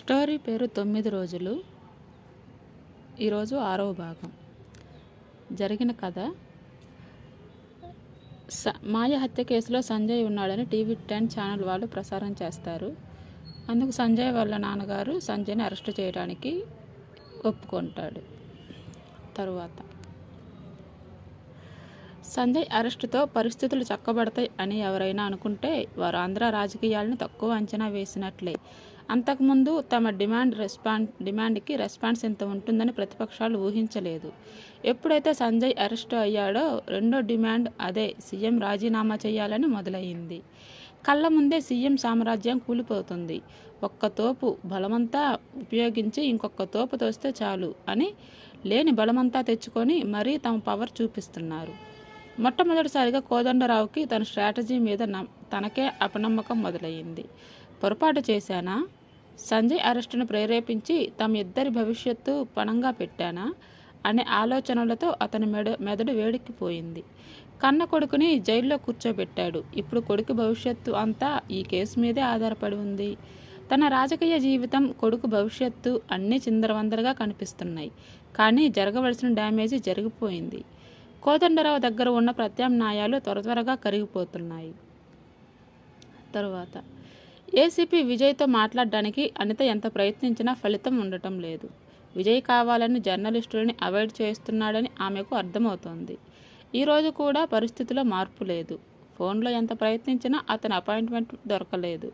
Story పేరు 9 రోజులు. ఈరోజు 6వ భాగం. జరిగిన కథ. మాయ హత్య కేసులో సంజయ్ ఉన్నాడని టీవీ 10 ఛానల్ వాళ్ళు ప్రసారం చేస్తారు. అందుకు సంజయ్ వాళ్ళ నాన్నగారు సంజయ్ని అరెస్ట్ చేయడానికి ఒప్పుకుంటాడు. తరువాత సంజయ్ అరెస్టుతో పరిస్థితులు చక్కబడతాయి అని ఎవరైనా అనుకుంటే వారు ఆంధ్ర రాజకీయాలను తక్కువ అంచనా వేసినట్లే. అంతకుముందు తమ డిమాండ్కి రెస్పాన్స్ ఎంత ఉంటుందని ప్రతిపక్షాలు ఊహించలేదు. ఎప్పుడైతే సంజయ్ అరెస్టు అయ్యాడో రెండో డిమాండ్ అదే, సీఎం రాజీనామా చేయాలని మొదలయ్యింది. కళ్ళ ముందే సీఎం సామ్రాజ్యం కూలిపోతుంది. ఒక్క తోపు బలమంతా ఉపయోగించి ఇంకొక తోపు తోస్తే చాలు అని లేని బలమంతా తెచ్చుకొని మరీ తమ పవర్ చూపిస్తున్నారు. మొట్టమొదటిసారిగా కోదండరావుకి తన స్ట్రాటజీ మీద తనకే అపనమ్మకం మొదలయ్యింది. పొరపాటు చేశానా? సంజయ్ అరెస్టును ప్రేరేపించి తమ ఇద్దరి భవిష్యత్తు పణంగా పెట్టానా అనే ఆలోచనలతో అతని మెదడు వేడెక్కిపోయింది. కన్న కొడుకుని జైల్లో కూర్చోబెట్టాడు. ఇప్పుడు కొడుకు భవిష్యత్తు అంతా ఈ కేసు మీదే ఆధారపడి ఉంది. తన రాజకీయ జీవితం, కొడుకు భవిష్యత్తు అన్నీ చిందరవందరగా కనిపిస్తున్నాయి. కానీ జరగవలసిన డ్యామేజీ జరిగిపోయింది. కోదండరావు దగ్గర ఉన్న ప్రత్యామ్నాయాలు త్వరగా కరిగిపోతున్నాయి. తరువాత ఏసీపీ విజయ్తో మాట్లాడడానికి అనిత ఎంత ప్రయత్నించినా ఫలితం ఉండటం లేదు. విజయ్ కావాలని జర్నలిస్టులని అవాయిడ్ చేస్తున్నాడని ఆమెకు అర్థమవుతోంది. ఈరోజు కూడా పరిస్థితిలో మార్పు లేదు. ఫోన్లో ఎంత ప్రయత్నించినా అతని అపాయింట్మెంట్ దొరకలేదు.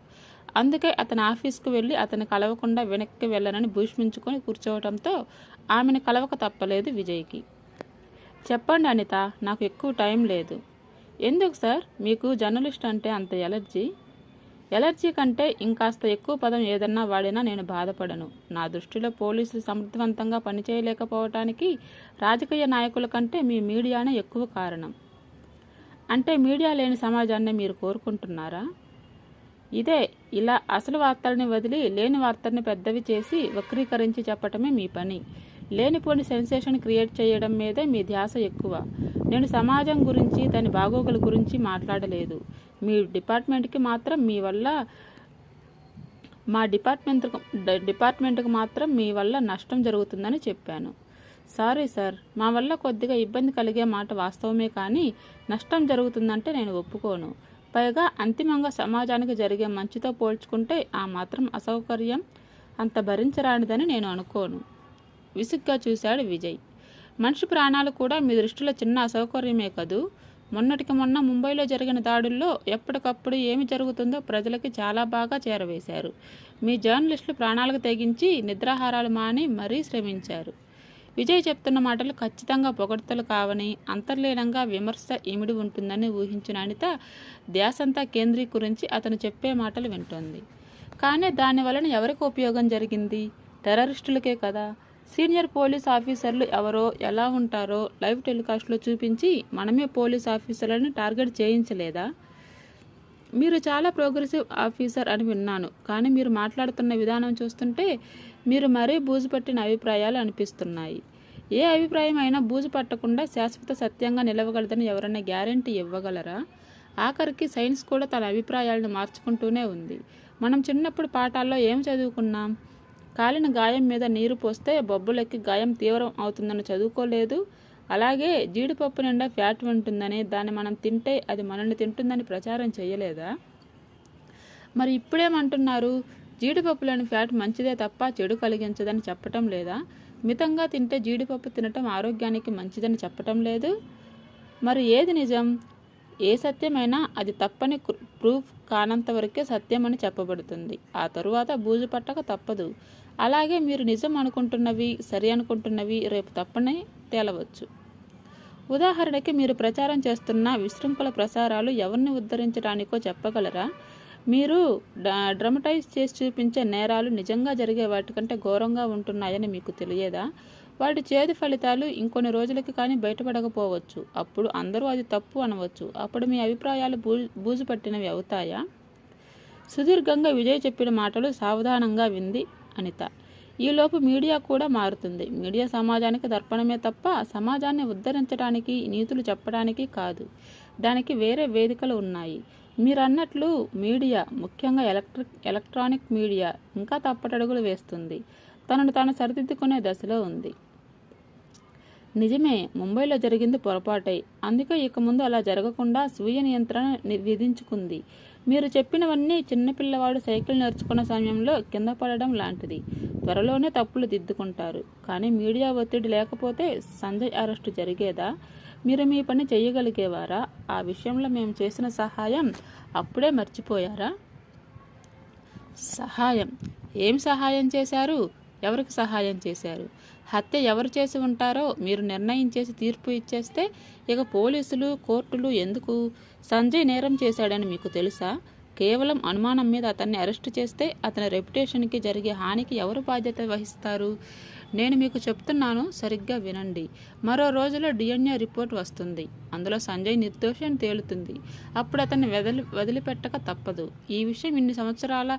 అందుకే అతని ఆఫీస్కు వెళ్ళి అతని కలవకుండా వెనక్కి వెళ్ళనని భూష్మించుకొని కూర్చోవడంతో ఆమెను కలవక తప్పలేదు విజయ్కి. చెప్పండి అనిత, నాకు ఎక్కువ టైం లేదు. ఎందుకు సార్, మీకు జర్నలిస్ట్ అంటే అంత ఎలర్జీ కంటే ఇంకాస్త ఎక్కువ పదం ఏదన్నా వాడినా నేను బాధపడను. నా దృష్టిలో పోలీసులు సమర్థవంతంగా పనిచేయలేకపోవటానికి రాజకీయ నాయకుల కంటే మీ మీడియానే ఎక్కువ కారణం. అంటే మీడియా లేని సమాజాన్ని మీరు కోరుకుంటున్నారా? ఇదే, ఇలా అసలు వార్తల్ని వదిలి లేని వార్తల్ని పెద్దవి చేసి వక్రీకరించి చెప్పటమే మీ పని. లేనిపోని సెన్సేషన్ క్రియేట్ చేయడం మీదే మీ ధ్యాస ఎక్కువ. నేను సమాజం గురించి, దాని బాగోగుల గురించి మాట్లాడలేదు. మీ డిపార్ట్మెంట్కి మాత్రం మా డిపార్ట్మెంట్కి మాత్రం మీ వల్ల నష్టం జరుగుతుందని చెప్పాను. సారీ సార్, మా వల్ల కొద్దిగా ఇబ్బంది కలిగే మాట వాస్తవమే, కానీ నష్టం జరుగుతుందంటే నేను ఒప్పుకోను. పైగా అంతిమంగా సమాజానికి జరిగే మంచితో పోల్చుకుంటే ఆ మాత్రం అసౌకర్యం అంత భరించరానిదని నేను అనుకోను. విసుగ్గా చూశాడు విజయ్. మనిషి ప్రాణాలు కూడా మీ దృష్టిలో చిన్న అసౌకర్యమే కదూ. మొన్నటికి మొన్న ముంబైలో జరిగిన దాడుల్లో ఎప్పటికప్పుడు ఏమి జరుగుతుందో ప్రజలకి చాలా బాగా చేరవేశారు. మీ జర్నలిస్టులు ప్రాణాలకు తెగించి నిద్రాహారాలు మాని మరీ శ్రమించారు. విజయ్ చెప్తున్న మాటలు ఖచ్చితంగా పొగడ్తలు కావని, అంతర్లీనంగా విమర్శ ఇమిడి ఉంటుందని ఊహించిన అనిత ధ్యాసంతా కేంద్రీకరించి అతను చెప్పే మాటలు వింటోంది. కానీ దానివలన ఎవరికి ఉపయోగం జరిగింది? టెర్రరిస్టులకే కదా. సీనియర్ పోలీస్ ఆఫీసర్లు ఎవరో, ఎలా ఉంటారో లైవ్ టెలికాస్ట్లో చూపించి మనమే పోలీస్ ఆఫీసర్లను టార్గెట్ చేయించలేదా? మీరు చాలా ప్రోగ్రెసివ్ ఆఫీసర్ అని విన్నాను, కానీ మీరు మాట్లాడుతున్న విధానం చూస్తుంటే మీరు మరీ బూజు పట్టిన అభిప్రాయాలు అనిపిస్తున్నాయి. ఏ అభిప్రాయం అయినా బూజు పట్టకుండా శాశ్వత సత్యంగా నిలవగలదని ఎవరైనా గ్యారంటీ ఇవ్వగలరా? ఆఖరికి సైన్స్ కూడా తన అభిప్రాయాలను మార్చుకుంటూనే ఉంది. మనం చిన్నప్పుడు పాఠాల్లో ఏం చదువుకున్నాం? కాలిన గాయం మీద నీరు పోస్తే బొబ్బులెక్కి గాయం తీవ్రం అవుతుందని చదువుకోలేదు. అలాగే జీడిపప్పు నిండా ఫ్యాట్ ఉంటుందని, దాన్ని మనం తింటే అది మనల్ని తింటుందని ప్రచారం చేయలేదా? మరి ఇప్పుడేమంటున్నారు? జీడిపప్పులోని ఫ్యాట్ మంచిదే తప్ప చెడు కలిగించదని చెప్పటం లేదా? మితంగా తింటే జీడిపప్పు తినటం ఆరోగ్యానికి మంచిదని చెప్పటం లేదు. మరి ఏది నిజం? ఏ సత్యమైనా అది తప్పని ప్రూఫ్ కానంత వరకే సత్యమని చెప్పబడుతుంది. ఆ తరువాత బూజు పట్టక తప్పదు. అలాగే మీరు నిజం అనుకుంటున్నవి, సరి అనుకుంటున్నవి రేపు తప్పనే తేలవచ్చు. ఉదాహరణకి మీరు ప్రచారం చేస్తున్న విశృంఖల ప్రసారాలు ఎవరిని ఉద్ధరించడానికో చెప్పగలరా? మీరు డ్రమటైజ్ చేసి చూపించే నేరాలు నిజంగా జరిగే వాటికంటే ఘోరంగా ఉంటున్నాయని మీకు తెలియదా? వాటి చేదు ఫలితాలు ఇంకొన్ని రోజులకి కానీ బయటపడకపోవచ్చు. అప్పుడు అందరూ అది తప్పు అనవచ్చు. అప్పుడు మీ అభిప్రాయాలు బూజు పట్టినవి అవుతాయా? సుదీర్ఘంగా విజయ్ చెప్పిన మాటలు సావధానంగా వింది అనిత. ఈలోపు మీడియా కూడా మారుతుంది. మీడియా సమాజానికి దర్పణమే తప్ప సమాజాన్ని ఉద్ధరించడానికి, నీతులు చెప్పడానికి కాదు. దానికి వేరే వేదికలు ఉన్నాయి. మీరన్నట్లు మీడియా, ముఖ్యంగా ఎలక్ట్రానిక్ మీడియా ఇంకా తప్పటడుగులు వేస్తుంది. తనను తాను సరిదిద్దుకునే దశలో ఉంది. నిజమే, ముంబైలో జరిగింది పొరపాటే. అందుకే ఇక ముందు అలా జరగకుండా స్వీయ నియంత్రణ విధించుకుంది. మీరు చెప్పినవన్నీ చిన్నపిల్లవాడు సైకిల్ నేర్చుకున్న సమయంలో కింద పడడం లాంటిది. త్వరలోనే తప్పులు దిద్దుకుంటారు. కానీ మీడియా ఒత్తిడి లేకపోతే సంజయ్ అరెస్టు జరిగేదా? మీరు మీ పని చేయగలిగేవారా? ఆ విషయంలో మేము చేసిన సహాయం అప్పుడే మర్చిపోయారా? సహాయం? ఏం సహాయం చేశారు? ఎవరికి సహాయం చేశారు? హత్య ఎవరు చేసి ఉంటారో మీరు నిర్ణయించేసి తీర్పు ఇచ్చేస్తే ఇక పోలీసులు, కోర్టులు ఎందుకు? సంజయ్ నేరం చేశాడని మీకు తెలుసా? కేవలం అనుమానం మీద అతన్ని అరెస్టు చేస్తే అతని రెప్యుటేషన్కి జరిగే హానికి ఎవరు బాధ్యత వహిస్తారు? నేను మీకు చెప్తున్నాను, సరిగ్గా వినండి. మరో రోజులో DNA రిపోర్ట్ వస్తుంది. అందులో సంజయ్ నిర్దోషి అని తేలుతుంది. అప్పుడు అతన్ని వదిలిపెట్టక తప్పదు. ఈ విషయం ఇన్ని సంవత్సరాల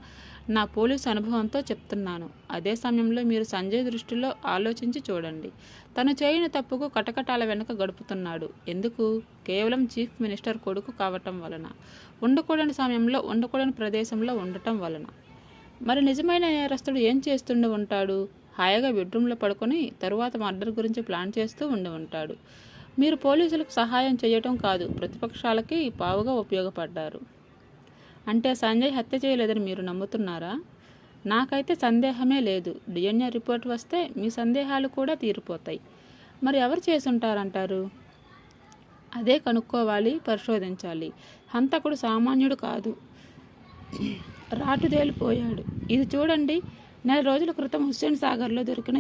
నా పోలీసు అనుభవంతో చెప్తున్నాను. అదే సమయంలో మీరు సంజయ్ దృష్టిలో ఆలోచించి చూడండి. తను చేయని తప్పుకు కటకటాల వెనుక గడుపుతున్నాడు. ఎందుకు? కేవలం చీఫ్ మినిస్టర్ కొడుకు కావటం వలన, ఉండకూడని సమయంలో ఉండకూడని ప్రదేశంలో ఉండటం వలన. మరి నిజమైన నేరస్తుడు ఏం చేస్తుండి ఉంటాడు? హాయిగా బెడ్రూమ్లో పడుకొని తరువాత మర్డర్ గురించి ప్లాన్ చేస్తూ ఉండి ఉంటాడు. మీరు పోలీసులకు సహాయం చేయటం కాదు, ప్రతిపక్షాలకి పావుగా ఉపయోగపడ్డారు. అంటే సంజయ్ హత్య చేయలేదని మీరు నమ్ముతున్నారా? నాకైతే సందేహమే లేదు. DNA రిపోర్ట్ వస్తే మీ సందేహాలు కూడా తీరిపోతాయి. మరి ఎవరు చేసుంటారంటారు? అదే కనుక్కోవాలి, పరిశోధించాలి. హంతకుడు సామాన్యుడు కాదు, రాటుదేలిపోయాడు. ఇది చూడండి, నెల రోజుల క్రితం హుస్సేన్ సాగర్లో దొరికిన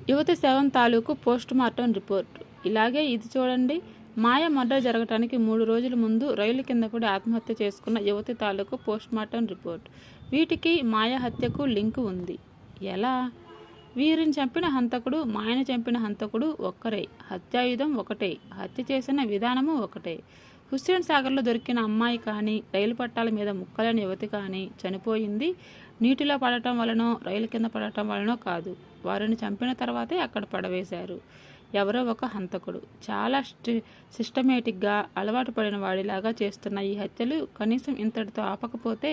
యువతి శవం తాలూకు పోస్ట్ మార్టం రిపోర్ట్. ఇలాగే ఇది చూడండి, మాయ మర్డర్ జరగటానికి 3 రోజుల ముందు రైలు కింద పడి ఆత్మహత్య చేసుకున్న యువతి తాలూకు పోస్ట్ మార్టం రిపోర్ట్. వీటికి మాయ హత్యకు లింకు ఉంది. ఎలా? వీరిని చంపిన హంతకుడు, మాయను చంపిన హంతకుడు ఒక్కరే. హత్యాయుధం ఒకటే, హత్య చేసిన విధానము ఒకటే. హుస్సేన్ సాగర్లో దొరికిన అమ్మాయి కానీ, రైలు పట్టాల మీద ముక్కలేని యువతి కానీ చనిపోయింది నీటిలో పడటం వలనో, రైలు కింద పడటం వలనో కాదు. వారిని చంపిన తర్వాతే అక్కడ పడవేశారు ఎవరో ఒక హంతకుడు. చాలా సిస్టమేటిక్గా అలవాటు పడిన వాడిలాగా చేస్తున్న ఈ హత్యలు కనీసం ఇంతటితో ఆపకపోతే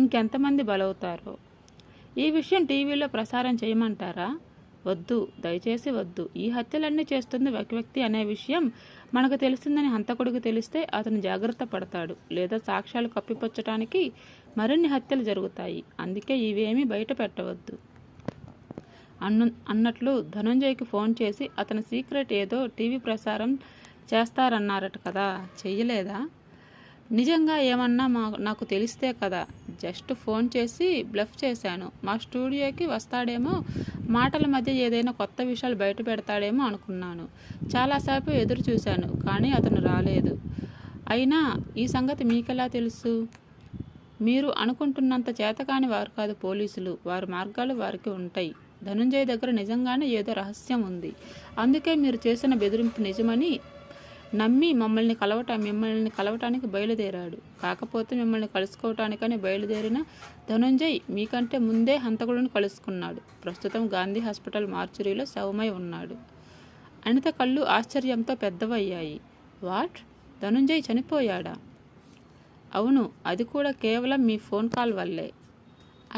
ఇంకెంతమంది బలవుతారో. ఈ విషయం టీవీలో ప్రసారం చేయమంటారా? వద్దు, దయచేసి వద్దు. ఈ హత్యలన్నీ చేస్తుంది ఒక వ్యక్తి అనే విషయం మనకు తెలిసిందని హంతకుడికి తెలిస్తే అతను జాగ్రత్త పడతాడు. లేదా సాక్ష్యాలు కప్పిపుచ్చటానికి మరిన్ని హత్యలు జరుగుతాయి. అందుకే ఇవేమీ బయట పెట్టవద్దు అన్నట్లు ధనంజయ్కి ఫోన్ చేసి అతని సీక్రెట్ ఏదో టీవీ ప్రసారం చేస్తారన్నారట కదా, చెయ్యలేదా? నిజంగా ఏమన్నా నాకు తెలిస్తే కదా. జస్ట్ ఫోన్ చేసి బ్లఫ్ చేశాను. మా స్టూడియోకి వస్తాడేమో, మాటల మధ్య ఏదైనా కొత్త విషయాలు బయట పెడతాడేమో అనుకున్నాను. చాలాసేపు ఎదురు చూశాను, కానీ అతను రాలేదు. అయినా ఈ సంగతి మీకెలా తెలుసు? మీరు అనుకుంటున్నంత చేతకాని వారు కాదు పోలీసులు. వారి మార్గాలు వారికి ఉంటాయి. ధనంజయ్ దగ్గర నిజంగానే ఏదో రహస్యం ఉంది. అందుకే మీరు చేసిన బెదిరింపు నిజమని నమ్మి మిమ్మల్ని కలవటానికి బయలుదేరాడు. కాకపోతే మిమ్మల్ని కలుసుకోవటానికని బయలుదేరిన ధనంజయ్ మీకంటే ముందే హంతకుడిని కలుసుకున్నాడు. ప్రస్తుతం గాంధీ హాస్పిటల్ మార్చురీలో శవమై ఉన్నాడు. అనిత కళ్ళు ఆశ్చర్యంతో పెద్దవయ్యాయి. వాట్? ధనంజయ్ చనిపోయాడా? అవును, అది కూడా కేవలం మీ ఫోన్ కాల్ వల్లే.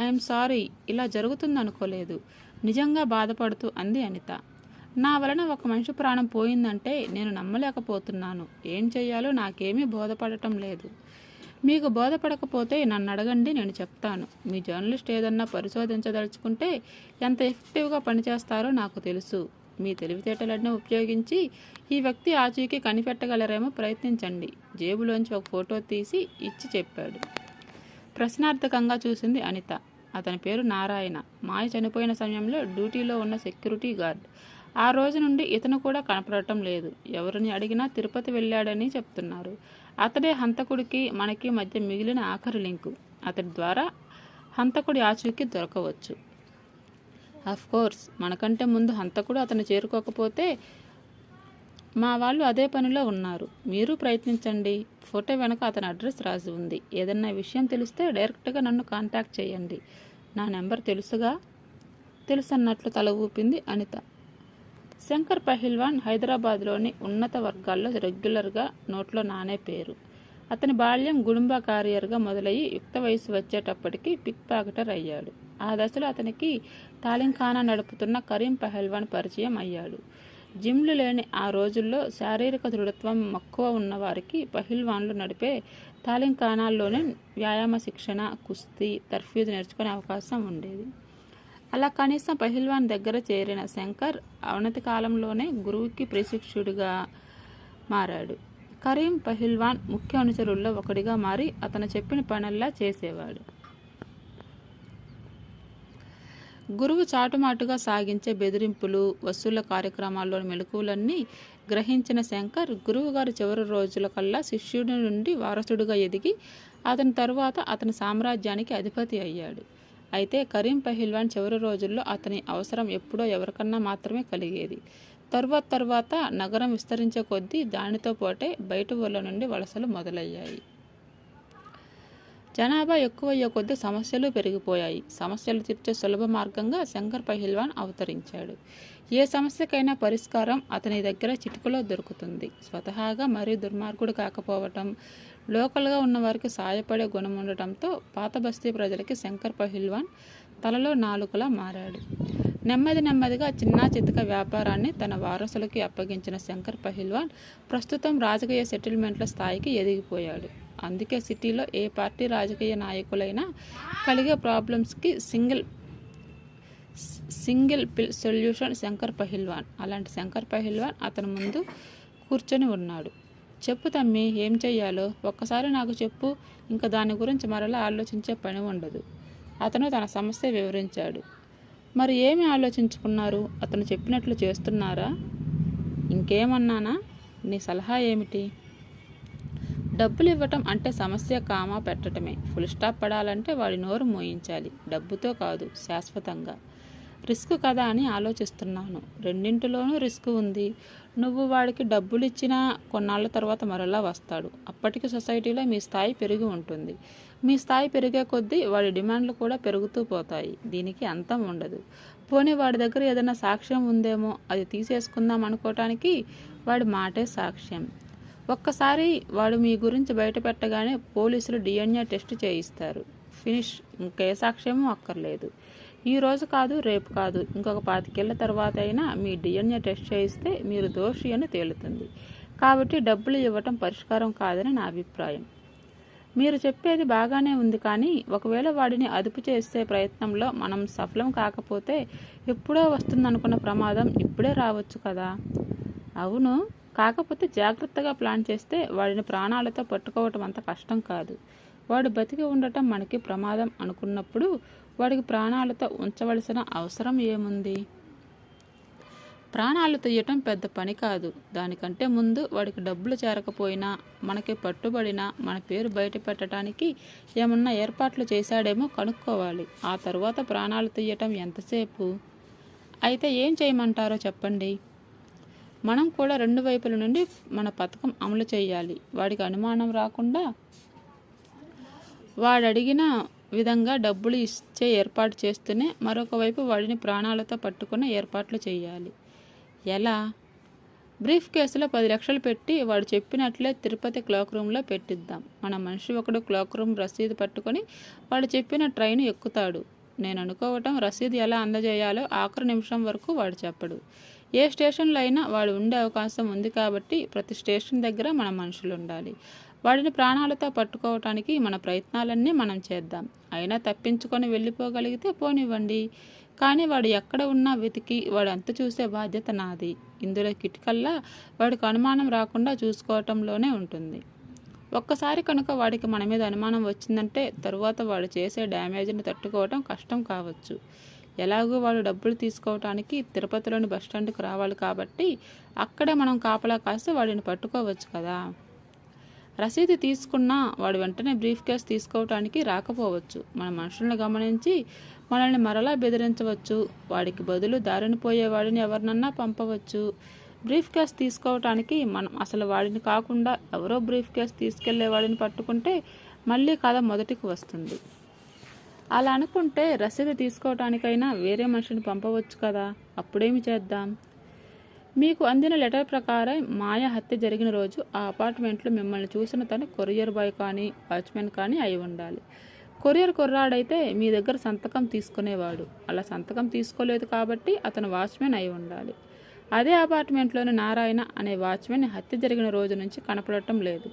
ఐఎమ్ సారీ, ఇలా జరుగుతుందనుకోలేదు, నిజంగా బాధపడుతూ అంది అనిత. నా వలన ఒక మనిషి ప్రాణం పోయిందంటే నేను నమ్మలేకపోతున్నాను. ఏం చెయ్యాలో నాకేమీ బోధపడటం లేదు. మీకు బోధపడకపోతే నన్ను అడగండి, నేను చెప్తాను. మీ జర్నలిస్ట్ ఏదన్నా పరిశోధించదలుచుకుంటే ఎంత ఎఫెక్టివ్గా పనిచేస్తారో నాకు తెలుసు. మీ తెలివితేటలన్నీ ఉపయోగించి ఈ వ్యక్తి ఆచూకీ కనిపెట్టగలరేమో ప్రయత్నించండి. జేబులోంచి ఒక ఫోటో తీసి ఇచ్చి చెప్పాడు. ప్రశ్నార్థకంగా చూసింది అనిత. అతని పేరు నారాయణ. మాయ చనిపోయిన సమయంలో డ్యూటీలో ఉన్న సెక్యూరిటీ గార్డ్. ఆ రోజు నుండి ఇతను కూడా కనపడటం లేదు. ఎవరిని అడిగినా తిరుపతి వెళ్ళాడని చెప్తున్నారు. అతడే హంతకుడికి మనకి మధ్య మిగిలిన ఆఖరి లింకు. అతడి ద్వారా హంతకుడి ఆచూకీ దొరకవచ్చు. కోర్స్, మనకంటే ముందు హంతకుడు అతను చేరుకోకపోతే మా వాళ్ళు అదే పనిలో ఉన్నారు. మీరు ప్రయత్నించండి. ఫోటో వెనక అతని అడ్రస్ రాసి ఉంది. ఏదన్నా విషయం తెలిస్తే డైరెక్ట్గా నన్ను కాంటాక్ట్ చేయండి. నా నెంబర్ తెలుసుగా? తెలుసన్నట్లు తల ఊపింది అనిత. శంకర్ పహిల్వాన్ హైదరాబాద్లోని ఉన్నత వర్గాల్లో రెగ్యులర్గా నోట్లో నానే పేరు. అతని బాల్యం గుడుంబా కారియర్గా మొదలయ్యి యుక్త వయసు వచ్చేటప్పటికి పిక్ పాకెటర్ అయ్యాడు. ఆ దశలో అతనికి తాలింఖానా నడుపుతున్న కరీం పహల్వాన్ పరిచయం అయ్యాడు. జిమ్లు లేని ఆ రోజుల్లో శారీరక దృఢత్వం మక్కువ ఉన్నవారికి పహిల్వాన్లు నడిపే తాలింఖానాల్లోనే వ్యాయామ శిక్షణ, కుస్తీ, తర్ఫీదు నేర్చుకునే అవకాశం ఉండేది. అలా కనీసం పహిల్వాన్ దగ్గర చేరిన శంకర్ అవనతి కాలంలోనే గురువుకి ప్రశిక్షుడిగా మారాడు. కరీం పహిల్వాన్ ముఖ్య అనుచరుల్లో ఒకడిగా మారి అతను చెప్పిన పనుల్లా చేసేవాడు. గురువు చాటుమాటుగా సాగించే బెదిరింపులు, వసూళ్ల కార్యక్రమాల్లోని మెలకువలన్నీ గ్రహించిన శంకర్ గురువుగారి చివరి రోజుల కల్లా శిష్యుడి నుండి వారసుడిగా ఎదిగి అతని తరువాత అతని సామ్రాజ్యానికి అధిపతి అయ్యాడు. అయితే కరీం పహిల్వాన్ చివరి రోజుల్లో అతని అవసరం ఎప్పుడో ఎవరికన్నా మాత్రమే కలిగేది. తరువాత నగరం విస్తరించే కొద్దీ దానితో పాటే బయట ఊళ్ళ నుండి వలసలు మొదలయ్యాయి. జనాభా ఎక్కువయ్యే కొద్దీ సమస్యలు పెరిగిపోయాయి. సమస్యలు తీర్చే సులభ మార్గంగా శంకర్ పహిల్వాన్ అవతరించాడు. ఏ సమస్యకైనా పరిష్కారం అతని దగ్గర చిటికలో దొరుకుతుంది. స్వతహాగా మరీ దుర్మార్గుడు కాకపోవటం, లోకల్గా ఉన్నవారికి సాయపడే గుణం ఉండటంతో పాత బస్తీ ప్రజలకి శంకర్ పహిల్వాన్ తలలో నాలుకలా మారాడు. నెమ్మదిగా చిన్నా చితక వ్యాపారాన్ని తన వారసులకి అప్పగించిన శంకర్ పహిల్వాన్ ప్రస్తుతం రాజకీయ సెటిల్మెంట్ల స్థాయికి ఎదిగిపోయాడు. అందుకే సిటీలో ఏ పార్టీ రాజకీయ నాయకులైనా కలిగే ప్రాబ్లమ్స్కి సింగిల్ పిల్ సొల్యూషన్ శంకర్ పహిల్వాన్. అలాంటి శంకర్ పహిల్వాన్ అతని ముందు కూర్చొని ఉన్నాడు. చెప్పు తమ్మి, ఏం చెయ్యాలో ఒక్కసారి నాకు చెప్పు, ఇంకా దాని గురించి మరలా ఆలోచించే పని ఉండదు. అతను తన సమస్య వివరించాడు. మరి ఏమి ఆలోచించుకున్నారు? అతను చెప్పినట్లు చేస్తున్నారా? ఇంకేమన్నానా? నీ సలహా ఏమిటి? డబ్బులు ఇవ్వటం అంటే సమస్య కామా పెట్టడమే. ఫుల్ స్టాప్ పడాలంటే వాడి నోరు మోయించాలి. డబ్బుతో కాదు, శాశ్వతంగా. రిస్క్ కదా అని ఆలోచిస్తున్నాను. రెండింటిలోనూ రిస్క్ ఉంది. నువ్వు వాడికి డబ్బులు ఇచ్చినా కొన్నాళ్ళ తర్వాత మరలా వస్తాడు. అప్పటికి సొసైటీలో మీ స్థాయి పెరిగి ఉంటుంది. మీ స్థాయి పెరిగే కొద్దీ వాడి డిమాండ్లు కూడా పెరుగుతూ పోతాయి. దీనికి అంతం ఉండదు. పోనీ వాడి దగ్గర ఏదైనా సాక్ష్యం ఉందేమో, అది తీసేసుకుందాం అనుకోవటానికి వాడి మాటే సాక్ష్యం. ఒక్కసారి వాడు మీ గురించి బయట పెట్టగానే పోలీసులు DNA టెస్ట్ చేయిస్తారు. ఫినిష్. ఇంకే సాక్ష్యమూ అక్కర్లేదు. ఈ రోజు కాదు, రేపు కాదు, ఇంకొక 25 ఏళ్ల తర్వాత అయినా మీ DNA టెస్ట్ చేయిస్తే మీరు దోషి అని తేలుతుంది. కాబట్టి డబ్బులు ఇవ్వటం పరిష్కారం కాదని నా అభిప్రాయం. మీరు చెప్పేది బాగానే ఉంది, కానీ ఒకవేళ వాడిని అదుపు చేసే ప్రయత్నంలో మనం సఫలం కాకపోతే ఎప్పుడో వస్తుందనుకున్న ప్రమాదం ఇప్పుడే రావచ్చు కదా. అవును, కాకపోతే జాగ్రత్తగా ప్లాన్ చేస్తే వాడిని ప్రాణాలతో పట్టుకోవటం అంత కష్టం కాదు. వాడు బతికి ఉండటం మనకి ప్రమాదం అనుకున్నప్పుడు వాడికి ప్రాణాలతో ఉంచవలసిన అవసరం ఏముంది? ప్రాణాలు తీయటం పెద్ద పని కాదు. దానికంటే ముందు వాడికి డబ్బులు చేరకపోయినా, మనకి పట్టుబడినా మన పేరు బయట పెట్టడానికి ఏమన్నా ఏర్పాట్లు చేశాడేమో కనుక్కోవాలి. ఆ తరువాత ప్రాణాలు తీయటం ఎంతసేపు? అయితే ఏం చేయమంటారో చెప్పండి. మనం కూడా 2 వైపుల నుండి మన పథకం అమలు చేయాలి. వాడికి అనుమానం రాకుండా వాడడిగిన విధంగా డబ్బులు ఇచ్చే ఏర్పాటు చేస్తూనే మరొక వైపు వాడిని ప్రాణాలతో పట్టుకునే ఏర్పాట్లు చేయాలి. ఎలా? బ్రీఫ్ కేసులో 10 లక్షలు పెట్టి వాడు చెప్పినట్లే తిరుపతి క్లాక్ రూమ్లో పెట్టిద్దాం. మన మనిషి ఒకడు క్లాక్ రూమ్ రసీదు పట్టుకొని వాడు చెప్పిన ట్రైన్ ఎక్కుతాడు. నేను అనుకోవటం, రసీదు ఎలా అందజేయాలో ఆఖరి నిమిషం వరకు వాడు చెప్పడు. ఏ స్టేషన్లో అయినా వాడు ఉండే అవకాశం ఉంది కాబట్టి ప్రతి స్టేషన్ దగ్గర మన మనుషులు ఉండాలి. వాడిని ప్రాణాలతో పట్టుకోవటానికి మన ప్రయత్నాలన్నీ మనం చేద్దాం. అయినా తప్పించుకొని వెళ్ళిపోగలిగితే పోనివ్వండి. కానీ వాడు ఎక్కడ ఉన్నా వెతికి వాడు అంత చూసే బాధ్యత నాది. ఇందులో కిటికల్లా వాడికి అనుమానం రాకుండా చూసుకోవటంలోనే ఉంటుంది. ఒక్కసారి కనుక వాడికి మన మీద అనుమానం వచ్చిందంటే తరువాత వాడు చేసే డ్యామేజ్ని తట్టుకోవటం కష్టం కావచ్చు. ఎలాగో వాడు డబ్బులు తీసుకోవటానికి తిరుపతిలోని బస్టాండ్కి రావాలి కాబట్టి అక్కడే మనం కాపలా కాసి వాడిని పట్టుకోవచ్చు కదా. రసీదు తీసుకున్నా వాడు వెంటనే బ్రీఫ్ కేస్ తీసుకోవటానికి రాకపోవచ్చు. మన మనుషులను గమనించి మనల్ని మరలా బెదిరించవచ్చు. వాడికి బదులు దారిని పోయేవాడిని ఎవరినన్నా పంపవచ్చు. బ్రీఫ్ కేస్ తీసుకోవటానికి మనం అసలు వాడిని కాకుండా ఎవరో బ్రీఫ్ కేస్ తీసుకెళ్లే వాడిని పట్టుకుంటే మళ్ళీ కథ మొదటికి వస్తుంది. అలా అనుకుంటే రసీదు తీసుకోవటానికైనా వేరే మనిషిని పంపవచ్చు కదా. అప్పుడేమి చేద్దాం? మీకు అందిన లెటర్ ప్రకారం మాయ హత్య జరిగిన రోజు ఆ అపార్ట్మెంట్లో మిమ్మల్ని చూసిన తను కొరియర్ బాయ్ కానీ వాచ్మెన్ కానీ అయి ఉండాలి. కొరియర్ కుర్రాడైతే మీ దగ్గర సంతకం తీసుకునేవాడు. అలా సంతకం తీసుకోలేదు కాబట్టి అతను వాచ్మెన్ అయి ఉండాలి. అదే అపార్ట్మెంట్లోని నారాయణ అనే వాచ్మెన్ హత్య జరిగిన రోజు నుంచి కనపడటం లేదు.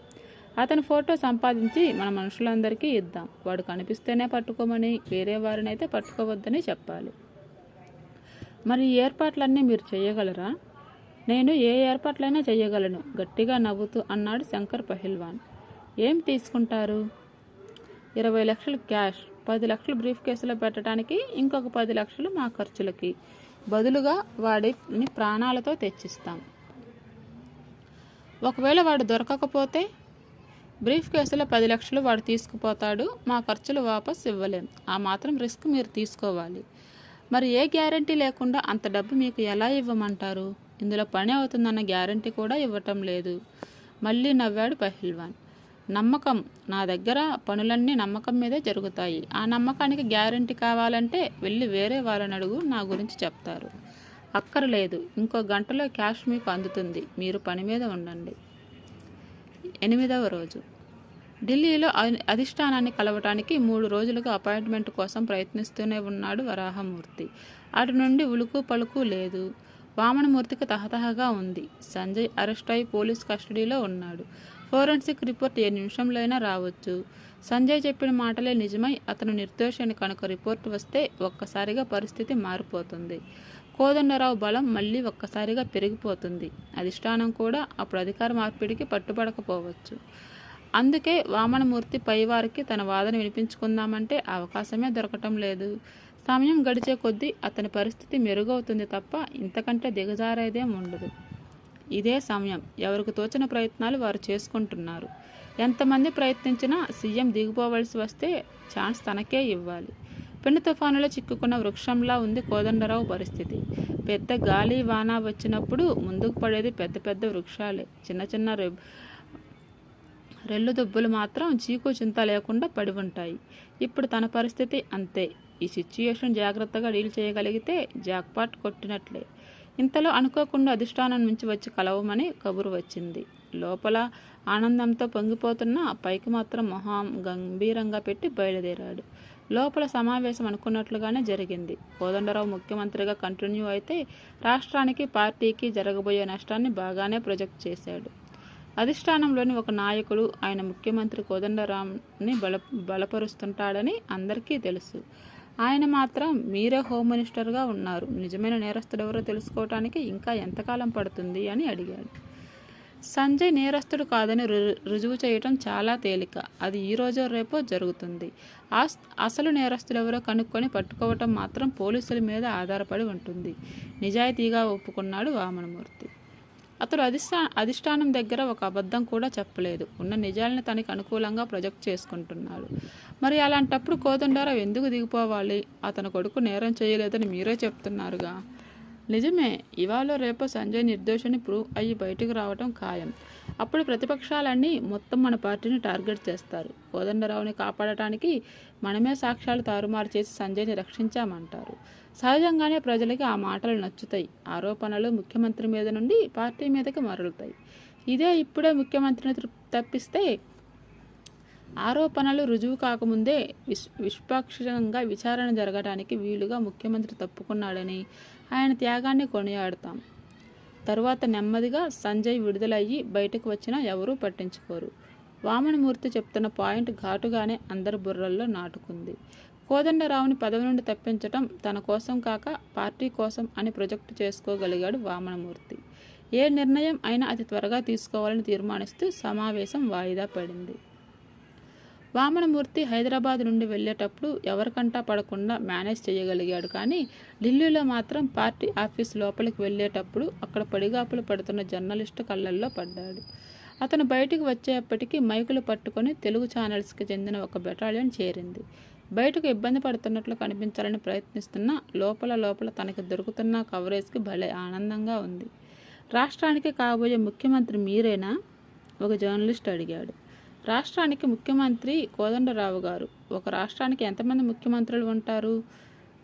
అతని ఫోటో సంపాదించి మన మనుషులందరికీ ఇద్దాం. వాడు కనిపిస్తేనే పట్టుకోమని, వేరే వారినైతే పట్టుకోవద్దని చెప్పాలి. మరి ఈ ఏర్పాట్లన్నీ మీరు చేయగలరా? నేను ఏ ఏర్పాట్లైనా చేయగలను, గట్టిగా నవ్వుతూ అన్నాడు శంకర్ పహిల్వాన్. ఏం తీసుకుంటారు? 20 లక్షలు క్యాష్, 10 లక్షలు బ్రీఫ్ కేసులో పెట్టడానికి, ఇంకొక 10 లక్షలు మా ఖర్చులకి బదులుగా వాడిని ప్రాణాలతో తెచ్చిస్తాం. ఒకవేళ వాడు దొరకకపోతే? బ్రీఫ్ కేసులో 10 లక్షలు వాడు తీసుకుపోతాడు, మా ఖర్చులు వాపస్ ఇవ్వలేం. ఆ మాత్రం రిస్క్ మీరు తీసుకోవాలి. మరి ఏ గ్యారంటీ లేకుండా అంత డబ్బు మీకు ఎలా ఇవ్వమంటారు? ఇందులో పని అవుతుందన్న గ్యారంటీ కూడా ఇవ్వటం లేదు. మళ్ళీ నవ్వాడు పహిల్వాన్. నమ్మకం. నా దగ్గర పనులన్నీ నమ్మకం మీదే జరుగుతాయి. ఆ నమ్మకానికి గ్యారంటీ కావాలంటే వెళ్ళి వేరే వాళ్ళని అడుగు, నా గురించి చెప్తారు. అక్కర్లేదు, ఇంకో గంటలో క్యాష్ మీకు అందుతుంది. మీరు పని మీద ఉండండి. 8వ రోజు. ఢిల్లీలో అధిష్టానాన్ని కలవటానికి 3 రోజులుగా అపాయింట్మెంట్ కోసం ప్రయత్నిస్తూనే ఉన్నాడు వరాహమూర్తి. అటు నుండి ఉలుకు పలుకు లేదు. వామనమూర్తికి తహతహగా ఉంది. సంజయ్ అరెస్ట్ అయి పోలీస్ కస్టడీలో ఉన్నాడు. ఫోరెన్సిక్ రిపోర్ట్ ఏ నిమిషంలో అయినా రావచ్చు. సంజయ్ చెప్పిన మాటలే నిజమై అతను నిర్దోషి కనుక రిపోర్ట్ వస్తే ఒక్కసారిగా పరిస్థితి మారిపోతుంది. కోదండరావు బలం మళ్ళీ ఒక్కసారిగా పెరిగిపోతుంది. అధిష్టానం కూడా అప్పుడు అధికార మార్పిడికి పట్టుబడకపోవచ్చు. అందుకే వామనమూర్తి పైవారికి తన వాదన వినిపించుకుందామంటే అవకాశమే దొరకటం లేదు. సమయం గడిచే కొద్దీ అతని పరిస్థితి మెరుగవుతుంది తప్ప ఇంతకంటే దిగజారేదేం ఉండదు. ఇదే సమయం. ఎవరికి తోచిన ప్రయత్నాలు వారు చేసుకుంటున్నారు. ఎంతమంది ప్రయత్నించినా సీఎం దిగిపోవలసి వస్తే ఛాన్స్ తనకే ఇవ్వాలి. పెను తుఫానులో చిక్కుకున్న వృక్షంలా ఉంది కోదండరావు పరిస్థితి. పెద్ద గాలి వాన వచ్చినప్పుడు ముందుకు పడేది పెద్ద పెద్ద వృక్షాలే. చిన్న చిన్న రెల్లు దుబ్బులు మాత్రం చీకు చింత లేకుండా పడి ఉంటాయి. ఇప్పుడు తన పరిస్థితి అంతే. ఈ సిచ్యుయేషన్ జాగ్రత్తగా డీల్ చేయగలిగితే జాక్పాట్ కొట్టినట్లే. ఇంతలో అనుకోకుండా అధిష్టానం నుంచి వచ్చి కలవమని కబురు వచ్చింది. లోపల ఆనందంతో పొంగిపోతున్న పైకి మాత్రం మొహం గంభీరంగా పెట్టి బయలుదేరాడు. లోపల సమావేశం అనుకున్నట్లుగానే జరిగింది. కోదండరావు ముఖ్యమంత్రిగా కంటిన్యూ అయితే రాష్ట్రానికి, పార్టీకి జరగబోయే నష్టాన్ని బాగానే ప్రొజెక్ట్ చేశాడు. అధిష్టానంలోని ఒక నాయకుడు ఆయన ముఖ్యమంత్రి కోదండరాంని బలపరుస్తుంటాడని అందరికీ తెలుసు. ఆయన మాత్రం మీరే హోమ్ మినిస్టర్గా ఉన్నారు, నిజమైన నేరస్తుడెవరో తెలుసుకోవటానికి ఇంకా ఎంతకాలం పడుతుంది అని అడిగాడు. సంజయ్ నేరస్తుడు కాదని రుజువు చేయటం చాలా తేలిక. అది ఈ రోజో రేపో జరుగుతుంది. అసలు నేరస్తులెవరో కనుక్కొని పట్టుకోవటం మాత్రం పోలీసుల మీద ఆధారపడి ఉంటుంది. నిజాయితీగా ఒప్పుకున్నాడు వామనమూర్తి. అతడు అధిష్టానం దగ్గర ఒక అబద్ధం కూడా చెప్పలేదు. ఉన్న నిజాలను తనకి అనుకూలంగా ప్రొజెక్ట్ చేసుకుంటున్నాడు. మరి అలాంటప్పుడు కోదండరావు ఎందుకు దిగిపోవాలి? అతని కొడుకు నేరం చేయలేదని మీరే చెప్తున్నారుగా. నిజమే. ఇవాళ రేపో సంజయ్ నిర్దోషిని ప్రూవ్ అయ్యి బయటకు రావటం ఖాయం. అప్పుడు ప్రతిపక్షాలన్నీ మొత్తం మన పార్టీని టార్గెట్ చేస్తారు. కోదండరావుని కాపాడటానికి మనమే సాక్ష్యాలు తారుమారు చేసి సంజయ్ని రక్షించామంటారు. సహజంగానే ప్రజలకి ఆ మాటలు నచ్చుతాయి. ఆరోపణలు ముఖ్యమంత్రి మీద నుండి పార్టీ మీదకి మరలుతాయి. ఇదే ఇప్పుడే ముఖ్యమంత్రిని తప్పిస్తే ఆరోపణలు రుజువు కాకముందే నిష్పాక్షికంగా విచారణ జరగడానికి వీలుగా ముఖ్యమంత్రి తప్పుకున్నాడని ఆయన త్యాగాన్ని కొనియాడతాం. తరువాత నెమ్మదిగా సంజయ్ విడుదలయ్యి బయటకు వచ్చినా ఎవరూ పట్టించుకోరు. వామనమూర్తి చెప్తున్న పాయింట్ ఘాటుగానే అందరి బుర్రల్లో నాటుకుంది. కోదండరావుని పదవి నుండి తప్పించటం తన కోసం కాక పార్టీ కోసం అని ప్రొజెక్ట్ చేసుకోగలిగాడు వామనమూర్తి. ఏ నిర్ణయం అయినా అతి త్వరగా తీసుకోవాలని తీర్మానిస్తూ సమావేశం వాయిదా పడింది. వామనమూర్తి హైదరాబాద్ నుండి వెళ్ళేటప్పుడు ఎవరికంటా పడకుండా మేనేజ్ చేయగలిగాడు. కానీ ఢిల్లీలో మాత్రం పార్టీ ఆఫీస్ లోపలికి వెళ్ళేటప్పుడు అక్కడ పడిగాపులు పడుతున్న జర్నలిస్టు కళ్ళల్లో పడ్డాడు. అతను బయటికి వచ్చేప్పటికీ మైకులు పట్టుకొని తెలుగు ఛానల్స్కి చెందిన ఒక బెటాలియన్ చేరింది. బయటకు ఇబ్బంది పడుతున్నట్లు కనిపించాలని ప్రయత్నిస్తున్నా లోపల తనకి దొరుకుతున్న కవరేజ్కి భలే ఆనందంగా ఉంది. రాష్ట్రానికి కాబోయే ముఖ్యమంత్రి మీరేనా? ఒక జర్నలిస్ట్ అడిగాడు. రాష్ట్రానికి ముఖ్యమంత్రి కోదండరావు గారు. ఒక రాష్ట్రానికి ఎంతమంది ముఖ్యమంత్రులు ఉంటారు?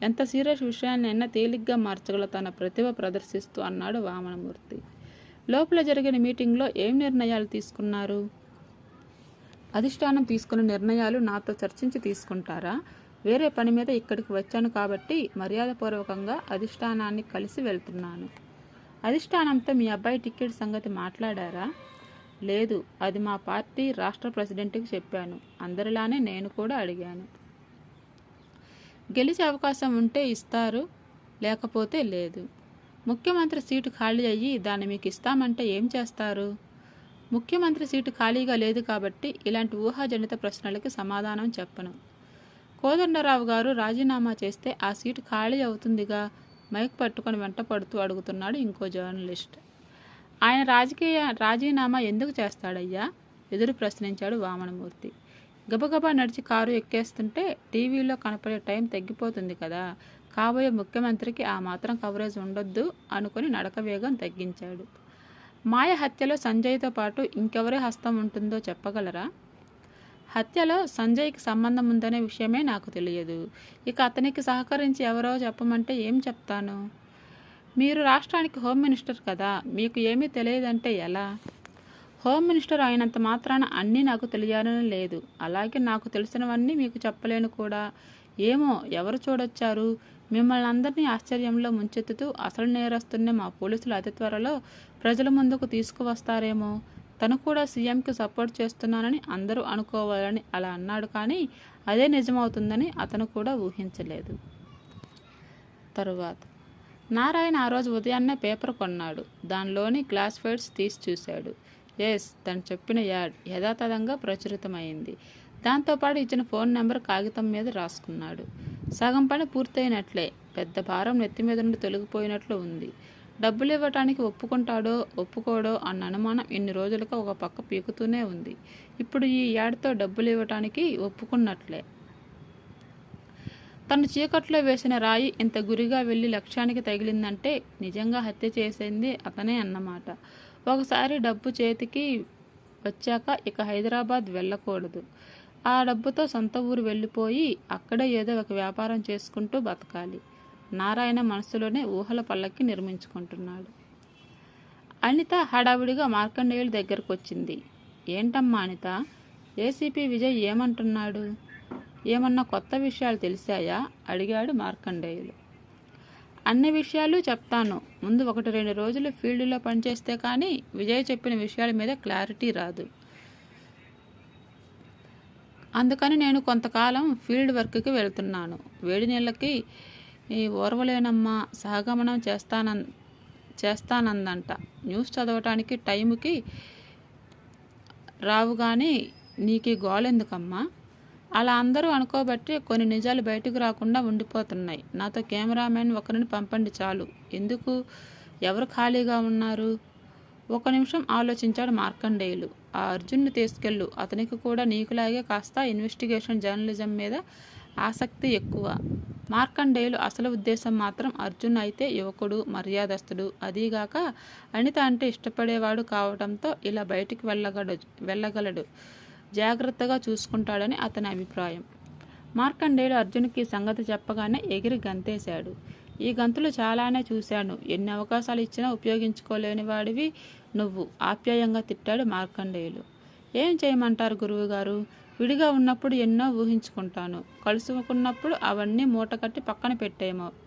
ఎంత సీరియస్ విషయాన్నైనా తేలిగ్గా మార్చగల తన ప్రతిభ ప్రదర్శిస్తూ అన్నాడు వామనమూర్తి. లోపల జరిగిన మీటింగ్లో ఏం నిర్ణయాలు తీసుకున్నారు? అధిష్టానం తీసుకున్న నిర్ణయాలు నాతో చర్చించి తీసుకుంటారా? వేరే పని మీద ఇక్కడికి వచ్చాను కాబట్టి మర్యాదపూర్వకంగా అధిష్టానాన్ని కలిసి వెళ్తున్నాను. అధిష్టానంతో మీ అబ్బాయి టికెట్ సంగతి మాట్లాడారా? లేదు, అది మా పార్టీ రాష్ట్ర ప్రెసిడెంట్కి చెప్పాను. అందరిలానే నేను కూడా అడిగాను. గెలిచే అవకాశం ఉంటే ఇస్తారు, లేకపోతే లేదు. ముఖ్యమంత్రి సీటు ఖాళీ అయ్యి దాన్ని మీకు ఇస్తామంటే ఏం చేస్తారు? ముఖ్యమంత్రి సీటు ఖాళీగా లేదు కాబట్టి ఇలాంటి ఊహాజనిత ప్రశ్నలకి సమాధానం చెప్పను. కోదండరావు గారు రాజీనామా చేస్తే ఆ సీటు ఖాళీ అవుతుందిగా, మైక్ పట్టుకొని వెంట పడుతూ అడుగుతున్నాడు ఇంకో జర్నలిస్ట్. ఆయన రాజీనామా ఎందుకు చేస్తాడయ్యా? ఎదురు ప్రశ్నించాడు వామనమూర్తి. గబగబా నడిచి కారు ఎక్కేస్తుంటే టీవీలో కనపడే టైం తగ్గిపోతుంది కదా, కాబోయే ముఖ్యమంత్రికి ఆ మాత్రం కవరేజ్ ఉండొద్దు అనుకుని నడక వేగం తగ్గించాడు. మాయ హత్యలో సంజయ్తో పాటు ఇంకెవరి హస్తం ఉంటుందో చెప్పగలరా? హత్యలో సంజయ్కి సంబంధం ఉందనే విషయమే నాకు తెలియదు. ఇక అతనికి సహకరించి ఎవరో చెప్పమంటే ఏం చెప్తాను? మీరు రాష్ట్రానికి హోమ్ మినిస్టర్ కదా, మీకు ఏమీ తెలియదంటే ఎలా? హోమ్ మినిస్టర్ అయినంత మాత్రాన అన్నీ నాకు తెలియాలని లేదు. అలాగే నాకు తెలిసినవన్నీ మీకు చెప్పలేను కూడా. ఏమో, ఎవరు చూడొచ్చారు? మిమ్మల్ని అందరినీ ఆశ్చర్యంలో ముంచెత్తుతూ అసలు నేరస్తున్నే మా పోలీసులు అతి త్వరలో ప్రజల ముందుకు తీసుకువస్తారేమో. తను కూడా సీఎంకి సపోర్ట్ చేస్తున్నానని అందరూ అనుకోవాలని అలా అన్నాడు, కానీ అదే నిజమవుతుందని అతను కూడా ఊహించలేదు. తరువాత నారాయణ ఆ రోజు ఉదయాన్నే పేపర్ కొన్నాడు. దానిలోని క్లాసిఫైడ్స్ తీసి చూశాడు. ఎస్, తను చెప్పిన యాడ్ యథాతథంగా ప్రచురితమైంది. దాంతోపాటు ఇచ్చిన ఫోన్ నెంబర్ కాగితం మీద రాసుకున్నాడు. సగం పని పూర్తయినట్లే. పెద్ద భారం నెత్తి మీద నుండి తొలగిపోయినట్లు ఉంది. డబ్బులు ఇవ్వటానికి ఒప్పుకుంటాడో ఒప్పుకోడో అన్న అనుమానం ఇన్ని రోజులుగా ఒక పక్క పీకుతూనే ఉంది. ఇప్పుడు ఈ యాడ్తో డబ్బులు ఇవ్వటానికి ఒప్పుకున్నట్లే. తను చీకట్లో వేసిన రాయి ఇంత గురిగా వెళ్ళి లక్ష్యానికి తగిలిందంటే నిజంగా హత్య చేసింది అతనే అన్నమాట. ఒకసారి డబ్బు చేతికి వచ్చాక ఇక హైదరాబాద్ వెళ్ళకూడదు. ఆ డబ్బుతో సొంత ఊరు వెళ్ళిపోయి అక్కడే ఏదో ఒక వ్యాపారం చేసుకుంటూ బతకాలి. నారాయణ మనసులోనే ఊహల పల్లకి నిర్మించుకుంటున్నాడు. అనిత హడావిడిగా మార్కండేయుల దగ్గరకు వచ్చింది. ఏంటమ్మా అనిత, ఏసీపీ విజయ్ ఏమంటున్నాడు? ఏమన్నా కొత్త విషయాలు తెలిసాయా? అడిగాడు మార్కండేయులు. అన్ని విషయాలు చెప్తాను. ముందు 1-2 రోజులు ఫీల్డ్లో పనిచేస్తే కానీ విజయ్ చెప్పిన విషయాల మీద క్లారిటీ రాదు. అందుకని నేను కొంతకాలం ఫీల్డ్ వర్క్కి వెళ్తున్నాను. వేడి నీళ్ళకి ఓర్వలేనమ్మా సహగమనం చేస్తానందంట. న్యూస్ చదవటానికి టైంకి రావు కానీ నీకు గోలెందుకమ్మా? అలా అందరూ అనుకోబట్టి కొన్ని నిజాలు బయటకు రాకుండా ఉండిపోతున్నాయి. నాతో కెమెరామెన్ ఒకరిని పంపండి చాలు. ఎందుకు? ఎవరు ఖాళీగా ఉన్నారు? 1 నిమిషం ఆలోచించాడు మార్కండేయులు. ఆ అర్జున్ని తీసుకెళ్ళు. అతనికి కూడా నీకులాగే కాస్త ఇన్వెస్టిగేషన్ జర్నలిజం మీద ఆసక్తి ఎక్కువ. మార్కండేయులు అసలు ఉద్దేశం మాత్రం అర్జున్ అయితే యువకుడు, మర్యాదస్తుడు, అదీగాక అనిత అంటే ఇష్టపడేవాడు కావడంతో ఇలా బయటికి వెళ్ళగలడు, జాగ్రత్తగా చూసుకుంటాడని అతని అభిప్రాయం. మార్కండేయుడు అర్జున్కి సంగతి చెప్పగానే ఎగిరి గంతేశాడు. ఈ గంతులు చాలానే చూశాను. ఎన్ని అవకాశాలు ఇచ్చినా ఉపయోగించుకోలేని వాడివి నువ్వు, ఆప్యాయంగా తిట్టాడు మార్కండేయులు. ఏం చేయమంటారు గురువుగారు? విడిగా ఉన్నప్పుడు ఎన్నో ఊహించుకుంటాను. కలుసుకున్నప్పుడు అవన్నీ మూటకట్టి పక్కన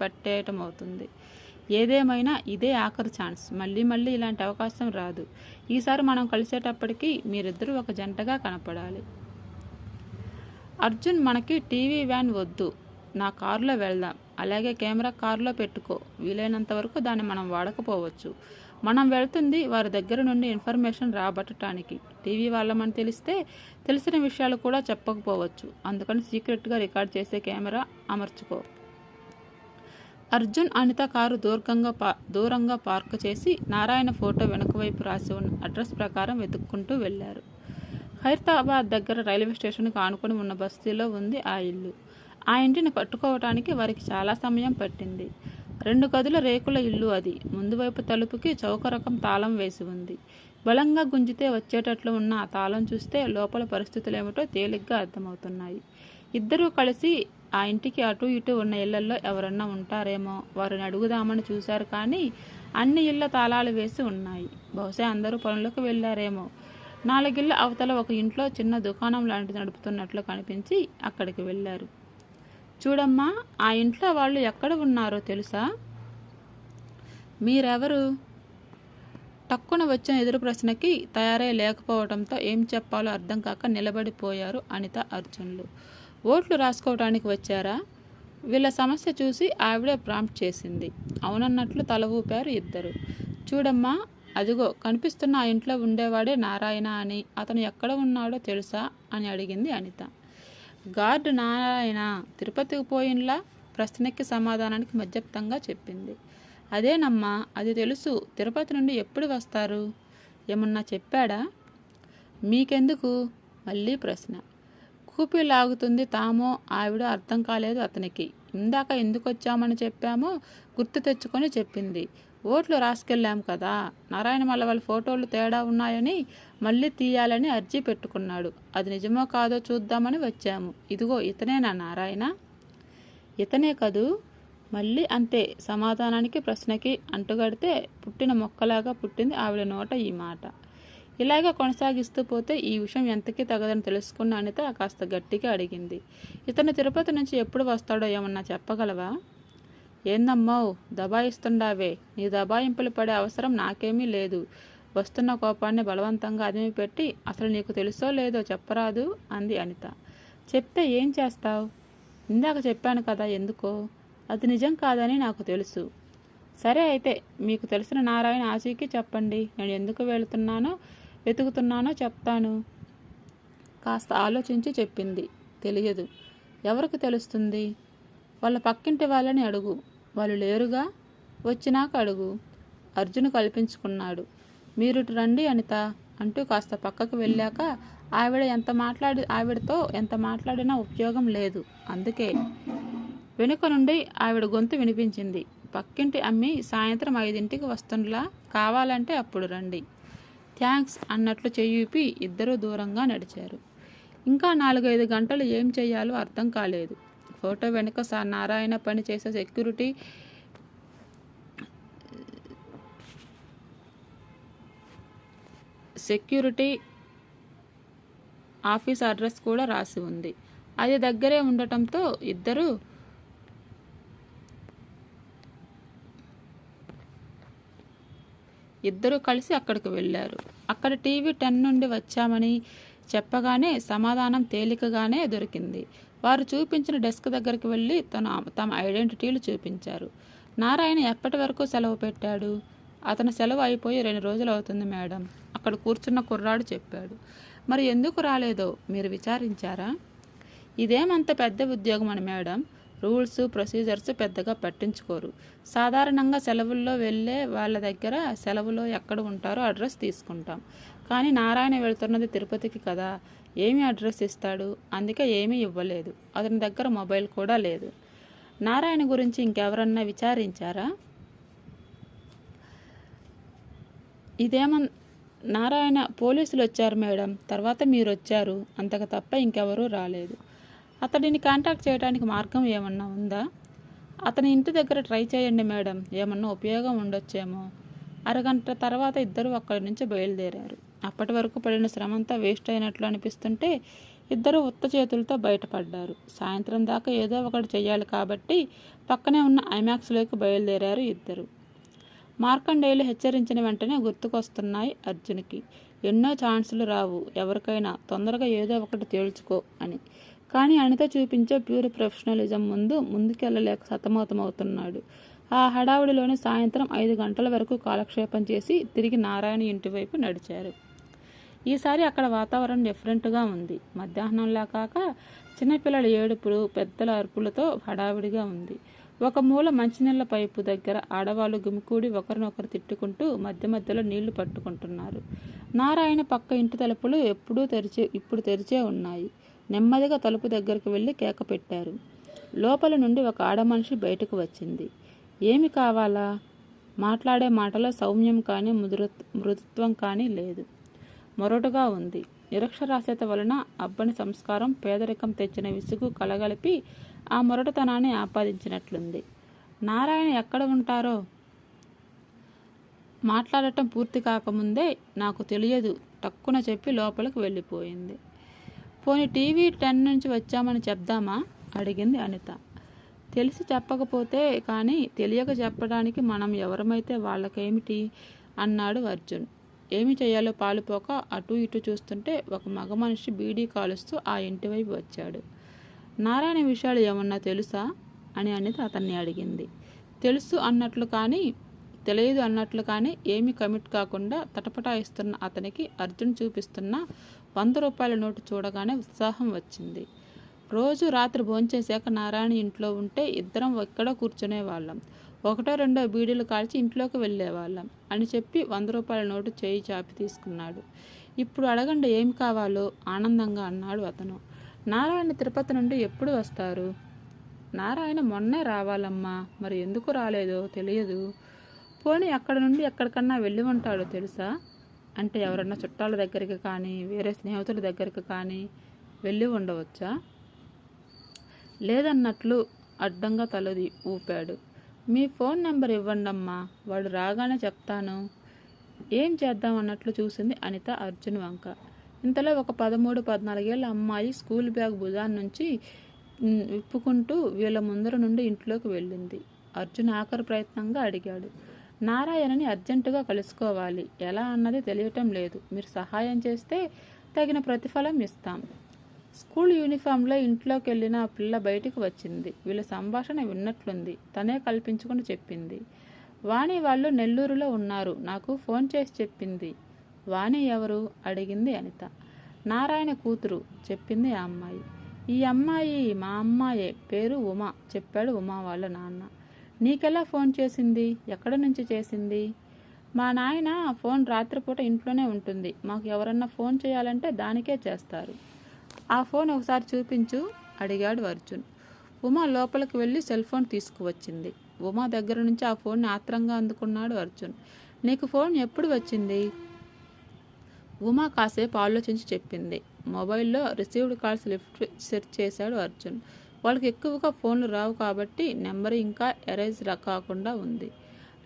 పెట్టేయటం అవుతుంది. ఏదేమైనా ఇదే ఆఖరి ఛాన్స్. మళ్ళీ ఇలాంటి అవకాశం రాదు. ఈసారి మనం కలిసేటప్పటికీ మీరిద్దరూ ఒక జంటగా కనపడాలి. అర్జున్, మనకి టీవీ వ్యాన్ వద్దు. నా కారులో వెళ్దాం. అలాగే కెమెరా కారులో పెట్టుకో. వీలైనంత వరకు దాన్ని మనం వాడకపోవచ్చు. మనం వెళ్తుంది వారి దగ్గర నుండి ఇన్ఫర్మేషన్ రాబట్టడానికి. టీవీ వాళ్ళమని తెలిస్తే తెలిసిన విషయాలు కూడా చెప్పకపోవచ్చు. అందుకని సీక్రెట్గా రికార్డ్ చేసే కెమెరా అమర్చుకో. అర్జున్, అనిత కారు దూరంగా పార్క్ చేసి నారాయణ ఫోటో వెనుక వైపు రాసి ఉన్న అడ్రస్ ప్రకారం వెతుక్కుంటూ వెళ్లారు. ఖైరతాబాద్ దగ్గర రైల్వే స్టేషన్కి ఆనుకొని ఉన్న బస్తీలో ఉంది ఆ ఇల్లు. ఆ ఇంటిని పట్టుకోవటానికి వారికి చాలా సమయం పట్టింది. 2 గదుల రేకుల ఇల్లు అది. ముందు వైపు తలుపుకి చౌక రకం తాళం వేసి ఉంది. బలంగా గుంజితే వచ్చేటట్లు ఉన్న ఆ తాళం చూస్తే లోపల పరిస్థితులేమిటో తేలిగ్గా అర్థమవుతున్నాయి. ఇద్దరూ కలిసి ఆ ఇంటికి అటు ఇటు ఉన్న ఇళ్లల్లో ఎవరన్నా ఉంటారేమో వారిని అడుగుదామని చూశారు, కానీ అన్ని ఇళ్ల తాళాలు వేసి ఉన్నాయి. బహుశా అందరూ పనులకు వెళ్ళారేమో. 4 ఇళ్ల అవతల ఒక ఇంట్లో చిన్న దుకాణం లాంటిది నడుపుతున్నట్లు కనిపించి అక్కడికి వెళ్ళారు. చూడమ్మా, ఆ ఇంట్లో వాళ్ళు ఎక్కడ ఉన్నారో తెలుసా? మీరెవరు? టక్కున వచ్చిన ఎదురు ప్రశ్నకి తయారై లేకపోవడంతో ఏం చెప్పాలో అర్థం కాక నిలబడిపోయారు అనిత, అర్జున్లు. ఓట్లు రాసుకోవటానికి వచ్చారా? వీళ్ళ సమస్య చూసి ఆవిడే ప్రాంప్ట్ చేసింది. అవునన్నట్లు తల ఊపారు ఇద్దరు. చూడమ్మా, అదిగో కనిపిస్తున్న ఆ ఇంట్లో ఉండేవాడే నారాయణ అని, అతను ఎక్కడ ఉన్నాడో తెలుసా అని అడిగింది అనిత. గార్డు నారాయణ తిరుపతికి పోయినలా? ప్రశ్నకి సమాధానానికి మధ్యప్తంగా చెప్పింది. అదేనమ్మా, అది తెలుసు. తిరుపతి నుండి ఎప్పుడు వస్తారు? ఏమన్నా చెప్పాడా? మీకెందుకు? మళ్ళీ ప్రశ్న. కూపి లాగుతుంది తామో ఆవిడ అర్థం కాలేదు అతనికి. ఇందాక ఎందుకు వచ్చామని చెప్పామో గుర్తు తెచ్చుకొని చెప్పింది. ఓట్లు రాసుకెళ్ళాం కదా, నారాయణ మల్ల వాళ్ళ ఫోటోలు తేడా ఉన్నాయని మళ్ళీ తీయాలని అర్జీ పెట్టుకున్నాడు. అది నిజమో కాదో చూద్దామని వచ్చాము. ఇదిగో ఇతనేనా నారాయణ? ఇతనే కదూ. మళ్ళీ అంతే. సమాధానానికి ప్రశ్నకి అంటుగడితే పుట్టిన మొక్కలాగా పుట్టింది ఆవిడ నోట ఈ మాట. ఇలాగే కొనసాగిస్తూ పోతే ఈ విషయం ఎంతకీ తగదని తెలుసుకున్న అనిత కాస్త గట్టిగా అడిగింది. ఇతను తిరుపతి నుంచి ఎప్పుడు వస్తాడో ఏమన్నా చెప్పగలవా? ఏందమ్మో దబాయిస్తుండావే? నీ దబాయింపులు పడే అవసరం నాకేమీ లేదు. వస్తున్న కోపాన్ని బలవంతంగా అదిమి పెట్టి, అసలు నీకు తెలుసో లేదో చెప్పరాదు అంది అనిత. చెప్తే ఏం చేస్తావు? ఇందాక చెప్పాను కదా ఎందుకో. అది నిజం కాదని నాకు తెలుసు. సరే అయితే మీకు తెలిసిన నారాయణ ఆచూకీ చెప్పండి. నేను ఎందుకు వెతుకుతున్నానో చెప్తాను. కాస్త ఆలోచించి చెప్పింది. తెలియదు. ఎవరికి తెలుస్తుంది? వాళ్ళ పక్కింటి వాళ్ళని అడుగు. వాళ్ళు లేరుగా? వచ్చినాక అడుగు. అర్జున్ కల్పించుకున్నాడు. మీరు రండి అనిత అంటూ కాస్త పక్కకు వెళ్ళాక ఆవిడతో ఎంత మాట్లాడినా ఉపయోగం లేదు. అందుకే వెనుక నుండి ఆవిడ గొంతు వినిపించింది. పక్కింటి అమ్మి సాయంత్రం 5ంటికి వస్తుండలా, కావాలంటే అప్పుడు రండి. థ్యాంక్స్ అన్నట్లు చెయ్యూపి ఇద్దరూ దూరంగా నడిచారు. ఇంకా 4-5 గంటలు ఏం చెయ్యాలో అర్థం కాలేదు. ఫోటో వెనుక నారాయణ పని చేసే సెక్యూరిటీ ఆఫీస్ అడ్రస్ కూడా రాసి ఉంది. అది దగ్గరే ఉండటంతో ఇద్దరు కలిసి అక్కడికి వెళ్ళారు. అక్కడ టీవీ 10 నుండి వచ్చామని చెప్పగానే సమాధానం తేలికగానే దొరికింది. వారు చూపించిన డెస్క్ దగ్గరికి వెళ్ళి తమ ఐడెంటిటీలు చూపించారు. నారాయణ ఎప్పటి వరకు సెలవు పెట్టాడు? అతను సెలవు అయిపోయి 2 రోజులు అవుతుంది మేడం, అక్కడ కూర్చున్న కుర్రాడు చెప్పాడు. మరి ఎందుకు రాలేదో మీరు విచారించారా? ఇదేమంత పెద్ద ఉద్యోగం అని మేడం. రూల్స్ ప్రొసీజర్స్ పెద్దగా పట్టించుకోరు. సాధారణంగా సెలవుల్లో వెళ్ళే వాళ్ళ దగ్గర సెలవులో ఎక్కడ ఉంటారో అడ్రస్ తీసుకుంటాం. కానీ నారాయణ వెళ్తున్నది తిరుపతికి కదా, ఏమి అడ్రస్ ఇస్తాడు? అందుకే ఏమీ ఇవ్వలేదు. అతని దగ్గర మొబైల్ కూడా లేదు. నారాయణ గురించి ఇంకెవరన్నా విచారించారా? నారాయణ పోలీసులు వచ్చారు మేడం, తర్వాత మీరు వచ్చారు, అంతకు తప్ప ఇంకెవరూ రాలేదు. అతడిని కాంటాక్ట్ చేయడానికి మార్గం ఏమన్నా ఉందా? అతని ఇంటి దగ్గర ట్రై చేయండి మేడం, ఏమన్నా ఉపయోగం ఉండొచ్చేమో. అరగంట తర్వాత ఇద్దరు అక్కడి నుంచి బయలుదేరారు. అప్పటి వరకు పడిన శ్రమంతా వేస్ట్ అయినట్లు అనిపిస్తుంటే ఇద్దరు ఉత్త చేతులతో బయటపడ్డారు. సాయంత్రం దాకా ఏదో ఒకటి చెయ్యాలి కాబట్టి పక్కనే ఉన్న ఐమాక్స్లోకి బయలుదేరారు ఇద్దరు. మార్కండేయులు హెచ్చరించిన వెంటనే గుర్తుకొస్తున్నాయి అర్జున్కి. ఎన్నో ఛాన్సులు రావు ఎవరికైనా, తొందరగా ఏదో ఒకటి తేల్చుకో అని. కానీ అనిత చూపించే ప్యూర్ ప్రొఫెషనలిజం ముందుకెళ్ళలేక సతమతమవుతున్నాడు. ఆ హడావుడిలోని సాయంత్రం 5 గంటల వరకు కాలక్షేపం చేసి తిరిగి నారాయణ ఇంటివైపు నడిచారు. ఈసారి అక్కడ వాతావరణం డిఫరెంట్గా ఉంది. మధ్యాహ్నంలా కాక చిన్నపిల్లల ఏడుపులు, పెద్దల అరుపులతో హడావిడిగా ఉంది. ఒక మూల మంచినీళ్ల పైపు దగ్గర ఆడవాళ్లు గుమికూడి ఒకరినొకరు తిట్టుకుంటూ మధ్య మధ్యలో నీళ్లు పట్టుకుంటున్నారు. నారాయణ పక్క ఇంటి తలుపులు ఇప్పుడు తెరిచే ఉన్నాయి. నెమ్మదిగా తలుపు దగ్గరకు వెళ్ళి కేక పెట్టారు. లోపల నుండి ఒక ఆడమనిషి బయటకు వచ్చింది. ఏమి కావాలా? మాట్లాడే మాటలో సౌమ్యం కానీ మృదుత్వం కానీ లేదు. మొరటుగా ఉంది. నిరక్షరాస్యత వలన అబ్బని సంస్కారం, పేదరికం తెచ్చిన విసుగు కలగలిపి ఆ మొరటుతనాన్ని ఆపాదించినట్లుంది. నారాయణ ఎక్కడ ఉంటారో మాట్లాడటం పూర్తి కాకముందే నాకు తెలియదు టక్కున చెప్పి లోపలికి వెళ్ళిపోయింది. పోనీ టీవీ 10 నుంచి వచ్చామని చెప్దామా అడిగింది అనిత. తెలిసి చెప్పకపోతే కానీ తెలియక చెప్పడానికి మనం ఎవరమైతే వాళ్ళకేమిటి అన్నాడు అర్జున్. ఏమి చేయాలో పాలుపోక అటు ఇటు చూస్తుంటే ఒక మగ మనిషి బీడీ కాలుస్తూ ఆ ఇంటి వైపు వచ్చాడు. నారాయణ విషయాలు ఏమన్నా తెలుసా అని అనిత అతన్ని అడిగింది. తెలుసు అన్నట్లు కానీ తెలియదు అన్నట్లు కానీ ఏమీ కమిట్ కాకుండా తటపటాయిస్తున్న అతనికి అర్జున్ చూపిస్తున్న 100 రూపాయల నోటు చూడగానే ఉత్సాహం వచ్చింది. రోజు రాత్రి భోంచేశాక నారాయణ ఇంట్లో ఉంటే ఇద్దరం ఎక్కడో కూర్చునేవాళ్ళం. ఒకటో రెండో బీడీలు కాల్చి ఇంట్లోకి వెళ్ళేవాళ్ళం అని చెప్పి 100 రూపాయల నోటు చేయి చాపి తీసుకున్నాడు. ఇప్పుడు అడగండి ఏమి కావాలో ఆనందంగా అన్నాడు అతను. నారాయణ తిరుపతి నుండి ఎప్పుడు వస్తారు? నారాయణ మొన్నే రావాలమ్మా, మరి ఎందుకు రాలేదో తెలియదు. పోనీ అక్కడ నుండి ఎక్కడికన్నా వెళ్ళి ఉంటాడో తెలుసా? అంటే ఎవరన్నా చుట్టాల దగ్గరికి కానీ వేరే స్నేహితుల దగ్గరికి కానీ వెళ్ళి ఉండవచ్చా? లేదన్నట్లు అడ్డంగా తలది ఊపాడు. మీ ఫోన్ నెంబర్ ఇవ్వండమ్మా, వాడు రాగానే చెప్తాను. ఏం చేద్దామన్నట్లు చూసింది అనిత అర్జున్ వంక. ఇంతలో ఒక 13-14 ఏళ్ళ అమ్మాయి స్కూల్ బ్యాగ్ భుజాన్ నుంచి విప్పుకుంటూ వీళ్ళ ముందర నుండి ఇంట్లోకి వెళ్ళింది. అర్జున్ ఆఖరి ప్రయత్నంగా అడిగాడు. నారాయణని అర్జెంటుగా కలుసుకోవాలి, ఎలా అన్నది తెలియటం లేదు. మీరు సహాయం చేస్తే తగిన ప్రతిఫలం ఇస్తాం. స్కూల్ యూనిఫామ్లో ఇంట్లోకి వెళ్ళిన ఆ పిల్ల బయటికి వచ్చింది. వీళ్ళ సంభాషణ విన్నట్లుంది. తనే కల్పించుకుని చెప్పింది. వాణి వాళ్ళు నెల్లూరులో ఉన్నారు, నాకు ఫోన్ చేసి చెప్పింది. వాణి ఎవరు అడిగింది అనిత. నారాయణ కూతురు చెప్పింది ఆ అమ్మాయి. ఈ అమ్మాయి మా అమ్మాయే, పేరు ఉమా చెప్పాడు ఉమా వాళ్ళ నాన్న. నీకెలా ఫోన్ చేసింది? ఎక్కడి నుంచి చేసింది? మా నాయన ఫోన్ రాత్రిపూట ఇంట్లోనే ఉంటుంది. మాకు ఎవరన్నా ఫోన్ చేయాలంటే దానికే చేస్తారు. ఆ ఫోన్ ఒకసారి చూపించు అడిగాడు అర్జున్. ఉమా లోపలికి వెళ్ళి సెల్ ఫోన్ తీసుకువచ్చింది. ఉమా దగ్గర నుంచి ఆ ఫోన్ని ఆత్రంగా అందుకున్నాడు అర్జున్. నీకు ఫోన్ ఎప్పుడు వచ్చింది? ఉమా కాసేపు ఆలోచించి చెప్పింది. మొబైల్లో రిసీవ్డ్ కాల్స్ లిఫ్ట్ సెర్చ్ చేశాడు అర్జున్. వాళ్ళకి ఎక్కువగా ఫోన్లు రావు కాబట్టి నెంబర్ ఇంకా ఎరేజ్ కాకుండా ఉంది.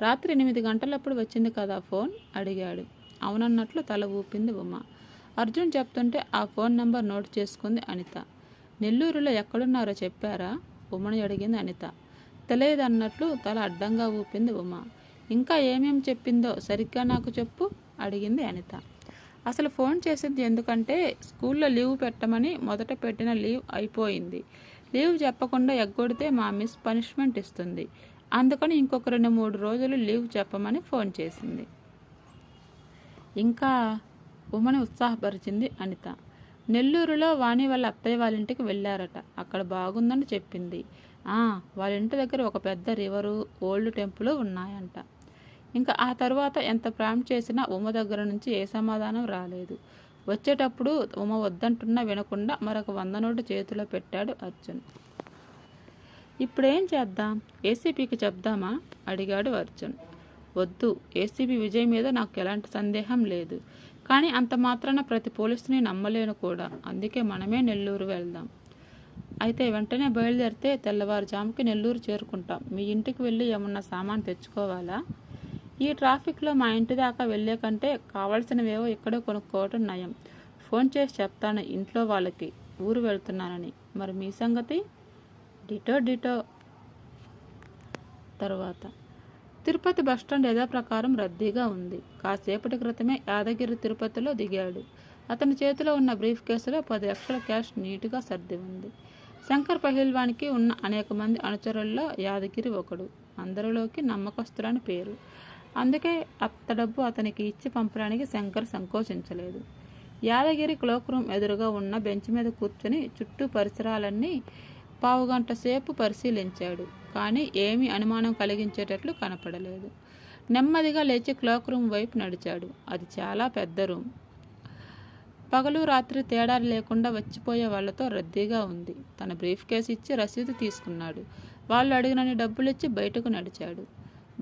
రాత్రి 8 గంటలప్పుడు వచ్చింది కదా ఫోన్ అడిగాడు. అవునన్నట్లు తల ఊపింది ఉమా. అర్జున్ చెప్తుంటే ఆ ఫోన్ నెంబర్ నోట్ చేసుకుంది అనిత. నెల్లూరులో ఎక్కడున్నారో చెప్పారా? ఉమని అడిగింది అనిత. తెలియదన్నట్లు తల అడ్డంగా ఊపింది ఉమా. ఇంకా ఏమేం చెప్పిందో సరిగ్గా నాకు చెప్పు అడిగింది అనిత. అసలు ఫోన్ చేసింది ఎందుకంటే స్కూల్లో లీవ్ పెట్టమని మొదట పెట్టిన లీవ్ అయిపోయింది. లీవ్ చెప్పకుండా ఎగ్గొడితే మా మిస్ పనిష్మెంట్ ఇస్తుంది. అందుకని ఇంకొక 2-3 రోజులు లీవ్ చెప్పమని ఫోన్ చేసింది. ఇంకా ఉమని ఉత్సాహపరిచింది అనిత. నెల్లూరులో వాణి వాళ్ళ అత్తయ్య వాళ్ళ ఇంటికి వెళ్ళారట. అక్కడ బాగుందని చెప్పింది. వాళ్ళ ఇంటి దగ్గర ఒక పెద్ద రివరు, ఓల్డ్ టెంపుల్ ఉన్నాయంట. ఇంకా ఆ తర్వాత ఎంత ప్రాంప్ చేసినా ఉమ దగ్గర నుంచి ఏ సమాధానం రాలేదు. వచ్చేటప్పుడు ఉమ వద్దంటున్నా వినకుండా మరొక 100 నోటు చేతిలో పెట్టాడు అర్జున్. ఇప్పుడేం చేద్దాం? ఏసీపీకి చెప్దామా అడిగాడు అర్జున్. వద్దు, ఏసీపీ విజయ్ మీద నాకు ఎలాంటి సందేహం లేదు. కానీ అంత మాత్రాన ప్రతి పోలీసుని నమ్మలేను కూడా. అందుకే మనమే నెల్లూరు వెళ్దాం. అయితే వెంటనే బయలుదేరితే తెల్లవారుజాముకి నెల్లూరు చేరుకుంటాం. మీ ఇంటికి వెళ్ళి ఏమన్నా సామాన్ తెచ్చుకోవాలా? ఈ ట్రాఫిక్లో మా ఇంటి దాకా వెళ్ళే కంటే కావాల్సినవేవో ఇక్కడే కొనుక్కోవటం నయం. ఫోన్ చేసి చెప్తాను ఇంట్లో వాళ్ళకి ఊరు వెళ్తున్నానని. మరి మీ సంగతి? డిటో. తర్వాత తిరుపతి బస్టాండ్ యథాప్రకారం రద్దీగా ఉంది. కాసేపటి క్రితమే యాదగిరి తిరుపతిలో దిగాడు. అతని చేతిలో ఉన్న బ్రీఫ్ కేసులో 10 లక్షల క్యాష్ నీటుగా సర్ది ఉంది. శంకర్ పహిల్వానికి ఉన్న అనేక మంది అనుచరుల్లో యాదగిరి ఒకడు. అందరిలోకి నమ్మకస్తులని పేరు. అందుకే అంత డబ్బు అతనికి ఇచ్చి పంపడానికి శంకర్ సంకోచించలేదు. యాదగిరి క్లోక్ రూమ్ ఎదురుగా ఉన్న బెంచ్ మీద కూర్చొని చుట్టూ పరిసరాలన్నీ 15 గంటల సేపు పరిశీలించాడు. కానీ ఏమీ అనుమానం కలిగించేటట్లు కనపడలేదు. నెమ్మదిగా లేచి క్లాక్ రూమ్ వైపు నడిచాడు. అది చాలా పెద్ద రూమ్. పగలు రాత్రి తేడా లేకుండా వచ్చిపోయే వాళ్లతో రద్దీగా ఉంది. తన బ్రీఫ్ కేసు ఇచ్చి రసీదు తీసుకున్నాడు. వాళ్ళు అడిగినన్ని డబ్బులు ఇచ్చి బయటకు నడిచాడు.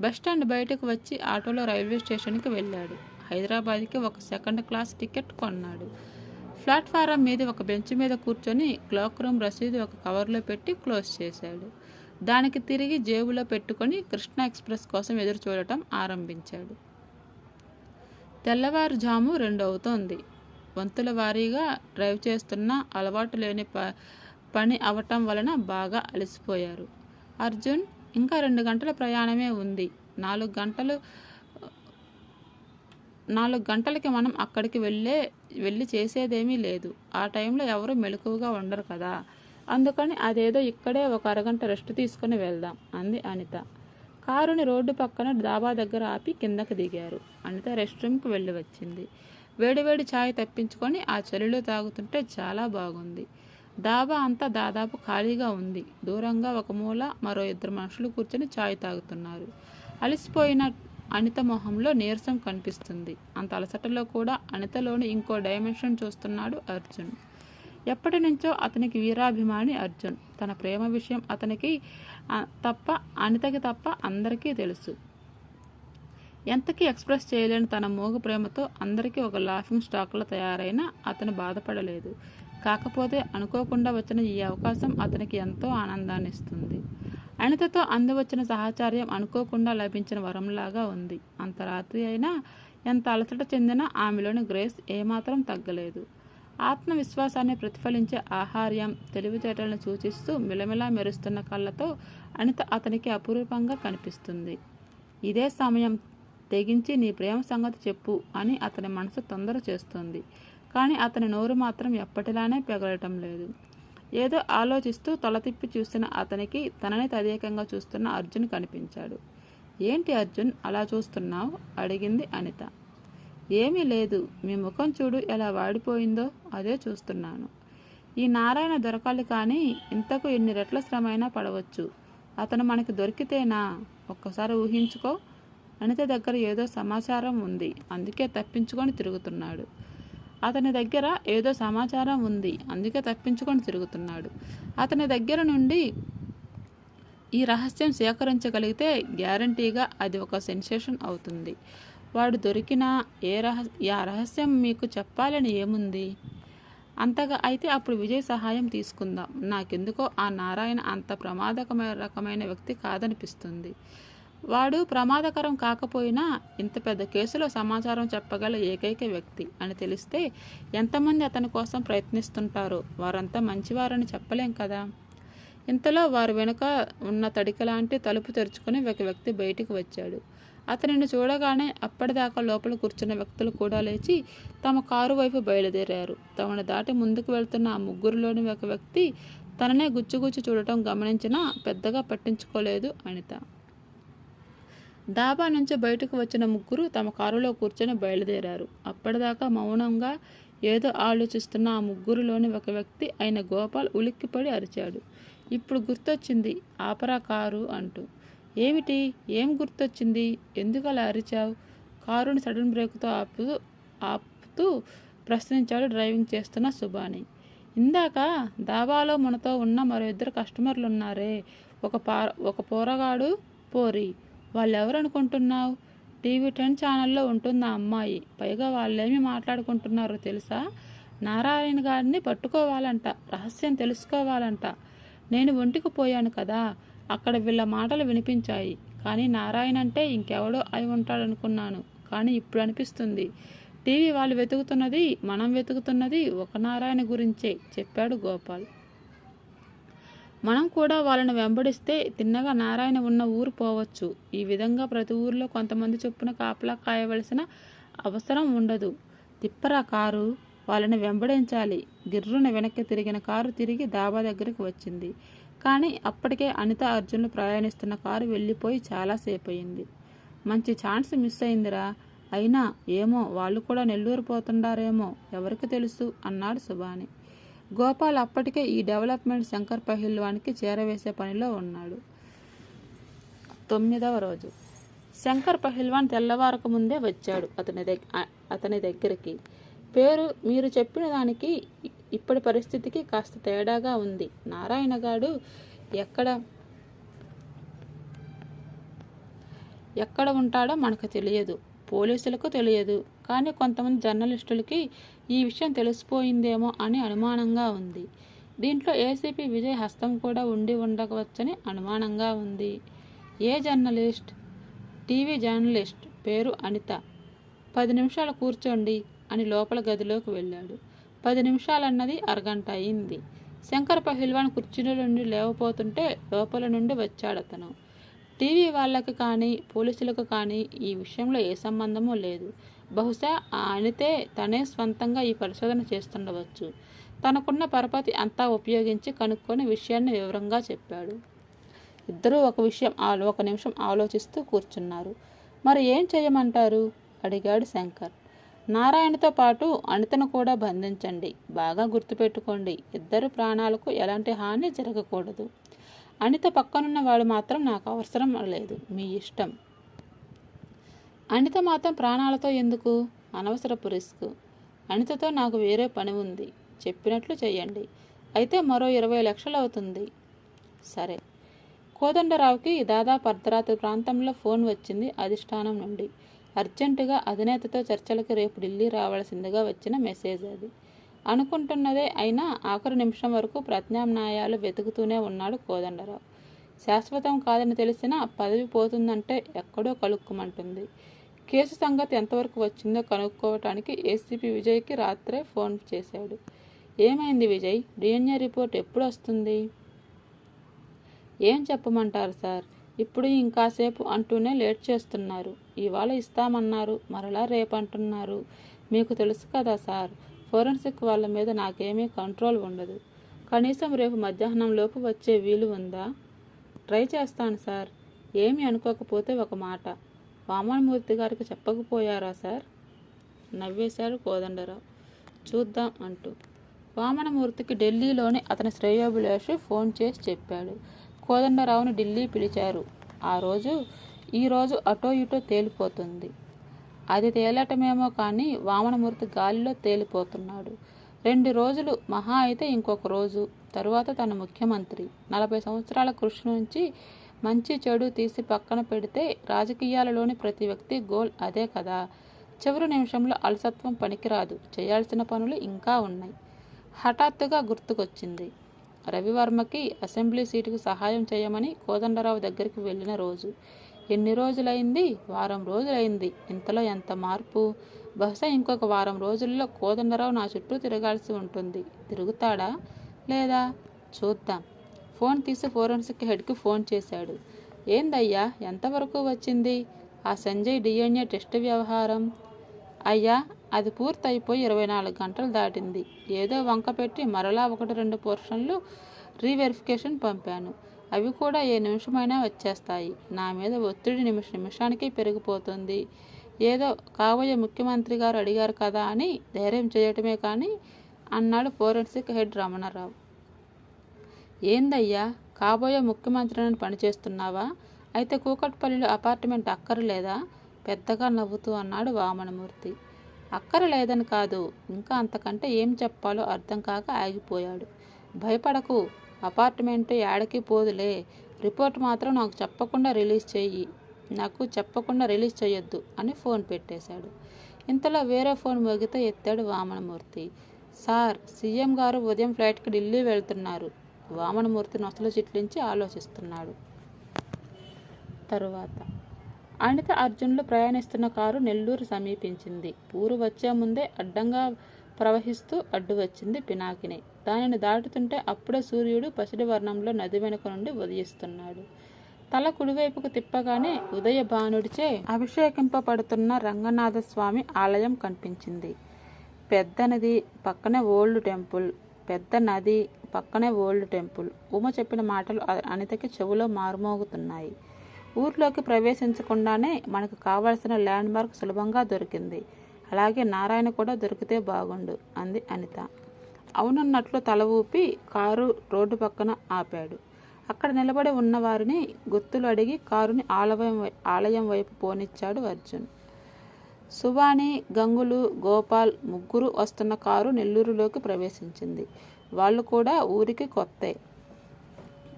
బస్టాండ్ బయటకు వచ్చి ఆటోలో రైల్వే స్టేషన్కి వెళ్ళాడు. హైదరాబాద్కి ఒక 2nd క్లాస్ టికెట్ కొన్నాడు. ప్లాట్ఫారం మీద ఒక బెంచ్ మీద కూర్చొని క్లాక్ రూమ్ రసీదు ఒక కవర్లో పెట్టి క్లోజ్ చేశాడు. దానికి తిరిగి జేబులో పెట్టుకొని కృష్ణ ఎక్స్ప్రెస్ కోసం ఎదురు చూడటం ఆరంభించాడు. తెల్లవారుజాము 2 అవుతోంది. వంతుల వారీగా డ్రైవ్ చేస్తున్నా అలవాటు లేని పని అవటం వలన బాగా అలసిపోయారు. అర్జున్, ఇంకా 2 గంటల ప్రయాణమే ఉంది. 4 గంటలకి మనం అక్కడికి వెళ్ళి చేసేదేమీ లేదు. ఆ టైంలో ఎవరు మెలకువగా ఉండరు కదా, అందుకని అదేదో ఇక్కడే ఒక అరగంట రెస్ట్ తీసుకుని వెళ్దాం అంది అనిత. కారుని రోడ్డు పక్కన డాబా దగ్గర ఆపి కిందకి దిగారు. అనిత రెస్ట్ రూమ్కి వెళ్ళి వచ్చింది. వేడివేడి ఛాయ్ తెప్పించుకొని ఆ చలిలో తాగుతుంటే చాలా బాగుంది. డాబా అంతా దాదాపు ఖాళీగా ఉంది. దూరంగా ఒక మూల మరో 2 మనుషులు కూర్చొని ఛాయ్ తాగుతున్నారు. అలసిపోయిన అనిత మొహంలో నీరసం కనిపిస్తుంది. అంత అలసటలో కూడా అనితలోని ఇంకో డైమెన్షన్ చూస్తున్నాడు అర్జున్. ఎప్పటి నుంచో అతనికి వీరాభిమాని అర్జున్. తన ప్రేమ విషయం అతనికి అనితకి తప్ప అందరికీ తెలుసు. ఎంతకీ ఎక్స్ప్రెస్ చేయలేని తన మోగ ప్రేమతో అందరికీ ఒక లాఫింగ్ స్టాక్లో తయారైన అతను బాధపడలేదు. కాకపోతే అనుకోకుండా వచ్చిన ఈ అవకాశం అతనికి ఎంతో ఆనందాన్ని ఇస్తుంది. అనితతో అందివచ్చిన సహచర్యం అనుకోకుండా లభించిన వరంలాగా ఉంది. అంత రాత్రి అయినా, ఎంత అలసట చెందినా ఆమెలోని గ్రేస్ ఏమాత్రం తగ్గలేదు. ఆత్మవిశ్వాసాన్ని ప్రతిఫలించే ఆహార్యం, తెలివితేటలను సూచిస్తూ మిలమిలా మెరుస్తున్న కళ్ళతో అనిత అతనికి అపురూపంగా కనిపిస్తుంది. ఇదే సమయం, తెగించి నీ ప్రేమ సంగతి చెప్పు అని అతని మనసు తొందర చేస్తుంది. కానీ అతని నోరు మాత్రం ఎప్పటిలానే పెగలటం లేదు. ఏదో ఆలోచిస్తూ తల తిప్పి చూసిన అతనికి తనని తదేకంగా చూస్తున్న అర్జున్ కనిపించాడు. ఏంటి అర్జున్ అలా చూస్తున్నావు? అడిగింది అనిత. ఏమీ లేదు, మీ ముఖం చూడు ఎలా వాడిపోయిందో, అదే చూస్తున్నాను. ఈ నారాయణ దొరకాలి కానీ ఇంతకు ఎన్ని రెట్ల శ్రమైనా పడవచ్చు. అతను మనకి దొరికితేనా? ఒక్కసారి ఊహించుకో. అనిత దగ్గర ఏదో సమాచారం ఉంది, అందుకే తప్పించుకొని తిరుగుతున్నాడు. అతని దగ్గర ఏదో సమాచారం ఉంది, అందుకే తప్పించుకొని తిరుగుతున్నాడు. అతని దగ్గర నుండి ఈ రహస్యం సేకరించగలిగితే గ్యారంటీగా అది ఒక సెన్సేషన్ అవుతుంది. వాడు దొరికినా ఆ రహస్యం మీకు చెప్పాలని ఏముంది? అంతగా అయితే అప్పుడు విజయ్ సహాయం తీసుకుందాం. నాకెందుకో ఆ నారాయణ అంత ప్రమాదకరమైన వ్యక్తి కాదనిపిస్తుంది. వాడు ప్రమాదకరం కాకపోయినా ఇంత పెద్ద కేసులో సమాచారం చెప్పగల ఏకైక వ్యక్తి అని తెలిస్తే ఎంతమంది అతని కోసం ప్రయత్నిస్తుంటారో. వారంతా మంచివారని చెప్పలేం కదా. ఇంతలో వారు వెనుక ఉన్న తడికలాంటి తలుపు తెరుచుకుని ఒక వ్యక్తి బయటికి వచ్చాడు. అతనిని చూడగానే అప్పటిదాకా లోపల కూర్చున్న వ్యక్తులు కూడా లేచి తమ కారు వైపు బయలుదేరారు. తమను దాటి ముందుకు వెళ్తున్న ఆ ముగ్గురులోని ఒక వ్యక్తి తననే గుచ్చుగుచ్చి చూడటం గమనించినా పెద్దగా పట్టించుకోలేదు అనిత. డాబా నుంచి బయటకు వచ్చిన ముగ్గురు తమ కారులో కూర్చొని బయలుదేరారు. అప్పటిదాకా మౌనంగా ఏదో ఆలోచిస్తున్న ఆ ముగ్గురులోని ఒక వ్యక్తి అయిన గోపాల్ ఉలిక్కిపడి అరిచాడు. ఇప్పుడు గుర్తొచ్చింది, ఆపరా కారు అంటూ. ఏమిటి? ఏం గుర్తొచ్చింది? ఎందుకు అలా అరిచావు? కారుని సడన్ బ్రేక్తో ఆపుతూ ప్రశ్నించాడు డ్రైవింగ్ చేస్తున్న సుబాని. ఇందాక దాబాలో మనతో ఉన్న మరో 2 కస్టమర్లు ఉన్నారే, ఒక పోరగాడు, పోరి. వాళ్ళెవరనుకుంటున్నావు? టీవీ 10 ఛానల్లో ఉంటుంది ఆ అమ్మాయి. పైగా వాళ్ళేమి మాట్లాడుకుంటున్నారో తెలుసా? నారాయణ గారిని పట్టుకోవాలంట, రహస్యం తెలుసుకోవాలంట. నేను ఒంటికి పోయాను కదా, అక్కడ వీళ్ళ మాటలు వినిపించాయి. కానీ నారాయణ అంటే ఇంకెవడో అయి ఉంటాడనుకున్నాను. కానీ ఇప్పుడు అనిపిస్తుంది, టీవీ వాళ్ళు వెతుకుతున్నది, మనం వెతుకుతున్నది ఒక నారాయణ గురించే, చెప్పాడు గోపాల్. మనం కూడా వాళ్ళని వెంబడిస్తే తిన్నగా నారాయణ ఉన్న ఊరు పోవచ్చు. ఈ విధంగా ప్రతి ఊరిలో కొంతమంది చొప్పున కాపలా కాయవలసిన అవసరం ఉండదు. తిప్పరా కారు, వాళ్ళని వెంబడించాలి. గిర్రున వెనక్కి తిరిగిన కారు తిరిగి డాబా దగ్గరికి వచ్చింది. కానీ అప్పటికే అనిత, అర్జున్లు ప్రయాణిస్తున్న కారు వెళ్ళిపోయి చాలాసేపు అయింది. మంచి ఛాన్స్ మిస్ అయిందిరా. అయినా ఏమో, వాళ్ళు కూడా నెల్లూరు పోతుండారేమో, ఎవరికి తెలుసు అన్నాడు సుబాని. గోపాల్ అప్పటికే ఈ డెవలప్మెంట్ శంకర్ పహిల్వానికి చేరవేసే పనిలో ఉన్నాడు. 9వ రోజు శంకర్ పహిల్వాన్ తెల్లవారక ముందే వచ్చాడు అతని దగ్గరికి. పేరు మీరు చెప్పిన దానికి ఇప్పటి పరిస్థితికి కాస్త తేడాగా ఉంది. నారాయణగాడు ఎక్కడ ఉంటాడో మనకు తెలియదు, పోలీసులకు తెలియదు. కానీ కొంతమంది జర్నలిస్టులకి ఈ విషయం తెలిసిపోయిందేమో అని అనుమానంగా ఉంది. దీంట్లో ఏసీపీ విజయ్ హస్తం కూడా ఉండి ఉండవచ్చని అనుమానంగా ఉంది. ఏ జర్నలిస్ట్? టీవీ జర్నలిస్ట్, పేరు అనిత. 10 నిమిషాలు కూర్చోండి అని లోపల గదిలోకి వెళ్ళాడు. 10 నిమిషాలన్నది అరగంట అయింది. శంకర్ పహిల్వాన్ కుర్చీలో నుండి లేవపోతుంటే లోపల నుండి వచ్చాడతను. టీవీ వాళ్ళకి కానీ పోలీసులకు కానీ ఈ విషయంలో ఏ సంబంధమూ లేదు. బహుశా ఆ అనితే తనే స్వంతంగా ఈ పరిశోధన చేస్తుండవచ్చు. తనకున్న పరపతి అంతా ఉపయోగించి కనుక్కొని విషయాన్ని వివరంగా చెప్పాడు. ఇద్దరూ ఒక నిమిషం ఆలోచిస్తూ కూర్చున్నారు. మరి ఏం చేయమంటారు? అడిగాడు శంకర్. నారాయణతో పాటు అనితను కూడా బంధించండి. బాగా గుర్తుపెట్టుకోండి, ఇద్దరు ప్రాణాలకు ఎలాంటి హాని జరగకూడదు. అనిత పక్కనున్న వాడు మాత్రం నాకు అవసరం లేదు, మీ ఇష్టం. అనిత మాత్రం ప్రాణాలతో ఎందుకు? అనవసరపు రిస్క్. అనితతో నాకు వేరే పని ఉంది. చెప్పినట్లు చెయ్యండి. అయితే మరో 20 లక్షలు అవుతుంది. సరే. కోదండరావుకి దాదాపు అర్ధరాత్రి ప్రాంతంలో ఫోన్ వచ్చింది అధిష్టానం నుండి. అర్జెంటుగా అధినేతతో చర్చలకు రేపు ఢిల్లీ రావాల్సిందిగా వచ్చిన మెసేజ్ అది. అనుకుంటున్నదే అయినా ఆఖరి నిమిషం వరకు ప్రత్యామ్నాయాలు వెతుకుతూనే ఉన్నాడు కోదండరావు. శాశ్వతం కాదని తెలిసినా పదవి పోతుందంటే ఎక్కడో కలుక్కుమంటుంది. కేసు సంగతి ఎంతవరకు వచ్చిందో కనుక్కోవటానికి ఏసీపీ విజయ్కి రాత్రే ఫోన్ చేశాడు. ఏమైంది విజయ్? డిఎన్ఏ రిపోర్ట్ ఎప్పుడు వస్తుంది? ఏం చెప్పమంటారు సార్, ఇప్పుడు ఇంకాసేపు అంటూనే లేట్ చేస్తున్నారు. ఇవాళ ఇస్తామన్నారు, మరలా రేపు అంటున్నారు. మీకు తెలుసు కదా సార్, ఫోరెన్సిక్ వాళ్ళ మీద నాకేమీ కంట్రోల్ ఉండదు. కనీసం రేపు మధ్యాహ్నం లోపు వచ్చే వీలు ఉందా? ట్రై చేస్తాను సార్. ఏమీ అనుకోకపోతే ఒక మాట, వామనమూర్తి గారికి చెప్పకపోయారా సార్? నవ్వేశాడు కోదండరావు చూద్దాం అంటూ. వామనమూర్తికి ఢిల్లీలోని అతని శ్రేయోభిలాషి ఫోన్ చేసి చెప్పాడు. కోదండరావుని ఢిల్లీ పిలిచారు. ఈరోజు అటో ఇటో తేలిపోతుంది. అది తేలటమేమో కానీ వామనమూర్తి గాలిలో తేలిపోతున్నాడు. 2 రోజులు మహా అయితే ఇంకొక రోజు తరువాత తన ముఖ్యమంత్రి. 40 సంవత్సరాల కృషి నుంచి మంచి చెడు తీసి పక్కన పెడితే రాజకీయాలలోని ప్రతి వ్యక్తి గోల్ అదే కదా. చివరి నిమిషంలో అలసత్వం పనికిరాదు. చేయాల్సిన పనులు ఇంకా ఉన్నాయి. హఠాత్తుగా గుర్తుకొచ్చింది రవివర్మకి అసెంబ్లీ సీటుకు సహాయం చేయమని కోదండరావు దగ్గరికి వెళ్ళిన రోజు. ఎన్ని రోజులైంది? వారం రోజులైంది. ఇంతలో ఎంత మార్పు! బహుశా ఇంకొక వారం రోజుల్లో కోదండరావు నా చుట్టూ తిరగాల్సి ఉంటుంది. తిరుగుతాడా లేదా? చూద్దాం. ఫోన్ తీసి ఫోరెన్సిక్ హెడ్కి ఫోన్ చేశాడు. ఏందయ్యా, ఎంతవరకు వచ్చింది ఆ సంజయ్ డిఎన్ఏ టెస్ట్ వ్యవహారం? అయ్యా, అది పూర్తయిపోయి 24 గంటలు దాటింది. ఏదో వంక పెట్టి మరలా 1-2 పోర్షన్లు రీవెరిఫికేషన్ పంపాను. అవి కూడా ఏ నిమిషమైనా వచ్చేస్తాయి. నా మీద ఒత్తిడి నిమిషానికి పెరిగిపోతుంది. ఏదో కాబోయే ముఖ్యమంత్రి గారు అడిగారు కదా అని ధైర్యం చేయటమే కానీ అన్నాడు ఫోరెన్సిక్ హెడ్ రమణరావు. ఏందయ్యా, కాబోయే ముఖ్యమంత్రిని పనిచేస్తున్నావా? అయితే కూకట్పల్లిలో అపార్ట్మెంట్ అక్కర్లేదా? పెద్దగా నవ్వుతూ అన్నాడు వామనమూర్తి. అక్కరలేదని కాదు, ఇంకా అంతకంటే ఏం చెప్పాలో అర్థం కాక ఆగిపోయాడు. భయపడకు, అపార్ట్మెంట్ ఏడకి పోదులే. రిపోర్ట్ మాత్రం నాకు చెప్పకుండా రిలీజ్ చేయొద్దు అని ఫోన్ పెట్టేశాడు. ఇంతలో వేరే ఫోన్ మోగితే ఎత్తాడు వామనమూర్తి. సార్, సీఎం గారు ఉదయం ఫ్లైట్కి ఢిల్లీ వెళ్తున్నారు. వామనమూర్తి నొసలు చిట్లించి ఆలోచిస్తున్నాడు. తరువాత అనిత అర్జున్లు ప్రయాణిస్తున్న కారు నెల్లూరు సమీపించింది. ఊరు వచ్చే ముందే అడ్డంగా ప్రవహిస్తూ అడ్డు వచ్చింది పినాకిని. దానిని దాటుతుంటే అప్పుడే సూర్యుడు పసిడి వర్ణంలో నది వెనుక నుండి ఉదయిస్తున్నాడు. తల కుడివైపుకు తిప్పగానే ఉదయ భానుడిచే అభిషేకింపబడుతున్న రంగనాథస్వామి ఆలయం కనిపించింది. పెద్ద నది పక్కనే ఓల్డ్ టెంపుల్. ఉమ చెప్పిన మాటలు అనితకి చెవులో మారుమోగుతున్నాయి. ఊర్లోకి ప్రవేశించకుండానే మనకు కావాల్సిన ల్యాండ్ మార్క్ సులభంగా దొరికింది. అలాగే నారాయణ కూడా దొరికితే బాగుండు అంది అనిత. అవునన్నట్లు తల ఊపి కారు రోడ్డు పక్కన ఆపాడు. అక్కడ నిలబడి ఉన్న వారిని గుర్తులు అడిగి కారుని ఆలయం వైపు పోనిచ్చాడు అర్జున్. సువాణి, గంగులు, గోపాల్ ముగ్గురు వస్తున్న కారు నెల్లూరులోకి ప్రవేశించింది. వాళ్ళు కూడా ఊరికి కొత్తే.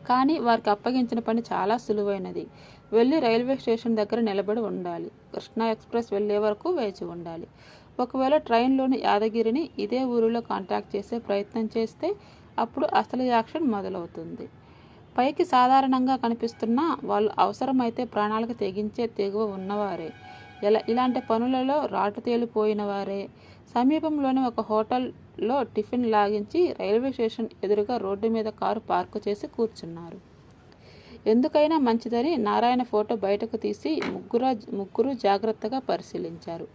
కానీ వారికి అప్పగించిన పని చాలా సులువైనది. వెళ్ళి రైల్వే స్టేషన్ దగ్గర నిలబడి ఉండాలి. కృష్ణా ఎక్స్ప్రెస్ వెళ్లే వరకు వేచి ఉండాలి. ఒకవేళ ట్రైన్లోని యాదగిరిని ఇదే ఊరిలో కాంటాక్ట్ చేసే ప్రయత్నం చేస్తే అప్పుడు అసలు యాక్షన్ మొదలవుతుంది. పైకి సాధారణంగా కనిపిస్తున్నా వాళ్ళు అవసరమైతే ప్రాణాలకు తెగించే తెగువ ఉన్నవారే. ఇలాంటి పనులలో రాటు తేలిపోయిన వారే. సమీపంలోని ఒక హోటల్లో టిఫిన్ లాగించి రైల్వే స్టేషన్ ఎదురుగా రోడ్డు మీద కారు పార్కు చేసి కూర్చున్నారు. ఎందుకైనా మంచిదని నారాయణ ఫోటో బయటకు తీసి ముగ్గురు జాగ్రత్తగా పరిశీలించారు.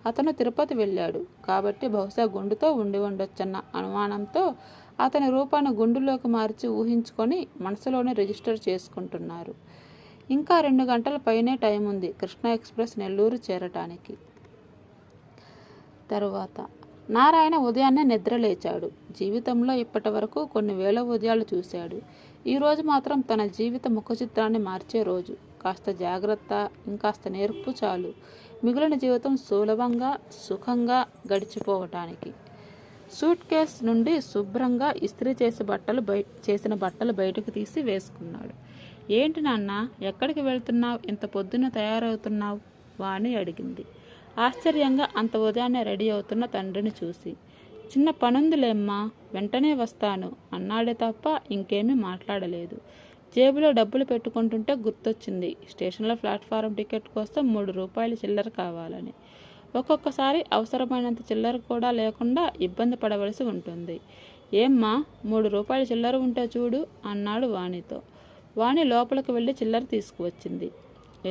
అతను తిరుపతి వెళ్ళాడు కాబట్టి బహుశా గుండుతో ఉండి ఉండొచ్చన్న అనుమానంతో అతని రూపాన్ని గుండులోకి మార్చి ఊహించుకొని మనసులోనే రిజిస్టర్ చేసుకుంటున్నారు. ఇంకా 2 గంటల పైనే టైం ఉంది కృష్ణా ఎక్స్ప్రెస్ నెల్లూరు చేరటానికి. తరువాత నారాయణ ఉదయాన్నే నిద్ర లేచాడు. జీవితంలో ఇప్పటి వరకు కొన్ని వేల ఉదయాలు చూశాడు. ఈరోజు మాత్రం తన జీవిత ముఖచిత్రాన్ని మార్చే రోజు. కాస్త జాగ్రత్త, ఇంకాస్త నేర్పు చాలు మిగిలిన జీవితం సులభంగా సుఖంగా గడిచిపోవటానికి. సూట్ కేస్ నుండి శుభ్రంగా ఇస్త్రీ చేసిన బట్టలు బయటకు తీసి వేసుకున్నాడు. ఏంటి నాన్న, ఎక్కడికి వెళ్తున్నావు? ఇంత పొద్దున్న తయారవుతున్నావు? వాణి అడిగింది ఆశ్చర్యంగా అంత ఉదయాన్నే రెడీ అవుతున్న తండ్రిని చూసి. చిన్న పనుందిలేమ్మా, వెంటనే వస్తాను అన్నాడే తప్ప ఇంకేమీ మాట్లాడలేదు. జేబులో డబ్బులు పెట్టుకుంటుంటే గుర్తొచ్చింది స్టేషన్లో ప్లాట్ఫారం టికెట్ కోసం 3 రూపాయలు చిల్లర కావాలని. ఒక్కొక్కసారి అవసరమైనంత చిల్లర కూడా లేకుండా ఇబ్బంది పడవలసి ఉంటుంది. ఏమ్మా, 3 రూపాయల చిల్లర ఉంటే చూడు అన్నాడు వాణితో. వాణి లోపలికి వెళ్ళి చిల్లర తీసుకువచ్చింది.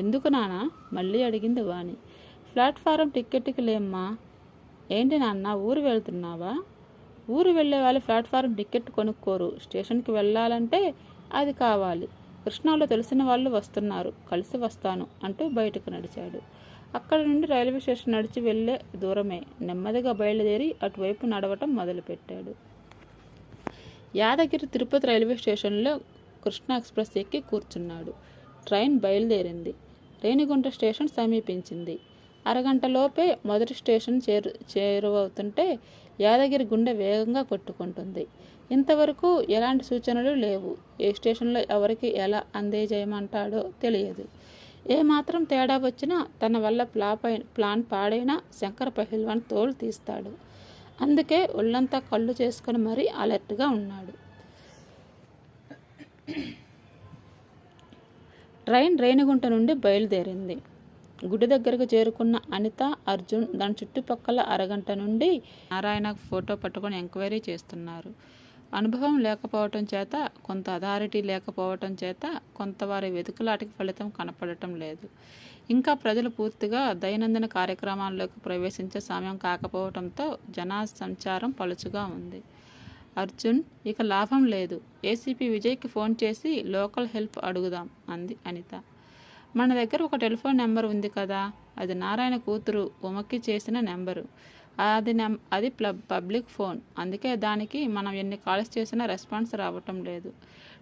ఎందుకు నాన్న? మళ్ళీ అడిగింది వాణి. ప్లాట్ఫారం టికెట్కి లేమ్మా. ఏంటి నాన్న, ఊరు వెళ్తున్నావా? ఊరు వెళ్ళే వాళ్ళు ప్లాట్ఫారం టికెట్ కొనుక్కోరు. స్టేషన్కి వెళ్ళాలంటే అది కావాలి. కృష్ణాలో తెలిసిన వాళ్ళు వస్తున్నారు, కలిసి వస్తాను అంటూ బయటకు నడిచాడు. అక్కడి నుండి రైల్వే స్టేషన్ నడిచి వెళ్ళే దూరమే. నెమ్మదిగా బయలుదేరి అటువైపు నడవటం మొదలుపెట్టాడు. యాదగిరి తిరుపతి రైల్వే స్టేషన్లో కృష్ణా ఎక్స్ప్రెస్ ఎక్కి కూర్చున్నాడు. ట్రైన్ బయలుదేరింది. రేణిగుంట స్టేషన్ సమీపించింది. అరగంటలోపే మొదటి స్టేషన్ చేరువవుతుంటే యాదగిరి గుండె వేగంగా కొట్టుకుంటుంది. ఇంతవరకు ఎలాంటి సూచనలు లేవు. ఏ స్టేషన్లో ఎవరికి ఎలా అందజేయమంటాడో తెలియదు. ఏమాత్రం తేడా వచ్చినా తన వల్ల ప్లాన్ పాడైనా శంకర పహిల్వాన్ తోలు తీస్తాడు. అందుకే ఒళ్ళంతా కళ్ళు చేసుకుని మరీ అలర్ట్గా ఉన్నాడు. ట్రైన్ రేణిగుంట నుండి బయలుదేరింది. గుడి దగ్గరకు చేరుకున్న అనిత, అర్జున్ దాని చుట్టుపక్కల అరగంట నుండి నారాయణ ఫోటో పట్టుకొని ఎంక్వైరీ చేస్తున్నారు. అనుభవం లేకపోవటం చేత, కొంత అథారిటీ లేకపోవటం చేత కొంత వారి వెతుకులాటకి ఫలితం కనపడటం లేదు. ఇంకా ప్రజలు పూర్తిగా దైనందిన కార్యక్రమాల్లోకి ప్రవేశించే సమయం కాకపోవటంతో జనా సంచారం పలుచుగా ఉంది. అర్జున్, ఇక లాభం లేదు. ఏసీపీ విజయ్కి ఫోన్ చేసి లోకల్ హెల్ప్ అడుగుదాం అంది అనిత. మన దగ్గర ఒక టెలిఫోన్ నెంబర్ ఉంది కదా, అది నారాయణ కూతురు ఉమకి చేసిన నెంబరు. అది పబ్లిక్ ఫోన్, అందుకే దానికి మనం ఎన్ని కాల్స్ చేసినా రెస్పాన్స్ రావటం లేదు.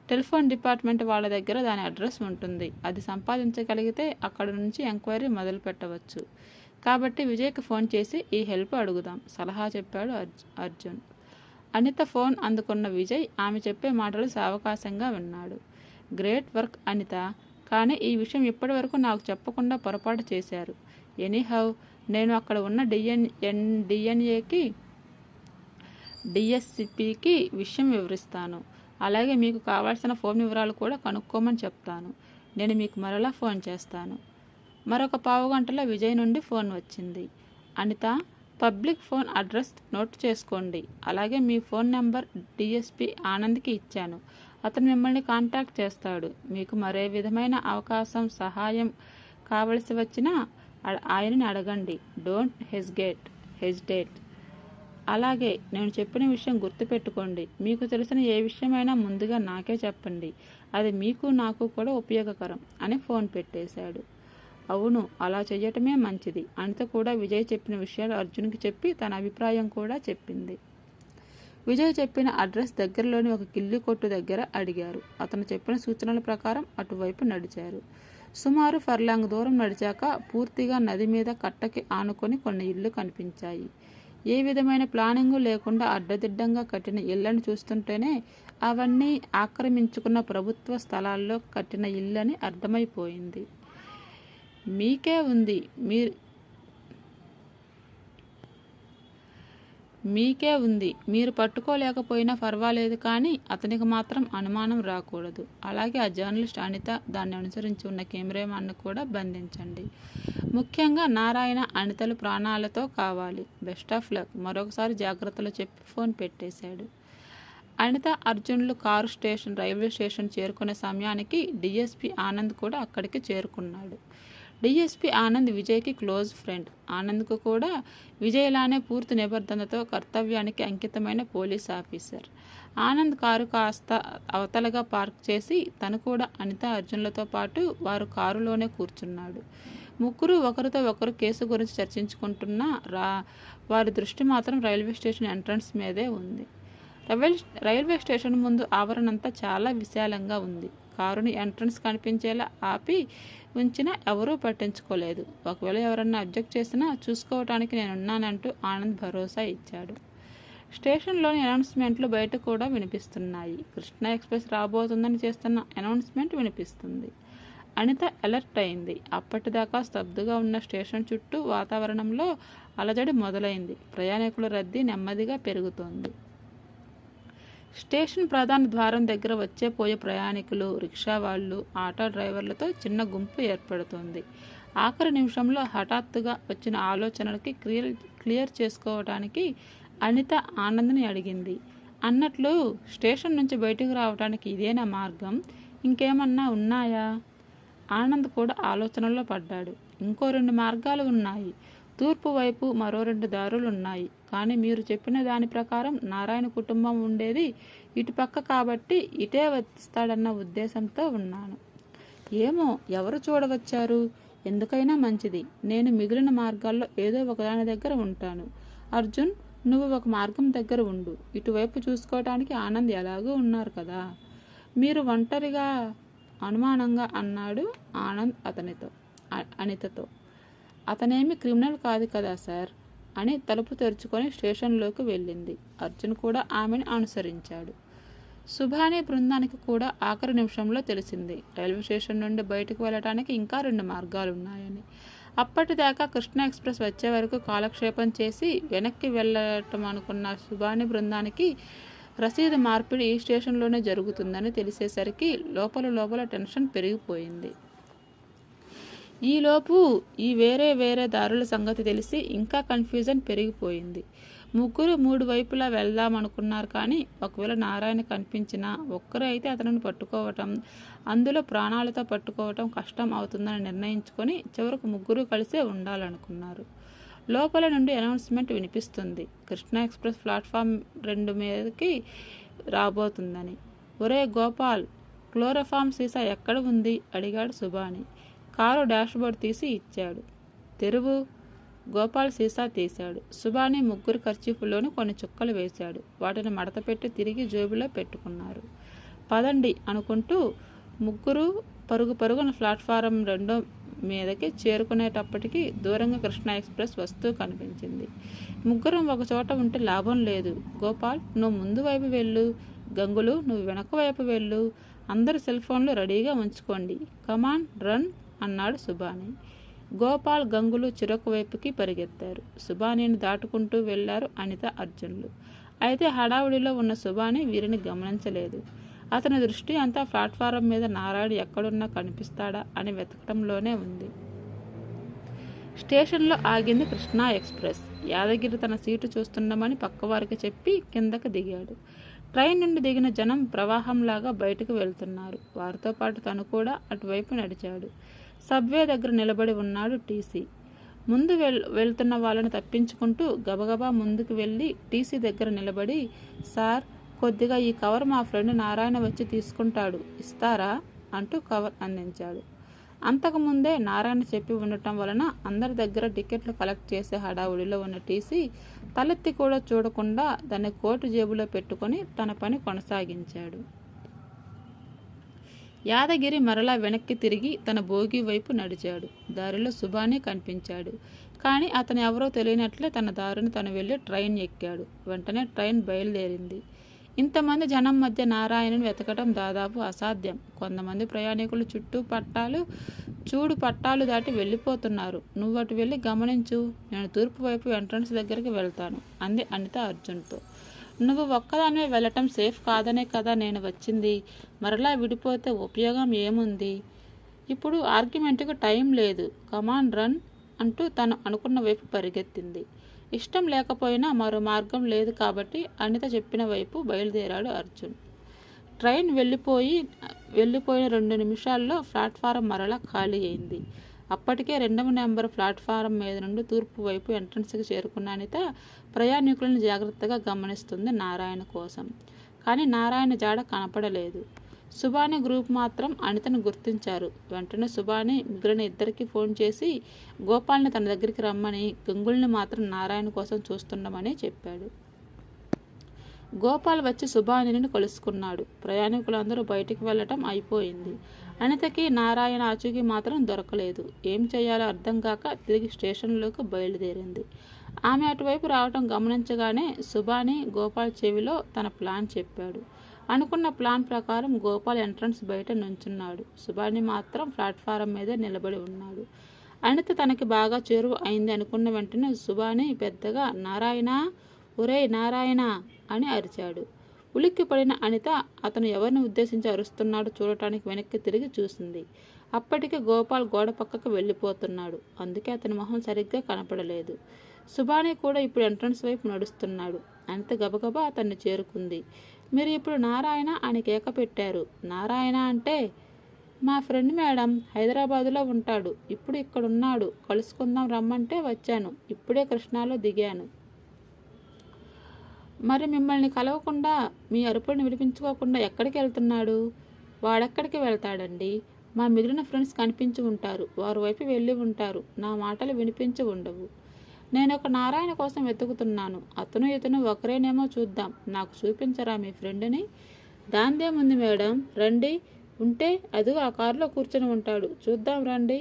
టెలిఫోన్ డిపార్ట్మెంట్ వాళ్ళ దగ్గర దాని అడ్రస్ ఉంటుంది. అది సంపాదించగలిగితే అక్కడ నుంచి ఎంక్వైరీ మొదలు పెట్టవచ్చు. కాబట్టి విజయ్కి ఫోన్ చేసి ఈ హెల్ప్ అడుగుదాం సలహా చెప్పాడు అర్జున్. అనిత ఫోన్ అందుకున్న విజయ్ ఆమె చెప్పే మాటలు సావకాశంగా విన్నాడు. గ్రేట్ వర్క్ అనిత, కానీ ఈ విషయం ఇప్పటి వరకు నాకు చెప్పకుండా పొరపాటు చేశారు. ఎనీహౌ, నేను అక్కడ ఉన్న డిఎన్ఏకి డిఎస్సిపికి విషయం వివరిస్తాను. అలాగే మీకు కావాల్సిన ఫోన్ వివరాలు కూడా కనుక్కోమని చెప్తాను. నేను మీకు మరలా ఫోన్ చేస్తాను. మరొక 15 గంటల విజయ్ నుండి ఫోన్ వచ్చింది. Anita, public phone address note చేసుకోండి. అలాగే మీ ఫోన్ నెంబర్ డిఎస్పి ఆనంద్కి ఇచ్చాను. అతను మిమ్మల్ని కాంటాక్ట్ చేస్తాడు. మీకు మరే విధమైన అవకాశం, సహాయం కావలసి వచ్చినా ఆయనని అడగండి. Don't hesitate. అలాగే నేను చెప్పిన విషయం గుర్తుపెట్టుకోండి. మీకు తెలిసిన ఏ విషయమైనా ముందుగా నాకే చెప్పండి. అది మీకు నాకు కూడా ఉపయోగకరం అని ఫోన్ పెట్టేశాడు. అవును, అలా చెయ్యటమే మంచిది. అనిత కూడా విజయ్ చెప్పిన విషయాలు అర్జున్కి చెప్పి తన అభిప్రాయం కూడా చెప్పింది. విజయ్ చెప్పిన అడ్రస్ దగ్గరలోని ఒక కిల్లి కొట్టు దగ్గర అడిగారు. అతను చెప్పిన సూచనల ప్రకారం అటువైపు నడిచారు. సుమారు ఫర్లాంగ్ దూరం నడిచాక పూర్తిగా నది మీద కట్టకి ఆనుకొని కొన్ని ఇళ్ళు కనిపించాయి. ఏ విధమైన ప్లానింగు లేకుండా అడ్డదిడ్డంగా కట్టిన ఇళ్లను చూస్తుంటేనే అవన్నీ ఆక్రమించుకున్న ప్రభుత్వ స్థలాల్లో కట్టిన ఇల్లని అర్థమైపోయింది. మీకే ఉంది మీరు పట్టుకోలేకపోయినా పర్వాలేదు, కానీ అతనికి మాత్రం అనుమానం రాకూడదు. అలాగే ఆ జర్నలిస్ట్ అనిత, దాన్ని అనుసరించి ఉన్న కెమెరామ్యాన్ను కూడా బంధించండి. ముఖ్యంగా నారాయణ, అనితలు ప్రాణాలతో కావాలి. Best of luck. మరొకసారి జాగ్రత్తలు చెప్పి ఫోన్ పెట్టేశాడు. అనిత, అర్జున్లు కారు రైల్వే స్టేషన్ చేరుకునే సమయానికి డిఎస్పి ఆనంద్ కూడా అక్కడికి చేరుకున్నాడు. డిఎస్పి ఆనంద్ విజయ్కి క్లోజ్ ఫ్రెండ్. ఆనంద్కు కూడా విజయ్లానే పూర్తి నిబద్ధతతో కర్తవ్యానికి అంకితమైన పోలీస్ ఆఫీసర్. ఆనంద్ కారు కాస్త అవతలగా పార్క్ చేసి తను కూడా అనిత, అర్జున్లతో పాటు వారు కారులోనే కూర్చున్నాడు. ముగ్గురు ఒకరితో ఒకరు కేసు గురించి చర్చించుకుంటున్నా వారి దృష్టి మాత్రం రైల్వే స్టేషన్ ఎంట్రన్స్ మీదే ఉంది. రైల్వే స్టేషన్ ముందు ఆవరణంతా చాలా విశాలంగా ఉంది. కారుని ఎంట్రన్స్ కనిపించేలా ఆపి ఉంచినా ఎవరూ పట్టించుకోలేదు. ఒకవేళ ఎవరన్నా అబ్జెక్ట్ చేసినా చూసుకోవటానికి నేనున్నానంటూ ఆనంద్ భరోసా ఇచ్చాడు. స్టేషన్లోని అనౌన్స్మెంట్లు బయట కూడా వినిపిస్తున్నాయి. కృష్ణా ఎక్స్ప్రెస్ రాబోతుందని చేస్తున్న అనౌన్స్మెంట్ వినిపిస్తుంది. అనిత అలర్ట్ అయింది. అప్పటిదాకా స్తబ్దుగా ఉన్న స్టేషన్ చుట్టూ వాతావరణంలో అలజడి మొదలైంది. ప్రయాణికుల రద్దీ నెమ్మదిగా పెరుగుతోంది. స్టేషన్ ప్రధాన ద్వారం దగ్గర వచ్చే పోయే ప్రయాణికులు, రిక్షా వాళ్ళు, ఆటో డ్రైవర్లతో చిన్న గుంపు ఏర్పడుతోంది. ఆఖరి నిమిషంలో హఠాత్తుగా వచ్చిన ఆలోచనలకి క్లియర్ చేసుకోవడానికి అనిత ఆనంద్ని అడిగింది. అన్నట్లు స్టేషన్ నుంచి బయటకు రావడానికి ఇదేనా మార్గం? ఇంకేమన్నా ఉన్నాయా? ఆనంద్ కూడా ఆలోచనలో పడ్డాడు. ఇంకో 2 మార్గాలు ఉన్నాయి. తూర్పు వైపు మరో 2 దారులు ఉన్నాయి. కానీ మీరు చెప్పిన దాని ప్రకారం నారాయణ కుటుంబం ఉండేది ఇటుపక్క కాబట్టి ఇటే వస్తాడన్న ఉద్దేశంతో ఉన్నాను. ఏమో, ఎవరు చూడవచ్చారు? ఎందుకైనా మంచిది. నేను మిగిలిన మార్గాల్లో ఏదో ఒకదాని దగ్గర ఉంటాను. అర్జున్, నువ్వు ఒక మార్గం దగ్గర ఉండు. ఇటువైపు చూసుకోవటానికి ఆనంద్ ఎలాగూ ఉన్నారు కదా. మీరు ఒంటరిగా? అనుమానంగా అన్నాడు ఆనంద్ అనితతో. అతనేమి క్రిమినల్ కాదు కదా సార్ అని తలుపు తెరుచుకొని స్టేషన్లోకి వెళ్ళింది. అర్జున్ కూడా ఆమెను అనుసరించాడు. సుభాని బృందానికి కూడా ఆఖరి నిమిషంలో తెలిసింది రైల్వే స్టేషన్ నుండి బయటకు వెళ్ళటానికి ఇంకా 2 మార్గాలున్నాయని. అప్పటిదాకా కృష్ణా ఎక్స్ప్రెస్ వచ్చే వరకు కాలక్షేపం చేసి వెనక్కి వెళ్ళటం అనుకున్న సుభాని బృందానికి రసీదు మార్పిడి ఈ స్టేషన్లోనే జరుగుతుందని తెలిసేసరికి లోపల టెన్షన్ పెరిగిపోయింది. ఈలోపు ఈ వేరే దారుల సంగతి తెలిసి ఇంకా కన్ఫ్యూజన్ పెరిగిపోయింది. ముగ్గురు 3 వైపులా వెళ్దామనుకున్నారు. కానీ ఒకవేళ నారాయణ కనిపించినా ఒక్కరే అయితే అతనిని పట్టుకోవటం, అందులో ప్రాణాలతో పట్టుకోవటం కష్టం అవుతుందని నిర్ణయించుకొని చివరకు ముగ్గురు కలిసే ఉండాలనుకున్నారు. లోపల నుండి అనౌన్స్మెంట్ వినిపిస్తుంది. కృష్ణా ఎక్స్ప్రెస్ ప్లాట్ఫామ్ 2 మీదకి రాబోతుందని. ఒరే గోపాల్, క్లోరోఫామ్ సీసా ఎక్కడ ఉంది? అడిగాడు సుబాని. కారు డాష్బోర్డ్ తీసి ఇచ్చాడు. తెరువు. గోపాల్ సీసా తీశాడు. సుబాని ముగ్గురు కర్చీఫ్లోని కొన్ని చుక్కలు వేశాడు. వాటిని మడతపెట్టి తిరిగి జేబులో పెట్టుకున్నారు. పదండి అనుకుంటూ ముగ్గురు పరుగున ప్లాట్ఫారం 2 మీదకి చేరుకునేటప్పటికి దూరంగా కృష్ణా ఎక్స్ప్రెస్ వస్తూ కనిపించింది. ముగ్గురం ఒక చోట ఉంటే లాభం లేదు. గోపాల్, నువ్వు ముందు వైపు వెళ్ళు. గంగులు, నువ్వు వెనక వైపు వెళ్ళు. అందరు సెల్ ఫోన్లు రెడీగా ఉంచుకోండి. కమాన్ రన్ అన్నాడు సుబాని. గోపాల్, గంగులు చిరొక వైపుకి పరిగెత్తారు. సుబానిని దాటుకుంటూ వెళ్లారు అనిత, అర్జున్లు. అయితే హడావుడిలో ఉన్న సుబాని వీరిని గమనించలేదు. అతని దృష్టి అంతా ప్లాట్ఫారం మీద నారాయణ ఎక్కడున్నా కనిపిస్తాడా అని వెతకడంలోనే ఉంది. స్టేషన్లో ఆగింది కృష్ణా ఎక్స్ప్రెస్. యాదగిరి తన సీటు చూస్తున్నామని పక్కవారికి చెప్పి కిందకు దిగాడు. ట్రైన్ నుండి దిగిన జనం ప్రవాహంలాగా బయటకు వెళ్తున్నారు. వారితో పాటు తను కూడా అటువైపు నడిచాడు. సబ్వే దగ్గర నిలబడి ఉన్నాడు టీసీ. ముందు వెళ్తున్న వాళ్ళని తప్పించుకుంటూ గబగబా ముందుకు వెళ్ళి టీసీ దగ్గర నిలబడి, సార్, కొద్దిగా ఈ కవర్ మా ఫ్రెండ్ నారాయణ వచ్చి తీసుకుంటాడు, ఇస్తారా అంటూ కవర్ అందించాడు. అంతకుముందే నారాయణ చెప్పి ఉండటం వలన అందరి దగ్గర టికెట్లు కలెక్ట్ చేసే హడావుడిలో ఉన్న టీసీ తలెత్తి కూడా చూడకుండా దాన్ని కోటు జేబులో పెట్టుకొని తన పని కొనసాగించాడు. యాదగిరి మరలా వెనక్కి తిరిగి తన బోగి వైపు నడిచాడు. దారిలో సుబాని కనిపించాడు. కానీ అతను ఎవరో తెలియనట్లే తన దారిని తను వెళ్ళి ట్రైన్ ఎక్కాడు. వెంటనే ట్రైన్ బయలుదేరింది. ఇంతమంది జనం మధ్య నారాయణను వెతకటం దాదాపు అసాధ్యం. కొంతమంది ప్రయాణికులు చూడు పట్టాలు దాటి వెళ్ళిపోతున్నారు. నువ్వు అటు వెళ్ళి గమనించు, నేను తూర్పు వైపు ఎంట్రన్స్ దగ్గరికి వెళ్తాను అంది అనిత అర్జున్తో. నువ్వు ఒక్కదానివే వెళ్ళటం సేఫ్ కాదనే కదా నేను వచ్చింది. మరలా విడిపోతే ఉపయోగం ఏముంది? ఇప్పుడు ఆర్గ్యుమెంట్కు టైం లేదు. కమాన్ రన్ అంటూ తను అనుకున్న వైపు పరిగెత్తింది. ఇష్టం లేకపోయినా మరో మార్గం లేదు కాబట్టి అనిత చెప్పిన వైపు బయలుదేరాడు అర్జున్. ట్రైన్ వెళ్ళిపోయిన 2 నిమిషాల్లో ప్లాట్ఫారం మరలా ఖాళీ అయింది. అప్పటికే 2వ నెంబర్ ప్లాట్ఫారం మీద నుండి తూర్పు వైపు ఎంట్రన్స్కి చేరుకున్న అనిత ప్రయాణికులను జాగ్రత్తగా గమనిస్తుంది నారాయణ కోసం. కానీ నారాయణ జాడ కనపడలేదు. సుబాని గ్రూప్ మాత్రం అనితను గుర్తించారు. వెంటనే సుబాని మిగిలిన ఇద్దరికి ఫోన్ చేసి గోపాల్ని తన దగ్గరికి రమ్మని, గంగుల్ని మాత్రం నారాయణ కోసం చూస్తుండమని చెప్పాడు. గోపాల్ వచ్చి సుబానిని కలుసుకున్నాడు. ప్రయాణికులందరూ బయటికి వెళ్ళటం అయిపోయింది. అనితకి నారాయణ ఆచూకీ మాత్రం దొరకలేదు. ఏం చేయాలో అర్థం కాక తిరిగి స్టేషన్లోకి బయలుదేరింది. ఆమె అటువైపు రావటం గమనించగానే సుబాని గోపాల్ చెవిలో తన ప్లాన్ చెప్పాడు. అనుకున్న ప్లాన్ ప్రకారం గోపాల్ ఎంట్రన్స్ బయట నుంచున్నాడు. సుబాని మాత్రం ప్లాట్ఫారం మీద నిలబడి ఉన్నాడు. అనిత తనకి బాగా చేరువ అయింది అనుకున్న వెంటనే సుబాని పెద్దగా నారాయణ, ఒరేయ్ నారాయణ అని అరిచాడు. ఉలిక్కి పడిన అనిత అతను ఎవరిని ఉద్దేశించి అరుస్తున్నాడో చూడటానికి వెనక్కి తిరిగి చూసింది. అప్పటికే గోపాల్ గోడ పక్కకు వెళ్ళిపోతున్నాడు. అందుకే అతని మొహం సరిగ్గా కనపడలేదు. సుబాని కూడా ఇప్పుడు ఎంట్రన్స్ వైపు నడుస్తున్నాడు. అనిత గబగబా అతన్ని చేరుకుంది. మీరు ఇప్పుడు నారాయణ అని కేక పెట్టారు. నారాయణ అంటే మా ఫ్రెండ్ మేడం, హైదరాబాదులో ఉంటాడు. ఇప్పుడు ఇక్కడున్నాడు. కలుసుకుందాం రమ్మంటే వచ్చాను. ఇప్పుడే కృష్ణాలో దిగాను. మరి మిమ్మల్ని కలవకుండా, మీ అరుపులను వినిపించుకోకుండా ఎక్కడికి వెళ్తున్నాడు? వాడెక్కడికి వెళ్తాడండి? మా మిగిలిన ఫ్రెండ్స్ కనిపించి ఉంటారు. వారి వైపు వెళ్ళి ఉంటారు. నా మాటలు వినిపించి ఉండవు. నేను ఒక నారాయణ కోసం వెతుకుతున్నాను. అతను ఇతను ఒకరేనేమో చూద్దాం. నాకు చూపించరా మీ ఫ్రెండ్ని? దాందేముంది మేడం, రండి. ఉంటే అదిగో ఆ కారులో కూర్చొని ఉంటాడు. చూద్దాం రండి.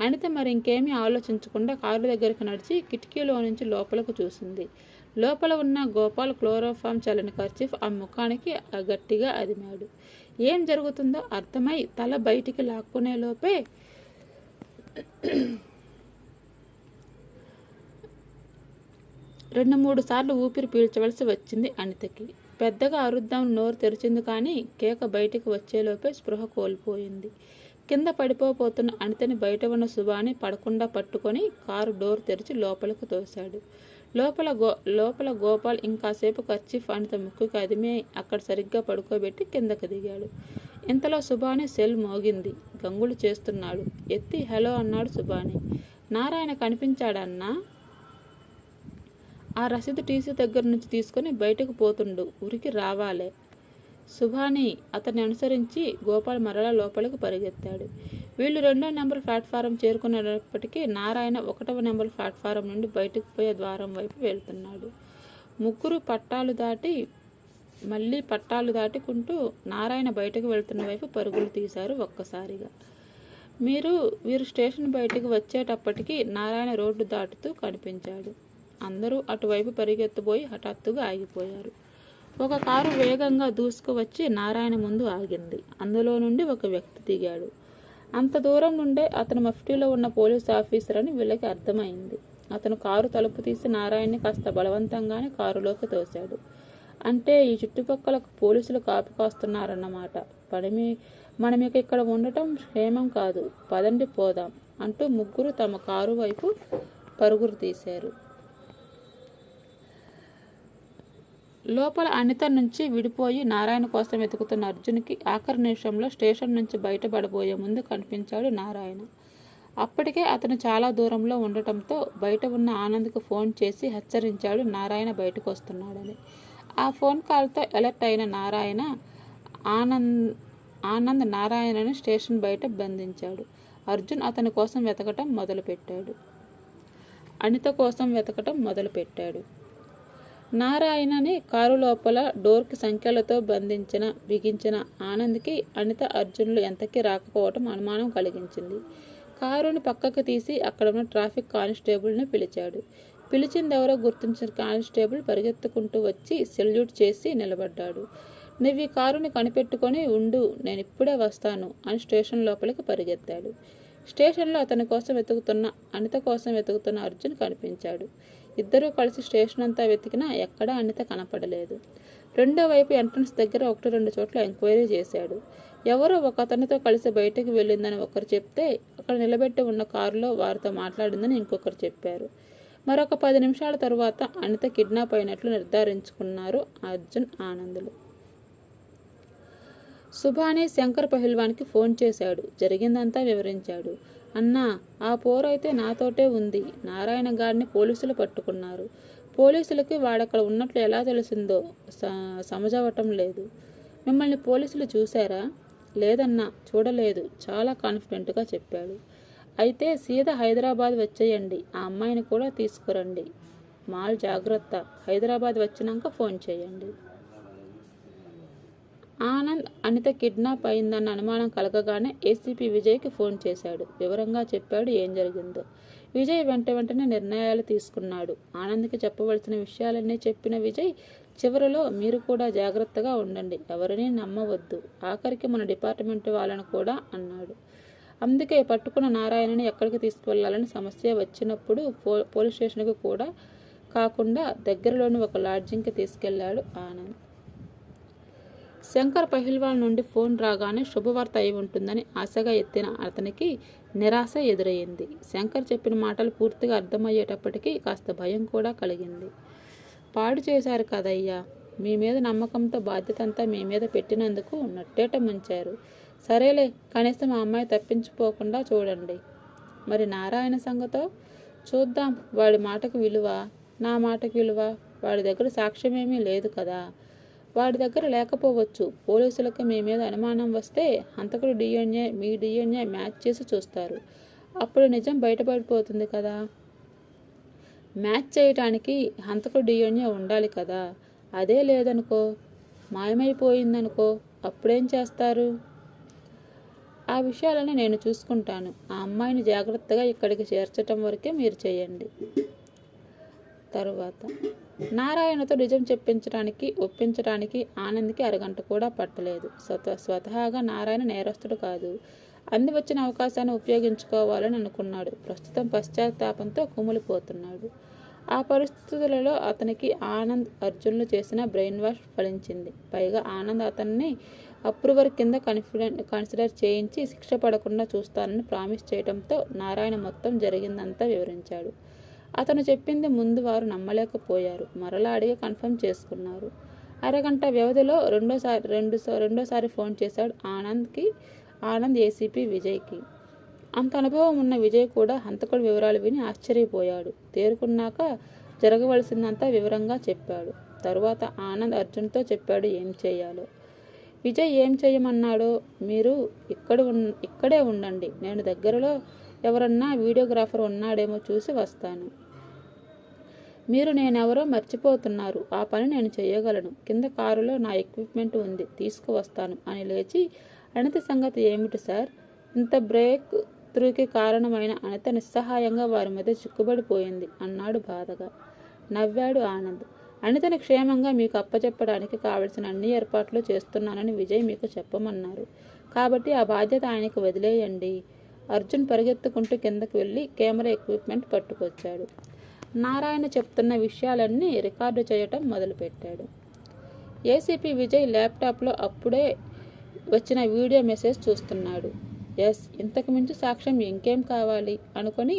అనిత మరి ఇంకేమీ ఆలోచించకుండా కారు దగ్గరికి నడిచి కిటికీలో నుంచి లోపలకు చూసింది. లోపల ఉన్న గోపాల్ క్లోరోఫామ్ చల్లని కర్చీఫ్ ఆ ముఖానికి గట్టిగా అదిమాడు. ఏం జరుగుతుందో అర్థమై తల బయటికి లాక్కునే లోపే 2-3 సార్లు ఊపిరి పీల్చవలసి వచ్చింది అనితకి. పెద్దగా అరుద్దాం నోరు తెరిచింది కానీ కేక బయటికి వచ్చేలోపే స్పృహ కోల్పోయింది. కింద పడిపోతున్న అనితని బయట ఉన్న సుబాని పడకుండా పట్టుకొని కారు డోర్ తెరిచి లోపలికి తోశాడు. లోపల గోపాల్ ఇంకాసేపు కర్చీఫ్ అనిత ముక్కుకి అదిమే అక్కడ సరిగ్గా పడుకోబెట్టి కిందకి దిగాడు. ఇంతలో సుబాని సెల్ మోగింది. గంగులు చేస్తున్నాడు. ఎత్తి హలో అన్నాడు సుబాని. నారాయణ కనిపించాడన్నా? ఆ రసీదు టీసీ దగ్గర నుంచి తీసుకొని బయటకు పోతుండు. ఉరికి రావాలే. సుబాని అతన్ని అనుసరించి గోపాల్ మరలా లోపలికి పరిగెత్తాడు. వీళ్ళు 2వ నెంబర్ ప్లాట్ఫారం చేరుకునేటప్పటికీ నారాయణ 1వ నెంబర్ ప్లాట్ఫారం నుండి బయటకు పోయే ద్వారం వైపు వెళ్తున్నాడు. ముగ్గురు పట్టాలు దాటుకుంటూ నారాయణ బయటకు వెళ్తున్న వైపు పరుగులు తీశారు ఒక్కసారిగా. వీరు స్టేషన్ బయటకు వచ్చేటప్పటికి నారాయణ రోడ్డు దాటుతూ కనిపించాడు. అందరూ అటువైపు పరిగెత్తబోయి హఠాత్తుగా ఆగిపోయారు. ఒక కారు వేగంగా దూసుకువచ్చి నారాయణ ముందు ఆగింది. అందులో నుండి ఒక వ్యక్తి దిగాడు. అంత దూరం నుండే అతను మఫ్టీలో ఉన్న పోలీస్ ఆఫీసర్ అని వీళ్ళకి అర్థమైంది. అతను కారు తలుపు తీసి నారాయణని కాస్త బలవంతంగానే కారులోకి తోశాడు. అంటే ఈ చుట్టుపక్కల పోలీసులు కాపు కాస్తున్నారన్నమాట. మనమిక ఇక్కడ ఉండటం క్షేమం కాదు. పదండి పోదాం అంటూ ముగ్గురు తమ కారు వైపు పరుగులు తీశారు. లోపల అనిత నుంచి విడిపోయి నారాయణ కోసం వెతుకుతున్న అర్జున్కి ఆఖరి నిమిషంలో స్టేషన్ నుంచి బయటపడబోయే ముందు కనిపించాడు నారాయణ. అప్పటికే అతను చాలా దూరంలో ఉండటంతో బయట ఉన్న ఆనంద్కు ఫోన్ చేసి హెచ్చరించాడు నారాయణ బయటకు వస్తున్నాడని. ఆ ఫోన్ కాల్తో అలర్ట్ అయిన ఆనంద్ నారాయణను స్టేషన్ బయట బంధించాడు. అర్జున్ అతని కోసం వెతకటం మొదలుపెట్టాడు. అనిత కోసం వెతకటం మొదలుపెట్టాడు. నారాయణని కారు లోపల డోర్కి సంఖ్యలతో బిగించిన ఆనంద్కి అనిత అర్జునులు ఎంతకీ రాకపోవటం అనుమానం కలిగించింది. కారుని పక్కకు తీసి అక్కడ ఉన్న ట్రాఫిక్ కానిస్టేబుల్ని పిలిచాడు. పిలిచిందెవరో గుర్తించిన కానిస్టేబుల్ పరిగెత్తుకుంటూ వచ్చి సెల్యూట్ చేసి నిలబడ్డాడు. నువ్వు ఈ కారుని కనిపెట్టుకొని ఉండు, నేనిప్పుడే వస్తాను అని స్టేషన్ లోపలికి పరిగెత్తాడు. స్టేషన్లో అతని కోసం అనిత కోసం వెతుకుతున్న అర్జున్ కనిపించాడు. ఇద్దరూ కలిసి స్టేషన్ అంతా వెతికినా ఎక్కడా అనిత కనపడలేదు. రెండో వైపు ఎంట్రన్స్ దగ్గర 1-2 చోట్ల ఎంక్వైరీ చేశాడు. ఎవరో ఒక అతనితో కలిసి బయటకు వెళ్ళిందని ఒకరు చెప్తే, అక్కడ నిలబెట్టి ఉన్న కారులో వారితో మాట్లాడిందని ఇంకొకరు చెప్పారు. మరొక 10 నిమిషాల తరువాత అనిత కిడ్నాప్ అయినట్లు నిర్ధారించుకున్నారు అర్జున్, ఆనందులు. సుభాని శంకర్ పహిల్వాన్కి ఫోన్ చేశాడు. జరిగిందంతా వివరించాడు. అన్నా, ఆ పోరైతే నాతోటే ఉంది. నారాయణ గారిని పోలీసులు పట్టుకున్నారు. పోలీసులకి వాడక్కడ ఉన్నట్లు ఎలా తెలిసిందో సమజవటం లేదు. మిమ్మల్ని పోలీసులు చూశారా? లేదన్నా, చూడలేదు, చాలా కాన్ఫిడెంట్గా చెప్పాడు. అయితే సీదా హైదరాబాద్ వచ్చేయండి, ఆ అమ్మాయిని కూడా తీసుకురండి. మాల్ జాగ్రత్త, హైదరాబాద్ వచ్చినాక ఫోన్ చేయండి. ఆనంద్ అనిత కిడ్నాప్ అయిందన్న అనుమానం కలగగానే ఏసీపీ విజయ్కి ఫోన్ చేశాడు. వివరంగా చెప్పాడు ఏం జరిగిందో. విజయ్ వెంటనే నిర్ణయాలు తీసుకున్నాడు. ఆనంద్కి చెప్పవలసిన విషయాలన్నీ చెప్పిన విజయ్ చివరిలో, మీరు కూడా జాగ్రత్తగా ఉండండి, ఎవరినీ నమ్మవద్దు, ఆఖరికి మన డిపార్ట్మెంట్ వాళ్ళని కూడా అన్నాడు. అందుకే పట్టుకున్న నారాయణని ఎక్కడికి తీసుకువెళ్లాలని సమస్య వచ్చినప్పుడు పోలీస్ స్టేషన్కి కూడా కాకుండా దగ్గరలోని ఒక లాడ్జింగ్కి తీసుకెళ్లాడు ఆనంద్. శంకర్ పహిల్వాన్ నుండి ఫోన్ రాగానే శుభవార్త అయి ఉంటుందని ఆశగా ఎత్తిన అతనికి నిరాశ ఎదురయ్యింది. శంకర్ చెప్పిన మాటలు పూర్తిగా అర్థమయ్యేటప్పటికీ కాస్త భయం కూడా కలిగింది. పాడు చేశారు కదయ్యా, మీ మీద నమ్మకంతో బాధ్యత అంతా మీ మీద పెట్టినందుకు నట్టేట ముంచారు. సరేలే, కనీసం ఆ అమ్మాయి తప్పించిపోకుండా చూడండి. మరి నారాయణ సంగతో చూద్దాం. వాడి మాటకు విలువ, నా మాటకు విలువ. వాడి దగ్గర సాక్ష్యమేమీ లేదు కదా. వాడి దగ్గర లేకపోవచ్చు. పోలీసులకు మీ మీద అనుమానం వస్తే హంతకుడు డిఎన్ఏ, మీ డిఎన్ఏ మ్యాచ్ చేసి చూస్తారు. అప్పుడు నిజం బయటపడిపోతుంది కదా. మ్యాచ్ చేయటానికి హంతకుడు డిఎన్ఏ ఉండాలి కదా. అదే లేదనుకో, మాయమైపోయిందనుకో, అప్పుడేం చేస్తారు? ఆ విషయాలని నేను చూసుకుంటాను. ఆ అమ్మాయిని జాగ్రత్తగా ఇక్కడికి చేర్చటం వరకే మీరు చేయండి. తరువాత నారాయణతో నిజం ఒప్పించడానికి ఆనంద్కి అరగంట కూడా పట్టలేదు. స్వతహాగా నారాయణ నేరస్తుడు కాదు. అంది వచ్చిన అవకాశాన్ని ఉపయోగించుకోవాలని అనుకున్నాడు. ప్రస్తుతం పశ్చాత్తాపంతో కుమిలిపోతున్నాడు. ఆ పరిస్థితులలో అతనికి ఆనంద్, అర్జున్లు చేసిన బ్రెయిన్ వాష్ ఫలించింది. పైగా ఆనంద్ అతన్ని అప్రూవర్ కింద కన్సిడర్ చేయించి శిక్ష పడకుండా చూస్తానని ప్రామిస్ చేయడంతో నారాయణ మొత్తం జరిగిందంతా వివరించాడు. అతను చెప్పింది ముందు వారు నమ్మలేకపోయారు. మరలా అడిగి కన్ఫర్మ్ చేసుకున్నారు. అరగంట వ్యవధిలో రెండోసారి ఫోన్ చేశాడు ఆనంద్ ఏసీపీ విజయ్కి. అంత అనుభవం ఉన్న విజయ్ కూడా హంతకుడి వివరాలు విని ఆశ్చర్యపోయాడు. తేరుకున్నాక జరగవలసిందంతా వివరంగా చెప్పాడు. తరువాత ఆనంద్ అర్జున్తో చెప్పాడు ఏం చేయాలో. విజయ్ ఏం చేయమన్నాడో, మీరు ఇక్కడే ఉండండి, నేను దగ్గరలో ఎవరన్నా వీడియోగ్రాఫర్ ఉన్నాడేమో చూసి వస్తాను. మీరు నేనెవరో మర్చిపోతున్నారు. ఆ పని నేను చేయగలను. కింద కారులో నా ఎక్విప్మెంట్ ఉంది, తీసుకువస్తాను అని లేచి, అనిత సంగతి ఏమిటి సార్? ఇంత బ్రేక్ త్రూకి కారణమైన అనిత నిస్సహాయంగా వారి మధ్య చిక్కుబడిపోయింది అన్నాడు బాధగా. నవ్వాడు ఆనంద్. అనితని క్షేమంగా మీకు అప్పచెప్పడానికి కావలసిన అన్ని ఏర్పాట్లు చేస్తున్నానని విజయ్ మీకు చెప్పమన్నారు. కాబట్టి ఆ బాధ్యత ఆయనకు వదిలేయండి. అర్జున్ పరిగెత్తుకుంటూ కిందకు వెళ్ళి కెమెరా ఎక్విప్మెంట్ పట్టుకొచ్చాడు. నారాయణ చెప్తున్న విషయాలన్నీ రికార్డు చేయటం మొదలుపెట్టాడు. ఏసీపీ విజయ్ ల్యాప్టాప్లో అప్పుడే వచ్చిన వీడియో మెసేజ్ చూస్తున్నాడు. ఎస్, ఇంతకు మించి సాక్ష్యం ఇంకేం కావాలి అనుకొని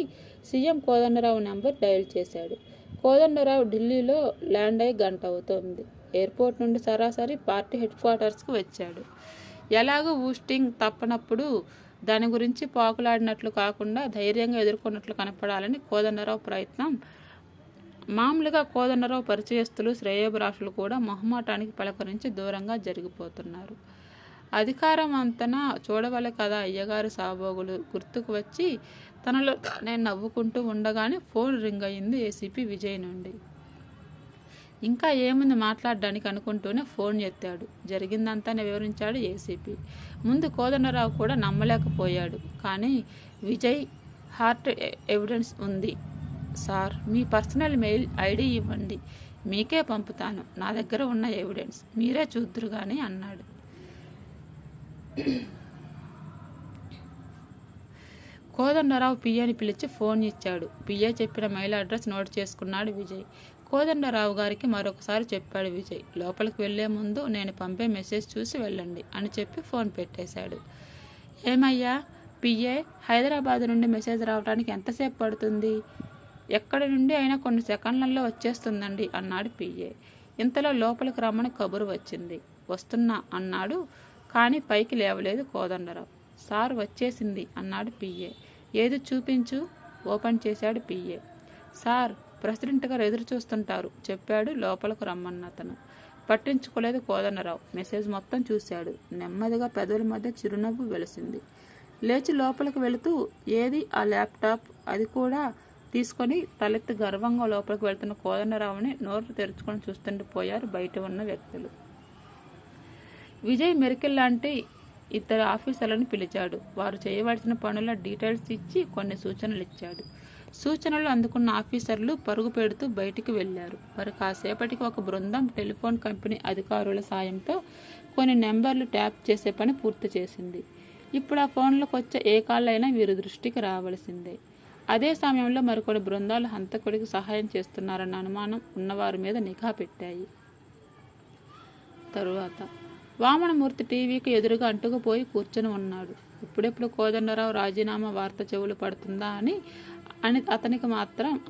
సీఎం కోదండరావు నెంబర్ డయల్ చేశాడు. కోదండరావు ఢిల్లీలో ల్యాండ్ అయి గంట అవుతోంది. ఎయిర్పోర్ట్ నుండి సరాసరి పార్టీ హెడ్ క్వార్టర్స్కి వచ్చాడు. ఎలాగో ఊస్టింగ్ తప్పనప్పుడు దాని గురించి పాకులాడినట్లు కాకుండా ధైర్యంగా ఎదుర్కొన్నట్లు కనపడాలని కోదండరావు ప్రయత్నం. మామూలుగా కోదండరావు పరిచయస్తులు, శ్రేయోభిలాషులు కూడా మొహమాటానికి పలకరించి దూరంగా జరిగిపోతున్నారు. అధికారం అంతనా చూడవలే కదా అయ్యగారు సాబోగులు గుర్తుకు వచ్చి తనలో నేను నవ్వుకుంటూ ఉండగానే ఫోన్ రింగ్ అయింది ఏసీపీ విజయ్ నుండి. ఇంకా ఏముంది మాట్లాడడానికి అనుకుంటూనే ఫోన్ ఎత్తాడు. జరిగిందంతా వివరించాడు ఏసీపీ. ముందు కోదండరావు కూడా నమ్మలేకపోయాడు. కానీ విజయ్ హార్ట్ ఎవిడెన్స్ ఉంది, సార్, మీ పర్సనల్ మెయిల్ ఐడి ఇవ్వండి, మీకే పంపుతాను. నా దగ్గర ఉన్న ఎవిడెన్స్ మీరే చూద్దురు కానీ అన్నాడు. కోదండరావు పియ్యని పిలిచి ఫోన్ ఇచ్చాడు. పియ్య చెప్పిన మెయిల్ అడ్రస్ నోట్ చేసుకున్నాడు విజయ్. కోదండరావు గారికి మరొకసారి చెప్పాడు విజయ్. లోపలికి వెళ్లే ముందు నేను పంపే మెసేజ్ చూసి వెళ్ళండి అని చెప్పి ఫోన్ పెట్టేశాడు. ఏమయ్యా పిఏ, హైదరాబాద్ నుండి మెసేజ్ రావడానికి ఎంతసేపు పడుతుంది? ఎక్కడి నుండి అయినా కొన్ని సెకండ్లలో వచ్చేస్తుందండి అన్నాడు పిఏ. ఇంతలో లోపలికి రమ్మని కబురు వచ్చింది. వస్తున్నా అన్నాడు, కానీ పైకి లేవలేదు కోదండరావు. సార్ వచ్చేసింది అన్నాడు పిఏ. ఏది చూపించు. ఓపెన్ చేశాడు పిఏ. సార్, ప్రెసిడెంట్ గారు ఎదురు చూస్తుంటారు చెప్పాడు లోపలకు రమ్మన్న అతను. పట్టించుకోలేదు కోదండరావు. మెసేజ్ మొత్తం చూశాడు. నెమ్మదిగా పెదవుల మధ్య చిరునవ్వు వెలిసింది. లేచి లోపలికి వెళుతూ ఏది ఆ ల్యాప్టాప్, అది కూడా తీసుకొని తలెత్తి గర్వంగా లోపలికి వెళ్తున్న కోదండరావుని నోరు తెరుచుకొని చూస్తుండిపోయారు బయట ఉన్న వ్యక్తులు. విజయ్ మెరికల్ లాంటి ఇద్దరు ఆఫీసర్లను పిలిచాడు. వారు చేయవలసిన పనుల డీటెయిల్స్ ఇచ్చి కొన్ని సూచనలు ఇచ్చాడు. సూచనలు అందుకున్న ఆఫీసర్లు పరుగు పెడుతూ బయటికి వెళ్లారు. మరి కాసేపటికి ఒక బృందం టెలిఫోన్ కంపెనీ అధికారుల సాయంతో కొన్ని నెంబర్లు ట్యాప్ చేసే పని పూర్తి చేసింది. ఇప్పుడు ఆ ఫోన్లకు వచ్చే ఏ కాల్ అయినా వీరి దృష్టికి రావలసిందే. అదే సమయంలో మరికొన్ని బృందాలు హంతకుడికి సహాయం చేస్తున్నారన్న అనుమానం ఉన్నవారి మీద నిఘా పెట్టాయి. తరువాత వామనమూర్తి టీవీకి ఎదురుగా అంటుకుపోయి కూర్చొని ఉన్నాడు. ఇప్పుడెప్పుడు కోదండరావు రాజీనామా వార్త చెవులు పడుతుందా అని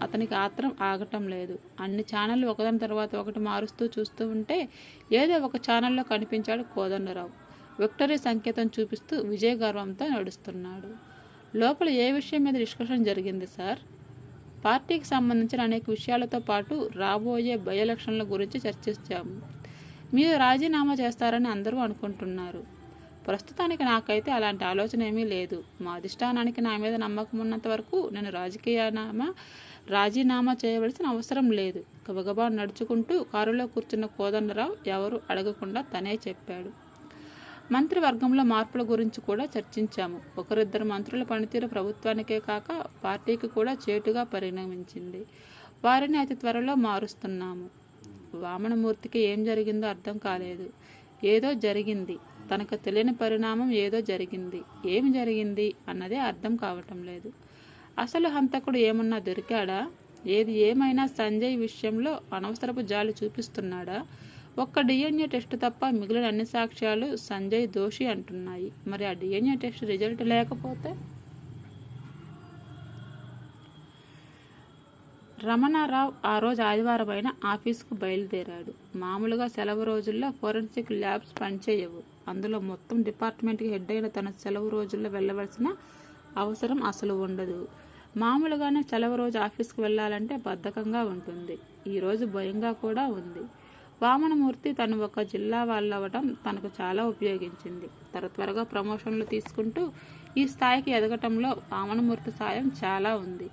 అతనికి ఆత్రం ఆగటం లేదు. అన్ని ఛానళ్ళు ఒకదాని తర్వాత ఒకటి మారుస్తూ చూస్తూ ఉంటే ఏదో ఒక ఛానల్లో కనిపించాడు కోదండరావు. విక్టరీ సంకేతం చూపిస్తూ విజయ గర్వంతో నడుస్తున్నాడు. లోపల ఏ విషయం మీద డిస్కషన్ జరిగింది సార్? పార్టీకి సంబంధించిన అనేక విషయాలతో పాటు రాబోయే బై ఎలక్షన్ల గురించి చర్చించాము. మీరు రాజీనామా చేస్తారని అందరూ అనుకుంటున్నారు. ప్రస్తుతానికి నాకైతే అలాంటి ఆలోచన ఏమీ లేదు. మా అధిష్టానానికి నా మీద నమ్మకం ఉన్నంత వరకు నేను రాజీనామా చేయవలసిన అవసరం లేదు. గబగబా నడుచుకుంటూ కారులో కూర్చున్న కోదండరావు ఎవరు అడగకుండా తనే చెప్పాడు. మంత్రివర్గంలో మార్పుల గురించి కూడా చర్చించాము. ఒకరిద్దరు మంత్రుల పనితీరు ప్రభుత్వానికే కాక పార్టీకి కూడా చేటుగా పరిణమించింది. వారిని అతి త్వరలో మారుస్తున్నాము. వామనమూర్తికి ఏం జరిగిందో అర్థం కాలేదు. ఏదో జరిగింది, తనకు తెలియని పరిణామం ఏదో జరిగింది. ఏమి జరిగింది అన్నదే అర్థం కావటం లేదు. అసలు హంతకుడు ఏమన్నా దొరికాడా? ఏది ఏమైనా సంజయ్ విషయంలో అనవసరపు జాలి చూపిస్తున్నాడా? ఒక్క డిఎన్ఏ టెస్ట్ తప్ప మిగిలిన అన్ని సాక్ష్యాలు సంజయ్ దోషి అంటున్నాయి. మరి ఆ డిఎన్ఏ టెస్ట్ రిజల్ట్ లేకపోతే? రమణారావు ఆ రోజు ఆదివారం అయిన ఆఫీసుకు బయలుదేరాడు. మామూలుగా సెలవు రోజుల్లో ఫోరెన్సిక్ ల్యాబ్స్ పనిచేయవు. అందులో మొత్తం డిపార్ట్మెంట్కి హెడ్ అయిన తన సెలవు రోజుల్లో వెళ్ళవలసిన అవసరం అసలు ఉండదు. మామూలుగానే సెలవు రోజు ఆఫీస్కి వెళ్ళాలంటే బద్ధకంగా ఉంటుంది. ఈరోజు భయంగా కూడా ఉంది. వామనమూర్తి తను ఒక జిల్లా వాళ్ళవడం తనకు చాలా ఉపయోగించింది. త్వరగా ప్రమోషన్లు తీసుకుంటూ ఈ స్థాయికి ఎదగటంలో వామనమూర్తి సాయం చాలా ఉంది.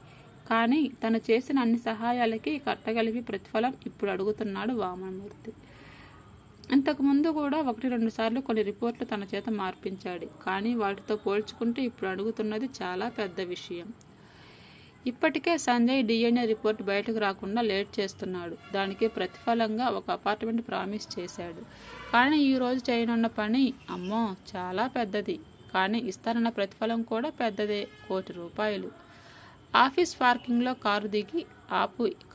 కానీ తను చేసిన అన్ని సహాయాలకి కట్టగలిపి ప్రతిఫలం ఇప్పుడు అడుగుతున్నాడు వామనమూర్తి. ఇంతకుముందు కూడా 1-2 సార్లు కొన్ని రిపోర్ట్లు తన చేత మార్పించాడు. కానీ వాటితో పోల్చుకుంటే ఇప్పుడు అడుగుతున్నది చాలా పెద్ద విషయం. ఇప్పటికే సంజయ్ డిఎన్ఏ రిపోర్ట్ బయటకు రాకుండా లేట్ చేస్తున్నాడు. దానికి ప్రతిఫలంగా ఒక అపార్ట్మెంట్ ప్రామిస్ చేశాడు. కానీ ఈరోజు చేయనున్న పని అమ్మో చాలా పెద్దది. కానీ ఇస్తానన్న ప్రతిఫలం కూడా పెద్దదే, ₹1,00,00,000. ఆఫీస్ పార్కింగ్లో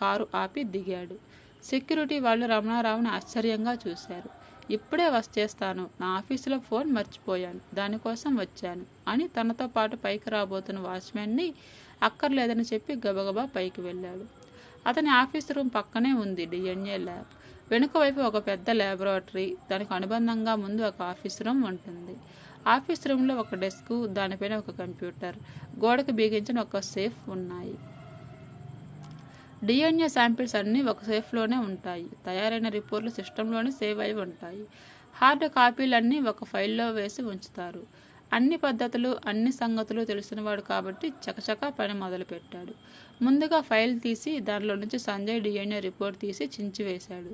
కారు ఆపి దిగాడు. సెక్యూరిటీ వాళ్ళు రమణారావుని ఆశ్చర్యంగా చూశారు. ఇప్పుడే వచ్చేస్తాను, నా ఆఫీసులో ఫోన్ మర్చిపోయాను, దానికోసం వచ్చాను అని తనతో పాటు పైకి రాబోతున్న వాచ్మెన్ని అక్కర్లేదని చెప్పి గబగబా పైకి వెళ్ళాడు. అతని ఆఫీస్ రూమ్ పక్కనే ఉంది డిఎన్ఏ ల్యాబ్. వెనుక వైపు ఒక పెద్ద ల్యాబొరేటరీ, దానికి అనుబంధంగా ముందు ఒక ఆఫీస్ రూమ్ ఉంటుంది. ఆఫీస్ రూమ్లో ఒక డెస్క్, దానిపైన ఒక కంప్యూటర్, గోడకు బిగించిన ఒక సేఫ్ ఉన్నాయి. డిఎన్ఏ శాంపిల్స్ అన్నీ ఒక సేఫ్లోనే ఉంటాయి. తయారైన రిపోర్ట్లు సిస్టంలోనే సేవ్ అయి ఉంటాయి. హార్డ్ కాపీలన్నీ ఒక ఫైల్లో వేసి ఉంచుతారు. అన్ని పద్ధతులు, అన్ని సంగతులు తెలిసినవాడు కాబట్టి చకచకా పని మొదలుపెట్టాడు. ముందుగా ఫైల్ తీసి దానిలో నుంచి సంజయ్ డిఎన్ఏ రిపోర్ట్ తీసి చించివేశాడు.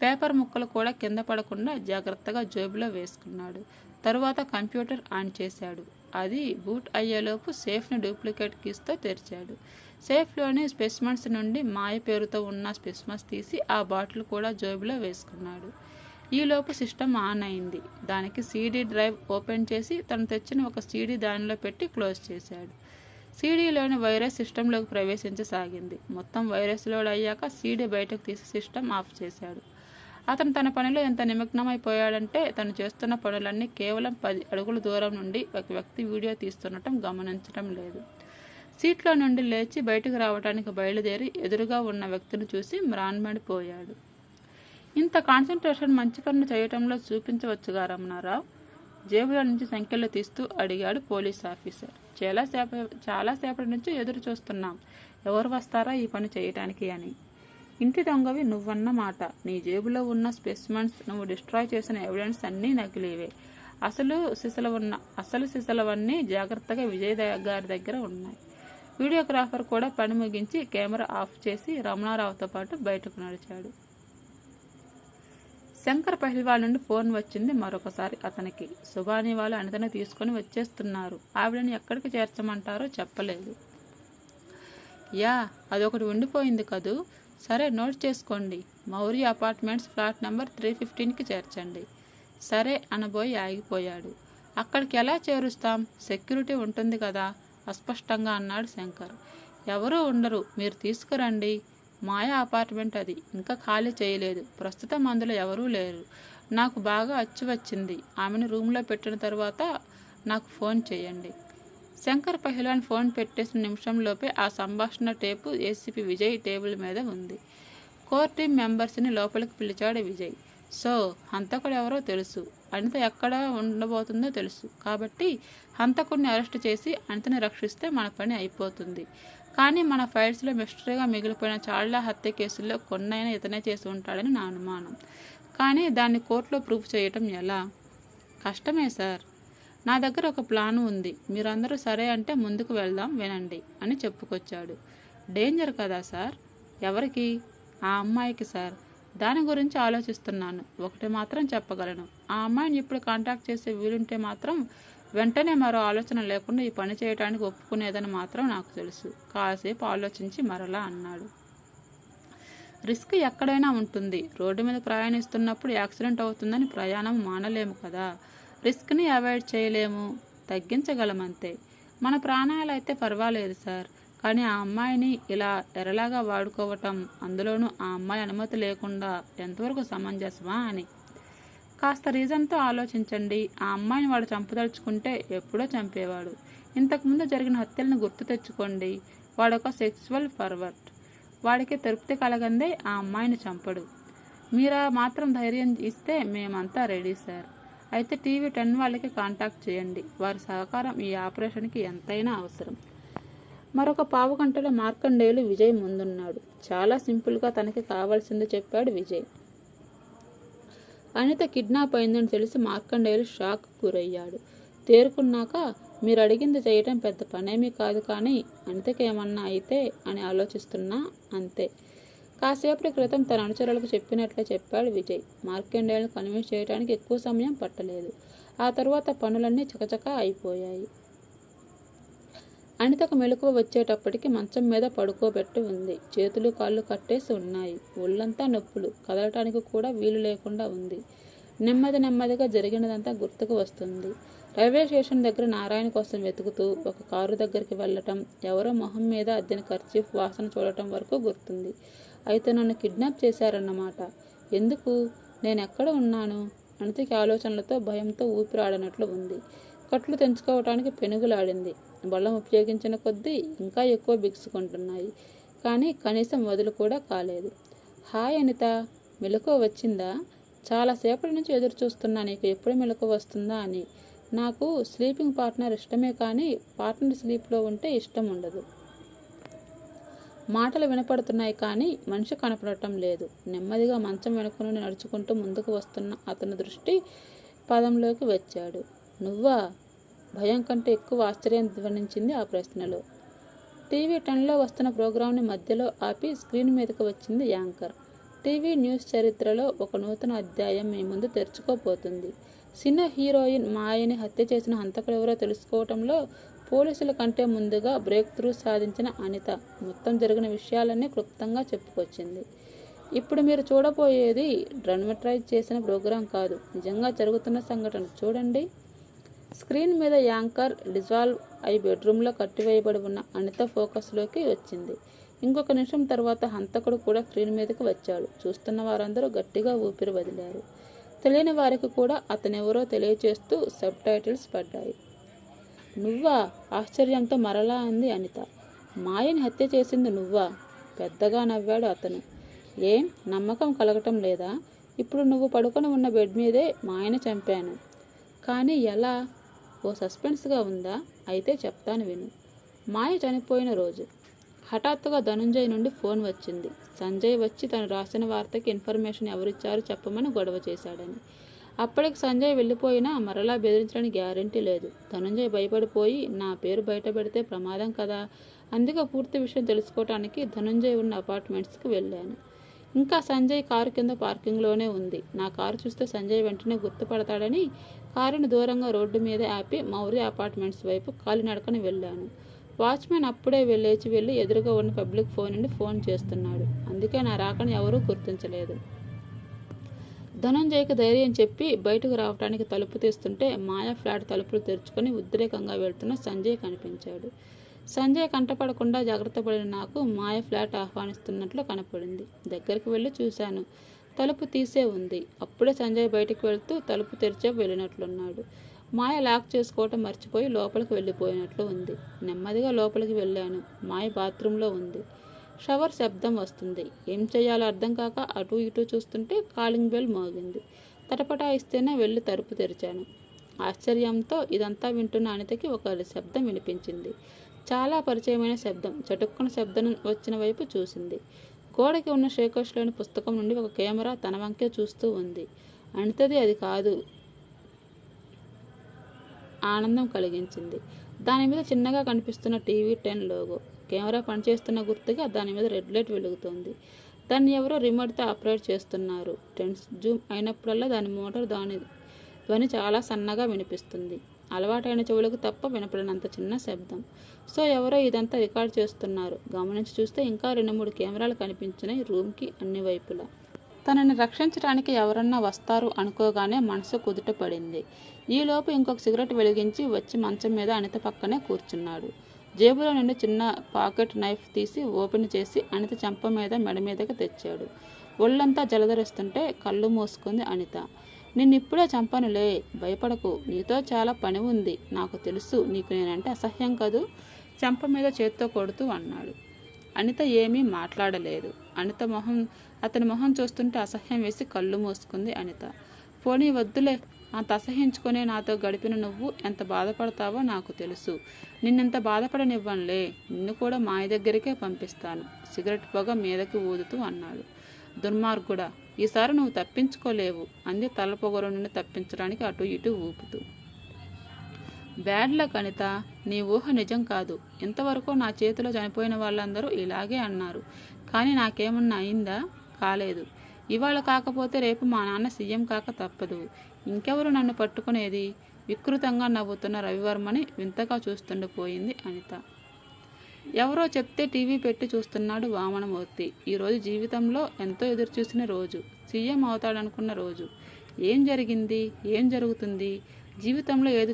పేపర్ ముక్కలు కూడా కింద పడకుండా జాగ్రత్తగా జేబులో వేసుకున్నాడు. తరువాత కంప్యూటర్ ఆన్ చేశాడు. అది బూట్ అయ్యేలోపు సేఫ్ని డూప్లికేట్ కీస్తో తెరిచాడు. సేఫ్లోని స్పెసిమన్స్ నుండి మాయ పేరుతో ఉన్న స్పెసిమన్స్ తీసి ఆ బాటిల్ కూడా జోబులో వేసుకున్నాడు. ఈలోపు సిస్టమ్ ఆన్ అయింది. దానికి సీడీ డ్రైవ్ ఓపెన్ చేసి తను తెచ్చిన ఒక సీడీ దానిలో పెట్టి క్లోజ్ చేశాడు. సీడీలోని వైరస్ సిస్టంలోకి ప్రవేశించసాగింది. మొత్తం వైరస్ లోడ్ అయ్యాక సీడీ బయటకు తీసి సిస్టమ్ ఆఫ్ చేశాడు. అతను తన పనిలో ఎంత నిమగ్నమైపోయాడంటే తను చేస్తున్న పనులన్నీ కేవలం 10 అడుగుల దూరం నుండి ఒక వ్యక్తి వీడియో తీస్తుండటం గమనించడం లేదు. సీట్లో నుండి లేచి బయటకు రావడానికి బయలుదేరి ఎదురుగా ఉన్న వ్యక్తిని చూసి మ్రాన్మడిపోయాడు. ఇంత కాన్సన్ట్రేషన్ మంచి పనులు చేయటంలో చూపించవచ్చుగా రమణారావు? జేబులో నుంచి సంఖ్యలు తీస్తూ అడిగాడు పోలీస్ ఆఫీసర్. చాలాసేపటి నుంచి ఎదురు చూస్తున్నాం, ఎవరు వస్తారా ఈ పని చేయటానికి అని. ఇంటి దొంగవి నువ్వన్న మాట. నీ జేబులో ఉన్న స్పెసిమన్స్, నువ్వు డిస్ట్రాయ్ చేసిన ఎవిడెన్స్ అన్నీ నకిలీవే. అసలు సిసలవన్నీ జాగ్రత్తగా విజయ్ గారి దగ్గర ఉన్నాయి. వీడియోగ్రాఫర్ కూడా పని ముగించి కెమెరా ఆఫ్ చేసి రమణారావుతో పాటు బయటకు నడిచాడు. శంకర్ పహిల్వాల్ నుండి ఫోన్ వచ్చింది మరొకసారి అతనికి. సుబానీ వాళ్ళు అనితను తీసుకుని వచ్చేస్తున్నారు. ఆవిడని ఎక్కడికి చేర్చమంటారో చెప్పలేదు. యా, అదొకటి ఉండిపోయింది కదూ. సరే, నోట్ చేసుకోండి. మౌర్య అపార్ట్మెంట్స్ ఫ్లాట్ నెంబర్ 315కి చేర్చండి. సరే అనబోయి ఆగిపోయాడు. అక్కడికి ఎలా చేరుస్తాం? సెక్యూరిటీ ఉంటుంది కదా, అస్పష్టంగా అన్నాడు శంకర్. ఎవరూ ఉండరు, మీరు తీసుకురండి. మాయా అపార్ట్మెంట్ అది, ఇంకా ఖాళీ చేయలేదు. ప్రస్తుతం అందులో ఎవరూ లేరు. నాకు బాగా అచ్చి వచ్చింది. ఆమెను రూమ్లో పెట్టిన తర్వాత నాకు ఫోన్ చేయండి. శంకర్ పహిల్వాన్ ఫోన్ పెట్టేసిన నిమిషంలోపే ఆ సంభాషణ టేపు ఏసీపీ విజయ్ టేబుల్ మీద ఉంది. కోర్ టీం మెంబర్స్ని లోపలికి పిలిచాడు విజయ్. సో, హంతకుడు ఎవరో తెలుసు, అనిత ఎక్కడ ఉండబోతుందో తెలుసు. కాబట్టి హంతకుడిని అరెస్ట్ చేసి అనితని రక్షిస్తే మన పని అయిపోతుంది. కానీ మన ఫైల్స్లో మిస్టరీగా మిగిలిపోయిన చాలా హత్య కేసుల్లో కొన్నైనా ఇతనే చేసి ఉంటాడని నా అనుమానం. కానీ దాన్ని కోర్టులో ప్రూఫ్ చేయటం ఎలా? కష్టమే సార్. నా దగ్గర ఒక ప్లాన్ ఉంది. మీరందరూ సరే అంటే ముందుకు వెళ్దాం, వినండి అని చెప్పుకొచ్చాడు. డేంజర్ కదా సార్? ఎవరికి? ఆ అమ్మాయికి సార్. దాని గురించి ఆలోచిస్తున్నాను. ఒకటి మాత్రం చెప్పగలను, ఆ అమ్మాయిని ఇప్పుడు కాంటాక్ట్ చేసే వీలుంటే మాత్రం వెంటనే మరో ఆలోచన లేకుండా ఈ పని చేయడానికి ఒప్పుకునేదని మాత్రం నాకు తెలుసు. కాసేపు ఆలోచించి మరలా అన్నాడు. రిస్క్ ఎక్కడైనా ఉంటుంది. రోడ్డు మీద ప్రయాణిస్తున్నప్పుడు యాక్సిడెంట్ అవుతుందని ప్రయాణం మానలేము కదా. రిస్క్ని అవాయిడ్ చేయలేము, తగ్గించగలమంతే. మన ప్రాణాలు అయితే పర్వాలేదు సార్. కానీ ఆ అమ్మాయిని ఇలా ఎరలాగా వాడుకోవటం, అందులోనూ ఆ అమ్మాయి అనుమతి లేకుండా ఎంతవరకు సమంజసమా అని కాస్త రీజన్తో ఆలోచించండి. ఆ అమ్మాయిని వాడు చంపదలుచుకుంటే ఎప్పుడో చంపేవాడు. ఇంతకుముందు జరిగిన హత్యలను గుర్తు తెచ్చుకోండి. వాడొక సెక్సువల్ పర్వర్ట్. వాడికి తృప్తి కలగందే ఆ అమ్మాయిని చంపడు. మీరా మాత్రం ధైర్యం ఇస్తే మేమంతా రెడీ సార్. అయితే టీవీ 10 వాళ్ళకి కాంటాక్ట్ చేయండి. వారి సహకారం ఈ ఆపరేషన్కి ఎంతైనా అవసరం. మరొక పావు గంటలో మార్కండేయులు విజయ్ ముందున్నాడు. చాలా సింపుల్గా తనకి కావాల్సింది చెప్పాడు విజయ్. అనిత కిడ్నాప్ అయిందని తెలిసి మార్కండేయులు షాక్ గురయ్యాడు. తేరుకున్నాక, మీరు అడిగింది చేయటం పెద్ద పనేమీ కాదు, కానీ అనితకి ఏమన్నా అయితే అని ఆలోచిస్తున్నా, అంతే. కాసేపటి క్రితం తన అనుచరులకు చెప్పినట్లే చెప్పాడు విజయ్. మార్కండేయులను కన్విన్స్ చేయడానికి ఎక్కువ సమయం పట్టలేదు. ఆ తరువాత పనులన్నీ చకచకా అయిపోయాయి. అనితకు మెలకువ వచ్చేటప్పటికి మంచం మీద పడుకోబెట్టి ఉంది. చేతులు కాళ్ళు కట్టేసి ఉన్నాయి. ఒళ్ళంతా నొప్పులు, కదలటానికి కూడా వీలు లేకుండా ఉంది. నెమ్మదిగా జరిగినదంతా గుర్తుకు వస్తుంది. రైల్వే స్టేషన్ దగ్గర నారాయణ కోసం వెతుకుతూ ఒక కారు దగ్గరికి వెళ్ళటం, ఎవరో మొహం మీద అద్దిన కర్చీఫ్ వాసన చూడటం వరకు గుర్తుంది. అయితే నన్ను కిడ్నాప్ చేశారన్నమాట. ఎందుకు? నేనెక్కడ ఉన్నాను? అనితకి ఆలోచనలతో భయంతో ఊపిరాడనట్లు ఉంది. కట్లు తెంచుకోవటానికి పెనుగులాడింది. బలం ఉపయోగించిన కొద్దీ ఇంకా ఎక్కువ బిగుసుకుంటున్నాయి. కానీ కనీసం వదులు కూడా కాలేదు. హాయ్ అనిత, మెలకువ వచ్చిందా? చాలాసేపటి నుంచి ఎదురు చూస్తున్నా నీకు ఎప్పుడు మెలకువ వస్తుందా అని. నాకు స్లీపింగ్ పార్ట్నర్ ఇష్టమే, కానీ పార్ట్నర్ స్లీప్లో ఉంటే ఇష్టం ఉండదు. మాటలు వినపడుతున్నాయి కానీ మనిషి కనపడటం లేదు. నెమ్మదిగా మంచం వెనుక నుండి నడుచుకుంటూ ముందుకు వస్తున్న అతని దృష్టి పదంలోకి వచ్చాడు. నువ్వా? భయం కంటే ఎక్కువ ఆశ్చర్యం ధ్వనించింది ఆ ప్రశ్నలో. టీవీ 10లో వస్తున్న ప్రోగ్రాంని మధ్యలో ఆపి స్క్రీన్ మీదకి వచ్చింది యాంకర్. టీవీ న్యూస్ చరిత్రలో ఒక నూతన అధ్యాయం మీ ముందు తెరుచుకోపోతుంది. సినీ హీరోయిన్ మాయని హత్య చేసిన హంతకుడెవరో తెలుసుకోవటంలో పోలీసుల కంటే ముందుగా బ్రేక్ త్రూ సాధించిన అనిత మొత్తం జరిగిన విషయాలన్నీ క్లుప్తంగా చెప్పుకొచ్చింది. ఇప్పుడు మీరు చూడబోయేది డ్రామటైజ్ చేసిన ప్రోగ్రాం కాదు, నిజంగా జరుగుతున్న సంఘటన. చూడండి. స్క్రీన్ మీద యాంకర్ డిజాల్వ్ అయి బెడ్రూమ్లో కట్టివేయబడి ఉన్న అనిత ఫోకస్లోకి వచ్చింది. ఇంకొక నిమిషం తర్వాత హంతకుడు కూడా స్క్రీన్ మీదకి వచ్చాడు. చూస్తున్న వారందరూ గట్టిగా ఊపిరి వదిలారు. తెలియని వారికి కూడా అతనెవరో తెలియచేస్తూ సబ్ టైటిల్స్ పడ్డాయి. నువ్వా? ఆశ్చర్యంతో మరలా అంది అనిత. మాయని హత్య చేసింది నువ్వా? పెద్దగా నవ్వాడు అతను. ఏం నమ్మకం కలగటం లేదా? ఇప్పుడు నువ్వు పడుకొని ఉన్న బెడ్ మీదే మాయని చంపాను. కానీ ఎలా? ఓ సస్పెన్స్గా ఉందా? అయితే చెప్తాను విను. మాయ చనిపోయిన రోజు హఠాత్తుగా ధనుంజయ్ నుండి ఫోన్ వచ్చింది. సంజయ్ వచ్చి తను రాసిన వార్తకి ఇన్ఫర్మేషన్ ఎవరిచ్చారో చెప్పమని గొడవ చేశాడని. అప్పటికి సంజయ్ వెళ్ళిపోయినా మరలా బెదిరించడానికి గ్యారెంటీ లేదు. ధనుంజయ్ భయపడిపోయి నా పేరు బయట పెడితే ప్రమాదం కదా, అందుకే పూర్తి విషయం తెలుసుకోవటానికి ధనుంజయ్ ఉన్న అపార్ట్మెంట్స్కి వెళ్ళాను. ఇంకా సంజయ్ కారు కింద పార్కింగ్లోనే ఉంది. నా కారు చూస్తే సంజయ్ వెంటనే గుర్తుపడతాడని కారుని దూరంగా రోడ్డు మీద ఆపి మౌర్య అపార్ట్మెంట్స్ వైపు కాలినడకని వెళ్ళాను. వాచ్మెన్ అప్పుడే లేచి వెళ్ళి ఎదురుగా ఉన్న పబ్లిక్ ఫోన్ నుండి ఫోన్ చేస్తున్నాడు. అందుకే నా రాకని ఎవరూ గుర్తించలేదు. ధనంజయ్కి ధైర్యం చెప్పి బయటకు రావడానికి తలుపు తీస్తుంటే మాయా ఫ్లాట్ తలుపులు తెరుచుకొని ఉద్రేకంగా వెళ్తున్న సంజయ్ కనిపించాడు. సంజయ్ కంటపడకుండా జాగ్రత్త పడిన నాకు మాయ ఫ్లాట్ ఆహ్వానిస్తున్నట్లు కనపడింది. దగ్గరికి వెళ్ళి చూశాను. తలుపు తీసే ఉంది. అప్పుడే సంజయ్ బయటికి వెళ్తూ తలుపు తెరిచే వెళ్ళినట్లున్నాడు. మాయ లాక్ చేసుకోవటం మర్చిపోయి లోపలికి వెళ్ళిపోయినట్లు ఉంది. నెమ్మదిగా లోపలికి వెళ్ళాను. మాయ బాత్రూంలో ఉంది. షవర్ శబ్దం వస్తుంది. ఏం చేయాలో అర్థం కాక అటు ఇటు చూస్తుంటే కాలింగ్ బెల్ మోగింది. తటపటాయిస్తేనే వెళ్ళి తలుపు తెరిచాను. ఆశ్చర్యంతో ఇదంతా వింటున్న అనితకి ఒక శబ్దం వినిపించింది. చాలా పరిచయమైన శబ్దం. చటుక్కున శబ్దం వచ్చిన వైపు చూసింది. గోడకి ఉన్న షేకోష్లోని పుస్తకం నుండి ఒక కెమెరా తన వంకే చూస్తూ ఉంది. అనితది అది కాదు. ఆనందం కలిగించింది. దాని మీద చిన్నగా కనిపిస్తున్న టీవీ 10 లోగో. కెమెరా పనిచేస్తున్న గుర్తుగా దాని మీద రెడ్ లైట్ వెలుగుతోంది. దాన్ని ఎవరో రిమోట్తో ఆపరేట్ చేస్తున్నారు. టెన్స్ జూమ్ అయినప్పుడల్లా దాని మోటార్ ధ్వని చాలా సన్నగా వినిపిస్తుంది. అలవాటైన చెవులకు తప్ప వినపడినంత చిన్న శబ్దం. సో ఎవరో ఇదంతా రికార్డ్ చేస్తున్నారు. గమనించి చూస్తే ఇంకా 2-3 కెమెరాలు కనిపించినాయి రూమ్కి అన్ని వైపులా. తనని రక్షించడానికి ఎవరన్నా వస్తారు అనుకోగానే మనసు కుదుట పడింది. ఈలోపు ఇంకొక సిగరెట్ వెలిగించి వచ్చి మంచం మీద అనిత పక్కనే కూర్చున్నాడు. జేబులో నుండి చిన్న పాకెట్ నైఫ్ తీసి ఓపెన్ చేసి అనిత చెంప మీద మెడ మీదకి తెచ్చాడు. ఒళ్ళంతా జలధరిస్తుంటే కళ్ళు మూసుకుంది అనిత. నిన్నిప్పుడే చంపనులే, భయపడకు. నీతో చాలా పని ఉంది. నాకు తెలుసు నీకు నేనంటే అసహ్యం కదూ, చెంప మీద చేత్తో కొడుతూ అన్నాడు. అనిత ఏమీ మాట్లాడలేదు. అతని మొహం చూస్తుంటే అసహ్యం వేసి కళ్ళు మూసుకుంది అనిత. పోనీ వద్దులే, అంత అసహ్యించుకునే నాతో గడిపిన నువ్వు ఎంత బాధపడతావో నాకు తెలుసు. నిన్నెంత బాధపడనివ్వనులే, నిన్ను కూడా మాయ దగ్గరికే పంపిస్తాను, సిగరెట్ పొగ మీదకి ఊదుతూ అన్నాడు. దుర్మార్గుడా, ఈసారి నువ్వు తప్పించుకోలేవు అంది తల పొగరు నుండి తప్పించడానికి అటు ఇటు ఊపుతూ. బ్యాడ్ లక్ అనిత, నీ ఊహ నిజం కాదు. ఇంతవరకు నా చేతిలో చనిపోయిన వాళ్ళందరూ ఇలాగే అన్నారు. కానీ నాకేమన్నా అయిందా? కాలేదు. ఇవాళ కాకపోతే రేపు మా నాన్న సీఎం కాక తప్పదు. ఇంకెవరు నన్ను పట్టుకునేది? వికృతంగా నవ్వుతున్న రవివర్మని వింతగా చూస్తుండిపోయింది అనిత. ఎవరో చెప్తే టీవీ పెట్టి చూస్తున్నాడు వామనమూర్తి. ఈరోజు జీవితంలో ఎంతో ఎదురుచూసిన రోజు. సీఎం అవుతాడనుకున్న రోజు. ఏం జరిగింది? ఏం జరుగుతుంది? జీవితంలో ఏది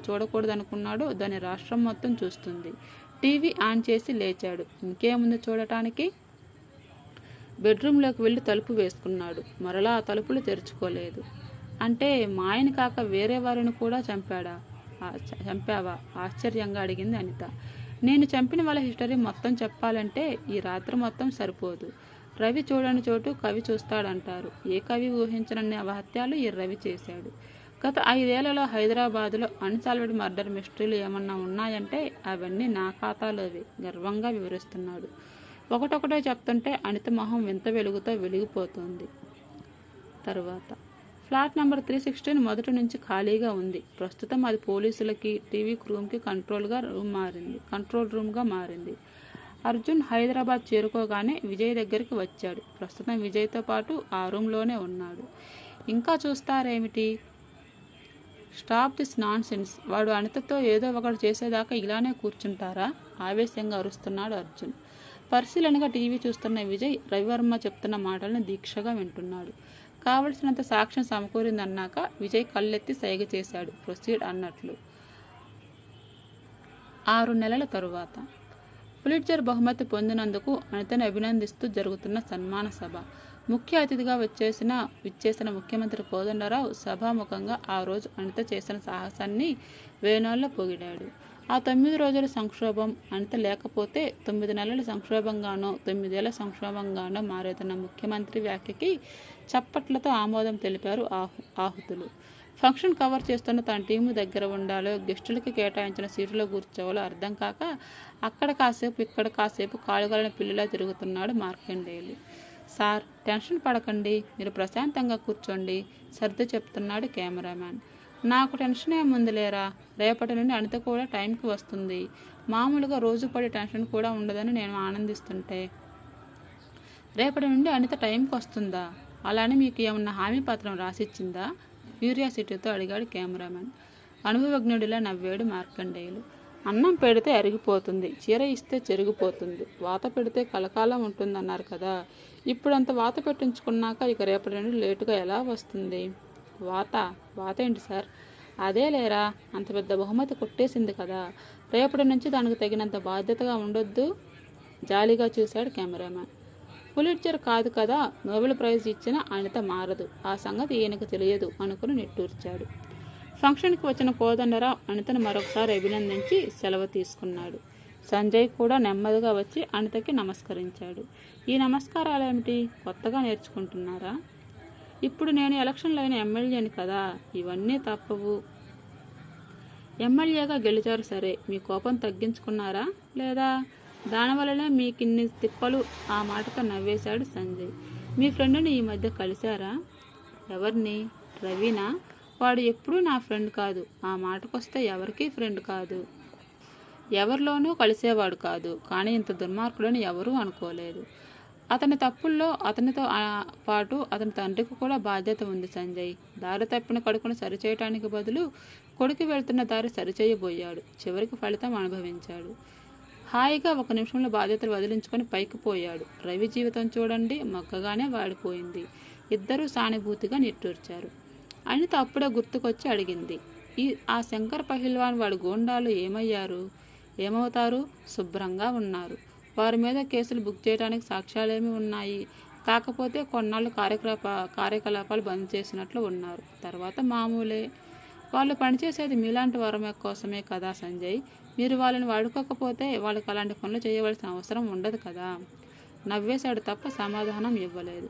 చూడకూడదనుకున్నాడో దాని రాష్ట్రం మొత్తం చూస్తుంది. టీవీ ఆన్ చేసి లేచాడు. ఇంకేముంది చూడటానికి? బెడ్రూమ్లోకి వెళ్ళి తలుపు వేసుకున్నాడు. మరలా ఆ తలుపులు తెరుచుకోలేదు. అంటే మాయని కాక వేరే వారిని కూడా చంపావా? ఆశ్చర్యంగా అడిగింది అనిత. నేను చంపిన వాళ్ళ హిస్టరీ మొత్తం చెప్పాలంటే ఈ రాత్రి మొత్తం సరిపోదు. రవి చూడని చోటు కవి చూస్తాడంటారు. ఏ కవి ఊహించనన్ని అవహత్యాలు ఈ రవి చేశాడు. గత 5 ఏళ్లలో హైదరాబాదులో అన్సాల్వ్డ్ మర్డర్ మిస్టరీలు ఏమన్నా ఉన్నాయంటే అవన్నీ నా ఖాతాలోవి, గర్వంగా వివరిస్తున్నాడు. ఒకటొకటే చెప్తుంటే అనిత మొహం వింత వెలుగుతో వెలిగిపోతుంది. తరువాత ఫ్లాట్ నెంబర్ 316 మొదటి నుంచి ఖాళీగా ఉంది. ప్రస్తుతం అది పోలీసులకి, టీవీ రూమ్కి కంట్రోల్ రూమ్గా మారింది. అర్జున్ హైదరాబాద్ చేరుకోగానే విజయ్ దగ్గరికి వచ్చాడు. ప్రస్తుతం విజయ్తో పాటు ఆ రూమ్లోనే ఉన్నాడు. ఇంకా చూస్తారేమిటి? Stop this nonsense. వాడు అనితతో ఏదో ఒకటి చేసేదాకా ఇలానే కూర్చుంటారా? ఆవేశంగా అరుస్తున్నాడు అర్జున్. పరిశీలనగా టీవీ చూస్తున్న విజయ్ రవివర్మ చెప్తున్న మాటలను దీక్షగా వింటున్నాడు. కావలసినంత సాక్ష్యం సమకూరిందన్నాక విజయ్ కళ్ళెత్తి సైగ చేశాడు. ప్రొసీడ్ అన్నట్లు. 6 నెలల తరువాత పులిట్జర్ బహుమతి పొందినందుకు అనితను అభినందిస్తూ జరుగుతున్న సన్మాన సభ. ముఖ్య అతిథిగా విచ్చేసిన ముఖ్యమంత్రి కోదండరావు సభాముఖంగా ఆ రోజు అనిత చేసిన సాహసాన్ని వేణోళ్ళ పొగిడాడు. ఆ 9 రోజుల సంక్షోభం అనిత లేకపోతే 9 నెలల సంక్షోభంగానో 9 ఏళ్ల సంక్షోభంగానో మారేతున్న ముఖ్యమంత్రి వ్యాఖ్యకి చప్పట్లతో ఆమోదం తెలిపారు ఆహుతులు. ఫంక్షన్ కవర్ చేస్తున్న తన టీము దగ్గర ఉండాలో, గెస్టులకి కేటాయించిన సీటులో కూర్చోవాలో అర్థం కాక అక్కడ కాసేపు ఇక్కడ కాసేపు కాలుగలన పిల్లిలా తిరుగుతున్నాడు మార్కండేయులు. సార్, టెన్షన్ పడకండి, మీరు ప్రశాంతంగా కూర్చోండి, సర్ది చెప్తున్నాడు కెమెరామ్యాన్. నాకు టెన్షన్ ఏముంది లేరా, రేపటి నుండి అనిత కూడా టైంకి వస్తుంది. మామూలుగా రోజు పడే టెన్షన్ కూడా ఉండదని నేను ఆనందిస్తుంటే రేపటి నుండి అనిత టైంకి వస్తుందా? అలానే మీకు ఏమన్నా హామీ పత్రం రాసిచ్చిందా? క్యూరియాసిటీతో అడిగాడు కెమెరామెన్. అనుభవజ్ఞుడిలా నవ్వాడు మార్కండేయులు. అన్నం పెడితే అరిగిపోతుంది, చీర ఇస్తే చెరిగిపోతుంది, వాత పెడితే కలకాలం ఉంటుందన్నారు కదా. ఇప్పుడంత వాత పెట్టించుకున్నాక ఇక రేపటి నుండి లేటుగా ఎలా వస్తుంది? వాత ఏంటి సార్? అదే లేరా, అంత పెద్ద బహుమతి కొట్టేసింది కదా, రేపటి నుంచి దానికి తగినంత బాధ్యతగా ఉండొద్దు? జాలిగా చూశాడు కెమెరామెన్. పులిట్జర్ కాదు కదా, నోబెల్ ప్రైజ్ ఇచ్చిన అనిత మారదు, ఆ సంగతి ఈయనకు తెలియదు అనుకుని నిట్టూర్చాడు. ఫంక్షన్కి వచ్చిన కోదండరావు అనితను మరొకసారి అభినందించి సెలవు తీసుకున్నాడు. సంజయ్ కూడా నెమ్మదిగా వచ్చి అనితకి నమస్కరించాడు. ఈ నమస్కారాలేమిటి, కొత్తగా నేర్చుకుంటున్నారా? ఇప్పుడు నేను ఎలక్షన్లో అయిన ఎమ్మెల్యేని కదా, ఇవన్నీ తప్పవు. ఎమ్మెల్యేగా గెలిచారు సరే, మీ కోపం తగ్గించుకున్నారా లేదా? దానివల్లనే మీకిన్ని తిప్పలు. ఆ మాటతో నవ్వేశాడు సంజయ్. మీ ఫ్రెండ్ని ఈ మధ్య కలిశారా? ఎవరిని? రవినా? వాడు ఎప్పుడూ నా ఫ్రెండ్ కాదు. ఆ మాటకొస్తే ఎవరికీ ఫ్రెండ్ కాదు, ఎవరిలోనూ కలిసేవాడు కాదు. కానీ ఇంత దుర్మార్గులని ఎవరూ అనుకోలేదు. అతని తప్పుల్లో అతనితో పాటు అతని తండ్రికి కూడా బాధ్యత ఉంది సంజయ్. దారి తప్పిన కొడుకును సరిచేయటానికి బదులు కొడుకు వెళ్తున్న దారి సరిచేయబోయాడు. చివరికి ఫలితం అనుభవించాడు. హాయిగా 1 నిమిషంలో బాధ్యతలు వదిలించుకొని పైకి పోయాడు. రవి జీవితం చూడండి, మొగ్గగానే వాడిపోయింది. ఇద్దరూ సానుభూతిగా నిట్టూర్చారు. అనిత అప్పుడే గుర్తుకొచ్చి అడిగింది. ఆ శంకర్ పహిల్వాన్ వాడి గూండాలు ఏమవుతారు? శుభ్రంగా ఉన్నారు. వారి మీద కేసులు బుక్ చేయడానికి సాక్ష్యాలేమి ఉన్నాయి? కాకపోతే కొన్నాళ్ళు కార్యకలాపాలు బంద్ చేసినట్లు ఉన్నారు. తర్వాత మామూలే. వాళ్ళు పనిచేసేది మీలాంటి వారం కోసమే కదా సంజయ్. మీరు వాళ్ళని వాడుకోకపోతే వాళ్ళకి అలాంటి పనులు చేయవలసిన అవసరం ఉండదు కదా. నవ్వేశాడు తప్ప సమాధానం ఇవ్వలేదు.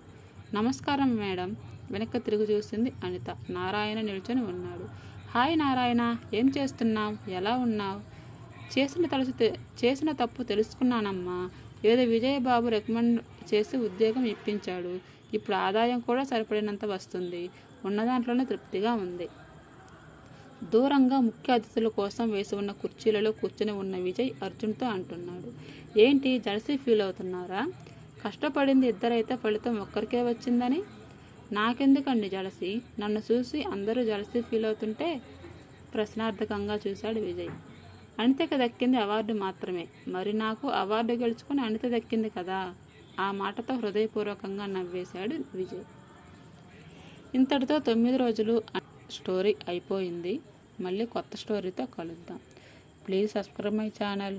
నమస్కారం మేడం. వెనక్కి తిరిగి చూసింది అనిత. నారాయణ నిల్చొని ఉన్నాడు. హాయ్ నారాయణ, ఏం చేస్తున్నావు? ఎలా ఉన్నావు? చేసిన తప్పు తెలుసుకున్నానమ్మా. ఏదో విజయబాబు రికమెండ్ చేసి ఉద్యోగం ఇప్పించాడు. ఇప్పుడు ఆదాయం కూడా సరిపడినంత వస్తుంది. ఉన్న దాంట్లోనే తృప్తిగా ఉంది. దూరంగా ముఖ్య అతిథుల కోసం వేసి ఉన్న కుర్చీలలో కూర్చుని ఉన్న విజయ్ అర్జున్తో అంటున్నాడు. ఏంటి జలసీ ఫీల్ అవుతున్నారా? కష్టపడింది ఇద్దరైతే ఫలితం ఒక్కరికే వచ్చిందని. నాకెందుకండి జలసీ? నన్ను చూసి అందరూ జలసీ ఫీల్ అవుతుంటే ప్రశ్నార్థకంగా చూశాడు విజయ్. అనితకి దక్కింది అవార్డు మాత్రమే, మరి నాకు అవార్డు గెలుచుకుని అనిత దక్కింది కదా. ఆ మాటతో హృదయపూర్వకంగా నవ్వేశాడు విజయ్. ఇంతటితో 9 రోజులు స్టోరీ అయిపోయింది. మళ్ళీ కొత్త స్టోరీతో కలుద్దాం. Please subscribe my channel.